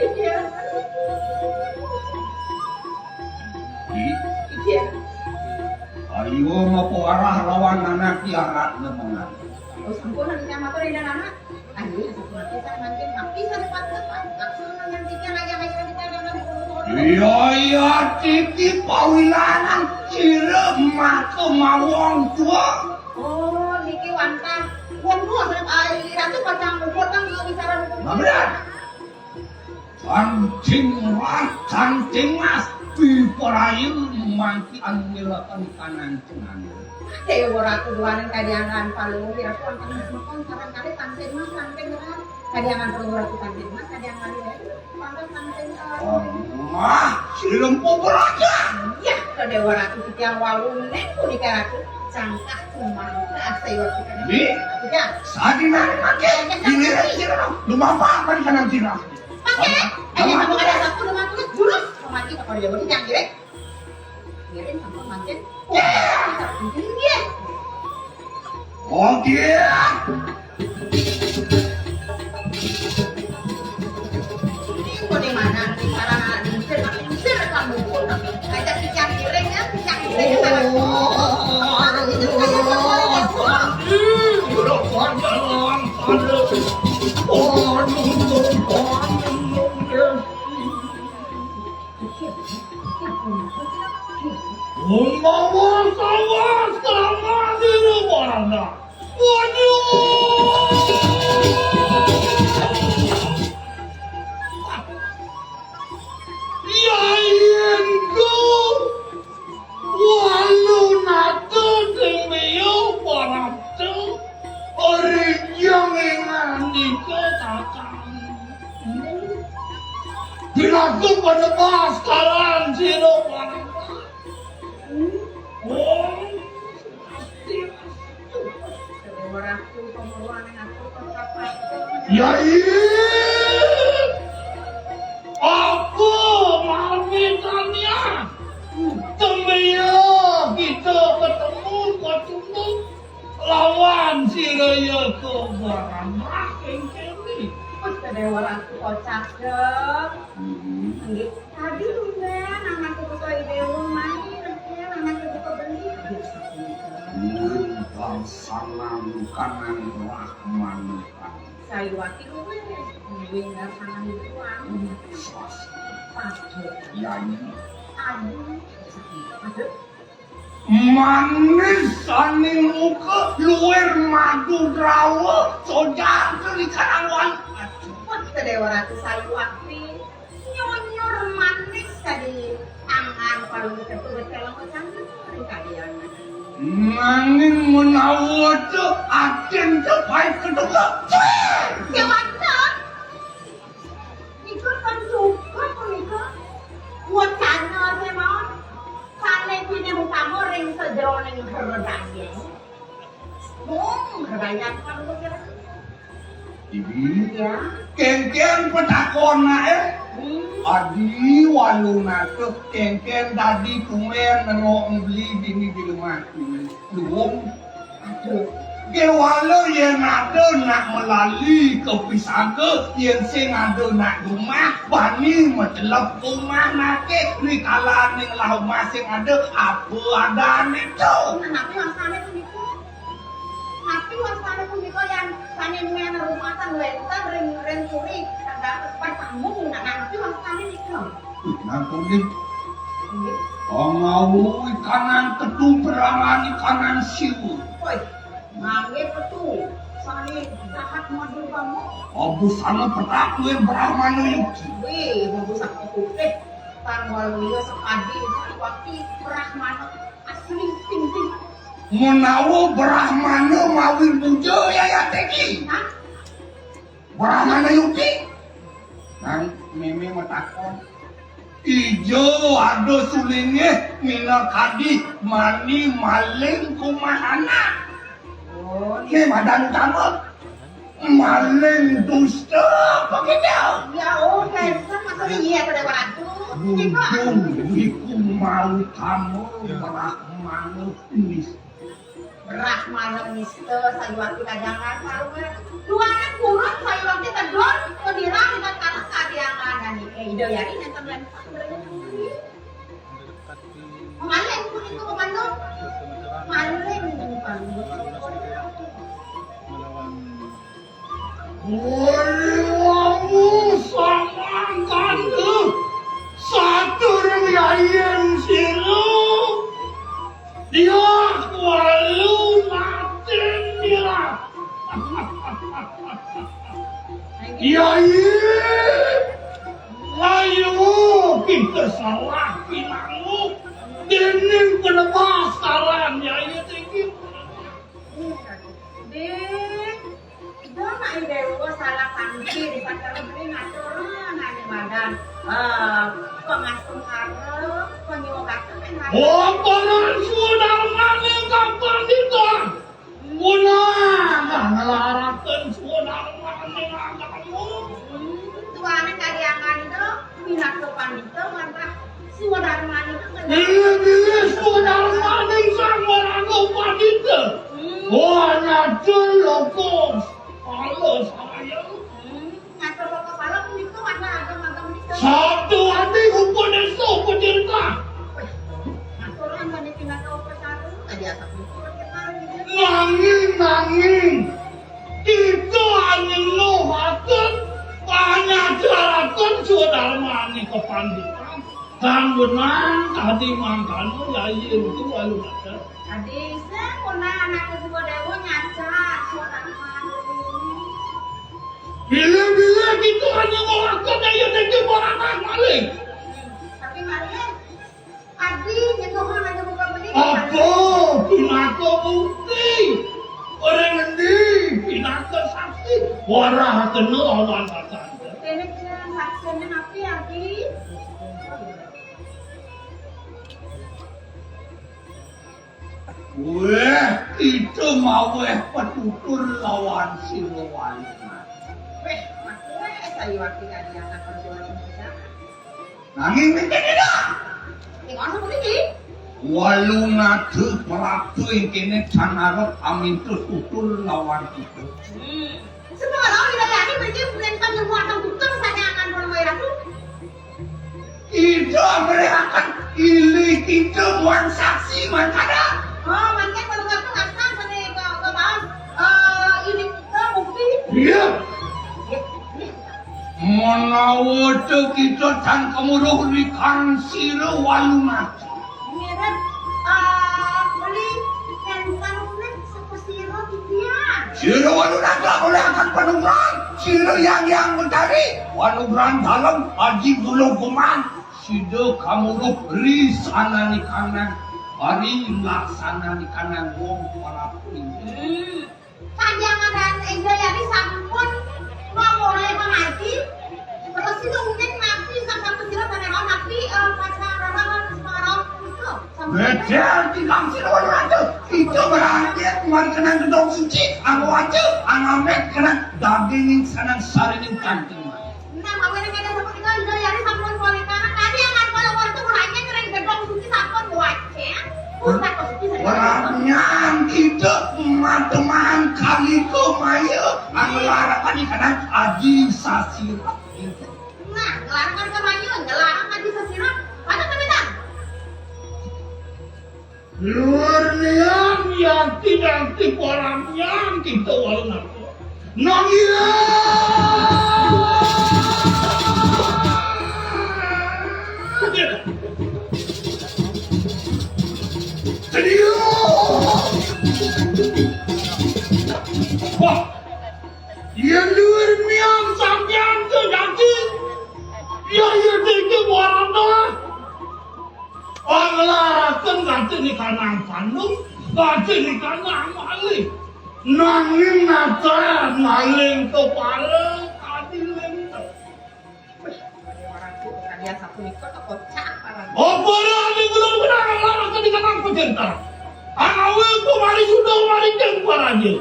D: Iya. Iya.
B: Ayo mau pewarah lawan anak tiarat nemengan.
D: Oh, sampun nanti sama tuh dan anak. Ayo, sampun kita manten tapi dapat. Nanti yang aja kita jangan
B: Iya titi pawilanan sirap maka mawang tua.
D: Oh, niki wantah. Wong tua serap air ratu pacang ukur kan bicara
B: Benar. Canting mas piperayu mangki anggelakan kanan cengan.
D: Dewa ratu duanan kadiangan palu kira tuan kan kali tanten mas kadiangan perlu ratu tanten mas kadiangan pantas tanten
B: Si lempu berada.
D: ya ke dewa ratu kita walun nenku di karatu cangkah kumangka sewa kita
B: Ini
D: ya
B: sadina pakai ini sirap lumah apa di kanan sirap.
D: pakai kamu ada satu rumah tuh jurus mati kalau dia beri yang kira ngirim sama manten iya
B: Oke.
D: Kau di mana? Di sana diusir kamu. Ada pisang goreng ya, pisang goreng.
E: Membawa sama di mana? Waduh! Ya yenku, walau nado demiyo paratu, orang yang ingani katakan. Dilaku pada paskaran siro paratu. Ya aku malmitannya temanya kita ketemu ketemu lawan si raya ke barang makin kini
D: Dewa ratu kocak dong. Tadi udah anakku ketua dewa main, anakku ketua beli.
B: Salam kanan rahman.
D: Saya wakil gue nggak sana doang.
B: Yai.
D: Aduh.
B: Manis saning muka luar madu rawa soja dari karangan.
D: Kita dewa ratu saya wakil nyonyor manis tadi tangan kalau kita tuh berkelang macam itu kalian.
B: Maning menawa tu aden sampai kedua.
D: Gimana? Ikut kan suka pun ikut. Buat channel saya mau. Channel punya muka goreng sejroning berbagai. Berbanyak kamu kira.
B: Ibi,
D: Ya.
B: kengkeng petakona adi waluna tuh kengkeng tadi tumen nero beli dini di rumah dulu gewalo yang ada nak melalui kepisaga yang sing ada nak rumah bani mencelap rumah nake ni kalah ning lau masing ada apa ada itu
D: Napi wasane punika. Napi wasane punika yang panjenengan rumatan wenten ring suri dapat pasamu napi wasane nika.
B: nanti mau ikanan kedung perangan ikanan siwu
D: Woi, mangge petu. Sane dahat modul kamu.
B: abu sana petakwe brahmana yuki
D: Wih, membusak putih. Tanggal liya sekadi waktu Brahmana asli ting-ting.
B: menawa brahmana mawin puja ya teki
D: Hah?
B: brahmana yuki nang meme matakon ijo ada sulinge mina kadi mani maling kumahana
D: Oh,
B: ini madan utama maling dusta begitu
D: ya oke. Kan maksudnya iya pada waktu. Nika.
B: Bujung iku mau kamu brahmana ini
D: Brahmana niste sayuwati kajangan karunya. Luanan kurang sayuwati kedon kedirang dengan kata kadiangan nih. Ide yari nenten lan. Maling pun itu komando. Maling komando.
E: Wamu samangkan satu yang siru dia walu natin nila Yai ayo kita salah pinangmu dening penebasaran Yai tinggi
D: Dek, dona idewo salah panci di pasar beli ngaturan ada badan. Pengasuh harap, penyugakan harap.
E: Oh, para saudara ning kapan itu? Punah ngelarakeun saudara ning agamamu.
D: Tuanan kadiangan itu minat sopan itu maka si wadarman itu
E: Ini saudara ning sangorago padite. Oh, nyadul lokos. Halo saya.
D: ngatur kepala pun itu mana agama-agama itu.
E: Satu hati hukum itu pencerita.
D: Ngaturan mana pindah ke upacara tadi atap itu kita gitu.
E: Nanging itu hanya lohakan panyajarakan saudara mani kepanditan dan benang tadi mangkanu yai itu lalu ada
D: Tadi saya pernah anak kedua dewa nyacat suara
E: bila gitu hanya lohakan daya deki boranak maling
D: tapi Maria Adi nyentuhan aja buka beli
E: apa pinaka bukti orang ngendi pinaka saksi warah kena awan kata
D: ini saksinya napi Adi
B: weh itu mau petutur lawan silawali
D: weh makanya saya waktu tadi anak kedua Indonesia
B: nanging minta tidak
D: tinggal sama ini
B: waluna teu prabu kene canarep amin terus tutur lawan itu
D: semua orang tidak yakin berarti bulan penyembuhan tutur saja akan bermain aku
B: itu mereka akan ilik itu buang saksi makanya
D: oh makanya kalau nggak tuh nggak kan pada ke bahas ini kita bukti
E: iya
B: menawa teu kita can kemuruh likan sira waluna
D: mirip beli handphone seperti roti dia
B: sira waluna tak boleh akan penunggang sira yang mencari wanugrah dalam haji bulu kuman sida kamuruh ris anani kanan hari laksana di kanan wong para pemimpin
D: Kajangan dan Ega Yari sampun mau mulai mengaji terus itu mungkin nanti sampai kecil pada napi pacaran sekarang itu sama
B: Bedel tilang sirawan ratu. Itu berarti kemarin kena gedong suci. Anu aja, anu amet kena daging sanang sarining canting.
D: Nah, mawin yang ada seperti itu, udah yari sampun kuali kanan. Tadi yang kan kalau itu mulanya kering gedong suci sampun buatnya. Usah kok suci saya.
B: Orangnya kita teman kali ke maya. Anu larakan kadang aji sasira.
D: Nah, ngelarang ke manyun, ngelarang aja sesirap. Mana kebenar?
E: Luar niat yang tidak orangnya kita walau aku. Nangila. Wah, yang luar niat sampean ke yakin. Ya tinggi warna. Allah kan gak ni kanang pandung, gak ni kanang maling. Nanging nata maling kepala kadiling.
D: Kalian satu ikut atau kocak parah.
E: Oh berani benar-benar Allah kan di kanang pecinta. Anawil ko mari sudah mari jengkar aja.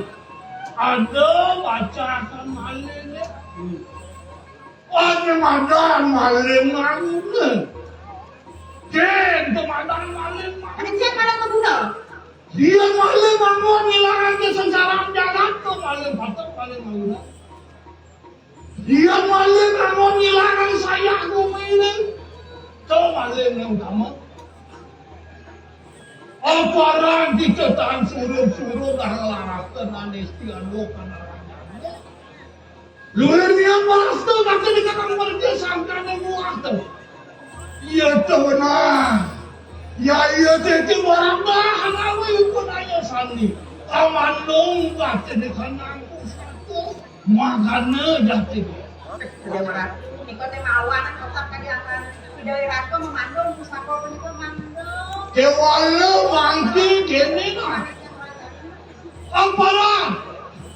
E: Ada bacakan malingnya. Ada madan maling mangun. Jen, teman-teman maling.
D: Ada cek malah ke Buddha.
E: Dia maling mangun ngilangan kesengsaraan jalan tuh maling patah maling mangun. Dia maling mangun ngilangan saya ini. Tuh maling yang utama. Aparan diketan suruh-suruh dah ngelarakan anestian lo kanaranya. Luar yang balas tuh kata dikatakan mereka sangka dan muak tuh. Iya tuh benar. Ya iya itu barang bahan awi pun aja sani. Aman dong kata dikanangku satu. Makanya jatuh.
D: Dia marah. Ikut tema awan kotak kajian. Dari ratu memandung pusako itu mandung.
E: Kewalau mangki kene nah. Amparan.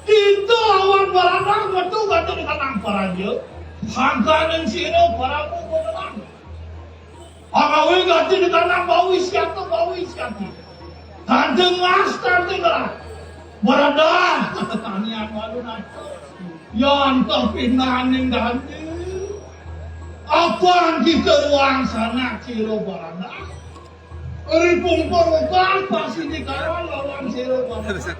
E: Itu awan barang betul kata dikanang paraja. Sangka dan siro paramu beneran. Agawi gati di tanah bawi siatu. Tante mas, tante gerak. Berada, kata tanian walu nato. Yang terpinanin ganti. Apaan kita ruang sana ciro berada. Ripung perubahan pasti dikawan lawan ciro berada.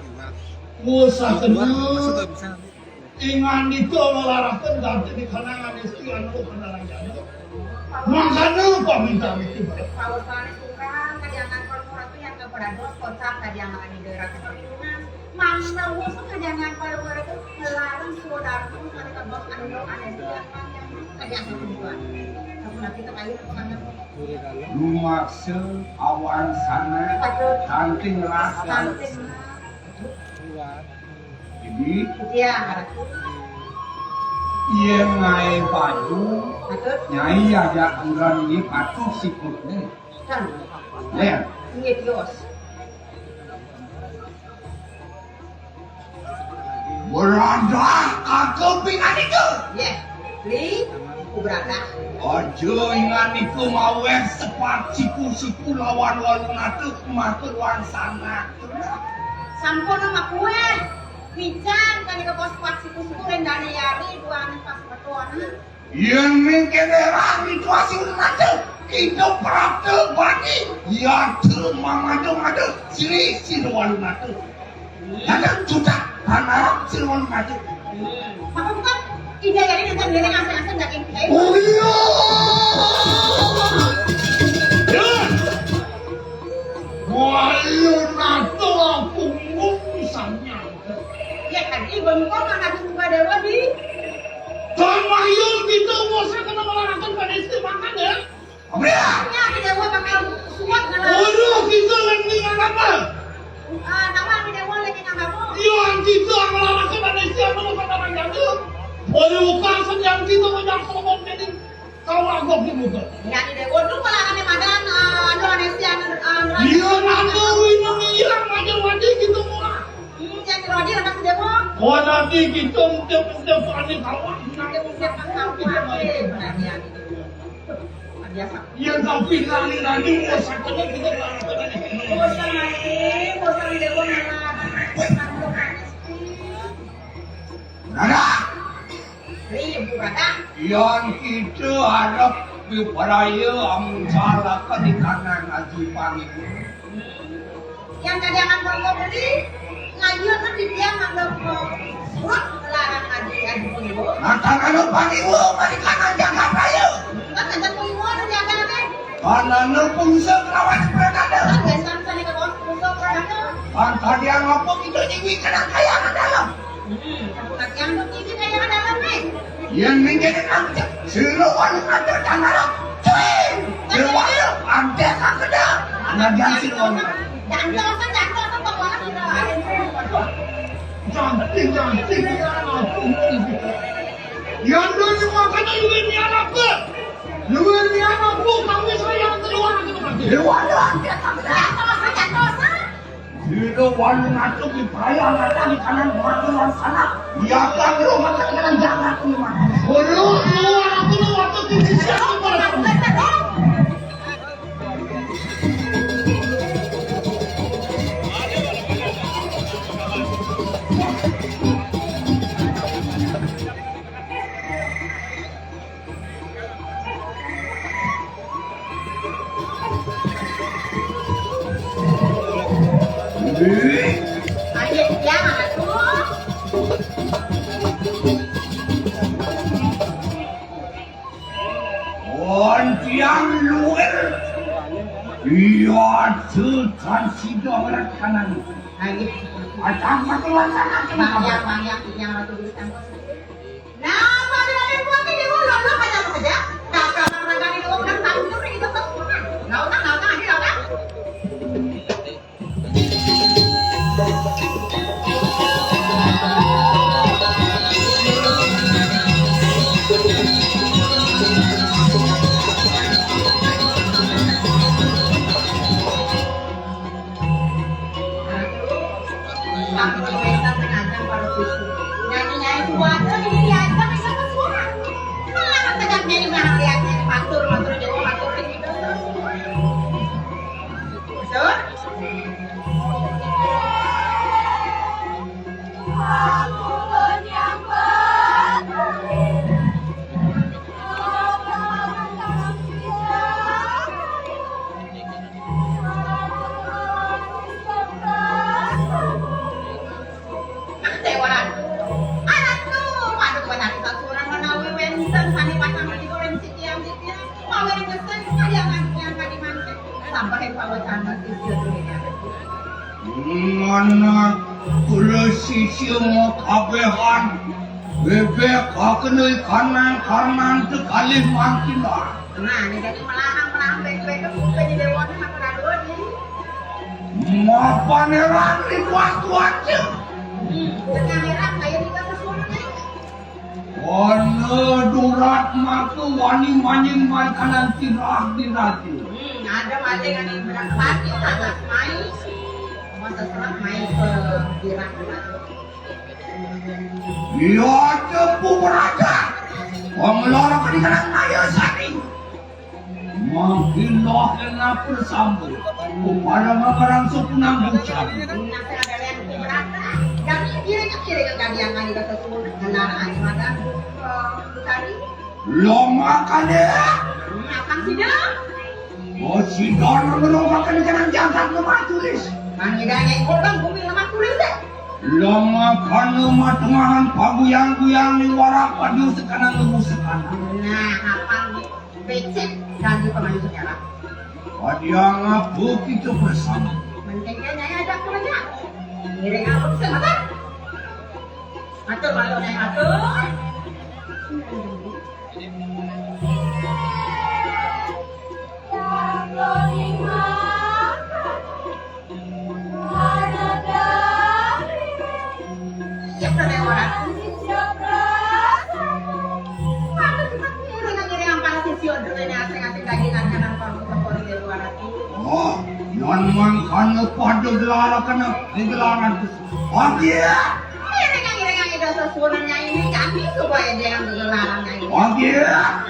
E: Musa kenal. Ingan itu melarangkan ganti di kanangan istri anu kendaraan jatuh. Makanya lupa minta itu.
D: Kalau kalian kurang kajian korporasi yang keberadaan kotak kajian di daerah keturunan. Mana usah kajian korporasi itu melarang saudara itu mereka bos anu aneh yang kajian keturunan. Kamu nanti terkait dengan
B: Lumakse awan sana kanting rasa. Jadi
D: iya harap.
B: iya ngai baju nyai aja kurang ini patuh sikutnya.
D: Kan.
B: Lihat.
D: Ini kios.
B: Berada kakepingan itu.
D: Ya, li berada.
B: Ojo ingan itu mawe sepat siku lawan walun atuh matur wan sana.
D: Sampun sama kue. Pican kan ke pos siku rendane yari dua anak pas betuana.
B: Yang mungkin erang itu hasil atuh kita praktek bagi ya tuh mangado sini walun atuh. Ada sudah anak walun atuh.
D: Maka bukan ide yari nanti beli asal-asal daging kayak.
E: Oh iya. Walun atuh punggung misalnya.
D: Ya kan, ibu kok mana juga dewa di?
E: Tamayul kita masa kena melarangkan pada istri makan ya?
B: Apa ya?
D: Ya, dewa bakal suat ngelarang.
E: Waduh, kita lagi apa?
D: Nama dewa lagi nggak mau.
E: Yang kita melarangkan pada istri melupakan orang jatuh. Waduh, bukan yang kita menjatuh jadi kau agak di muka.
D: Ya, dewa tuh melarangnya madan, anu anestesi
E: Dia nanti ini hilang wajah kita murah.
D: yang Rodi anak dewa.
E: Oh nanti kita untuk panik kawan.
D: Biasa.
E: Yang tapi nanti mau sakitnya kita melarangkan
D: bosan lagi, bosan di dewa malah.
E: Nada,
D: Ribu kata.
E: yang kita harap diperaya amunsalahkan di kanan ngaji panggung.
D: Yang tadi akan mau beli, ngajian kan di dia nganggap surat larang ngaji dulu.
E: Nanti kalau panggung, di kanan jangan raya.
D: Kan ada pengumuman ada jaga nanti.
E: Kanan pungsel kawan berkata.
D: Kan guys kan tadi ke bawah punggung berada.
E: Kan tadi yang ngapok itu jiwi kena kaya ke dalam.
D: Bukan yang untuk ini kayak ada dalam nih.
E: Yang menjadi nanti seluruh ada tanah. Cuy, seluruh ada kan kena. Ngajian seluruh.
D: Jangan bagaimana kita ada.
E: Cantik. Yang dulu makan luar ni anak ke? Luar ni anak bu, kami sayang keluar lagi nanti. Luar dia tak ada. Itu walu ngaco di perayaan ada di kanan batuan sana. Dia akan rumah kanan jangan keluar. Keluar tu di siapa pada kamu?
D: Ayo jangan tuh.
E: Yang luar. Ia tekan sido berat kanan.
D: Ayo.
E: Atang batuan sana kenapa?
D: Banyak yang tuliskan. Nah, pada ada buat ini dulu lo kayak apa aja? Nah, kalau mereka di luar udah tahu itu itu kan. Nggak usah aja lah. Nyanyi-nyanyi buat ini dia kan bisa semua. Malah tegak nyanyi belakang lihatnya matur dewa matur gitu. Betul?
E: Mana kula sisi mau kabehan bebek kakenai kanan tekali makin lah.
D: Nah, ini jadi melahang bebek jadi dewa sama kado nih.
E: Mau paneran di waktu aja.
D: Dengan merah kayak di kata suaranya.
E: Ono durat maku wani maning mai kanan tirah dirati.
D: Ada macam yang ini berarti sangat main. Masa serang main ke dirah.
E: Ya cepu beraja. Wong loro di kanan ayo sari. Makin loh kena bersambung. Kepada makarang sukunang bucan.
D: Nanti ada yang berata. Yang kira ke kalian lagi kata semua kendaraan ada tadi.
E: Lo makan ya.
D: Makan sih dah.
E: Oh si Don lo makan jangan jangan lemah tulis.
D: Manggilnya korban bumi lemah tulis deh.
E: Lo makan lemah tengahan paguyang-guyang di warak padu sekanan lebu sekanan.
D: Nah, apa becek ganti pemain sejarah.
E: Dia ngapu kita bersama.
D: Mendingnya ada kerja. Ngiring apa sebentar. Atur malu naik atur. Ya sudah orang. Ngiring apa sisi ordernya asing-asing lagi kanan kalau di luar itu.
E: Oh, non makan padu gelara kena di gelaran tu. Oh dia.
D: Ngiring itu sesuatunya ini kami supaya dia yang bergelarannya ini.
E: Oh dia.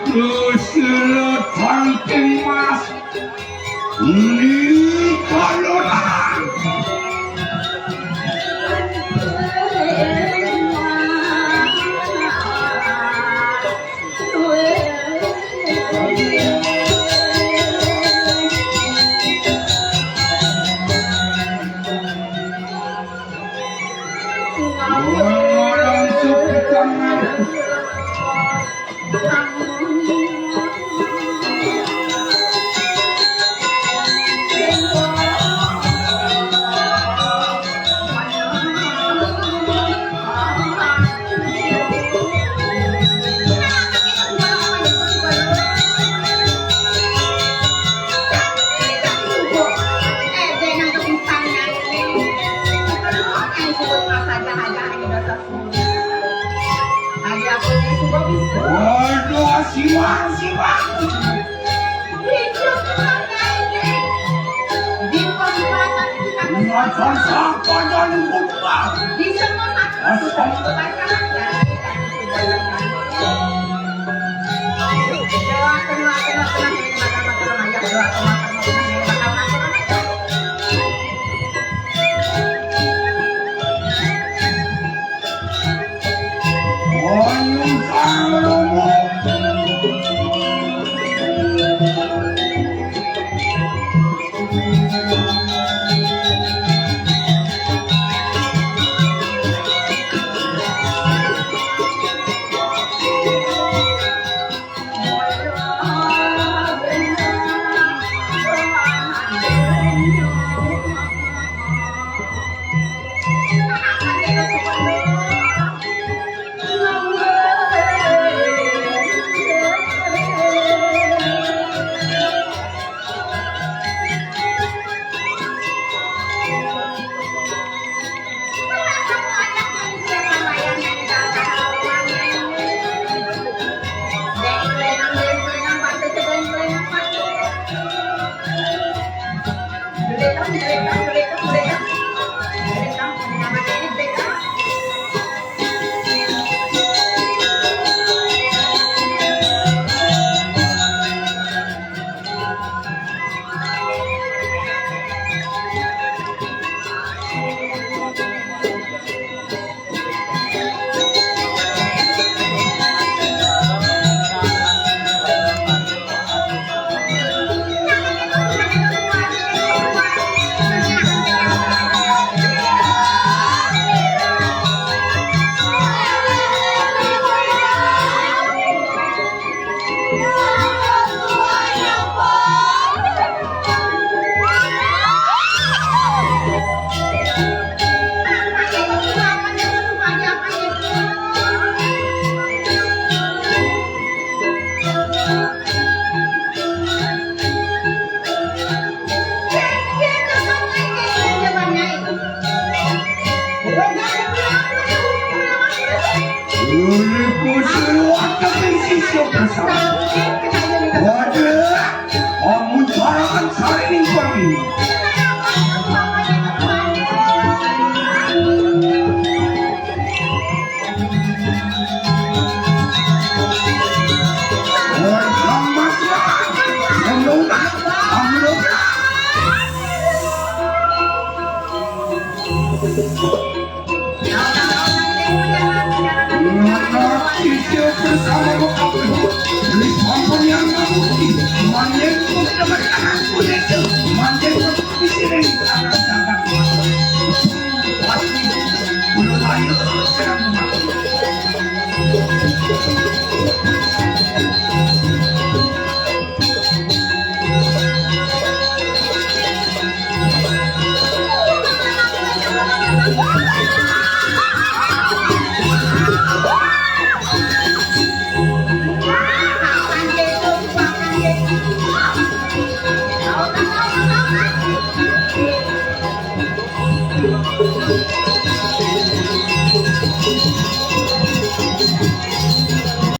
B: Kusulut tangking mas ni kaloran orang suku tangan waduh siwang macam siapa dan lupa Oyun Salomo Thank you.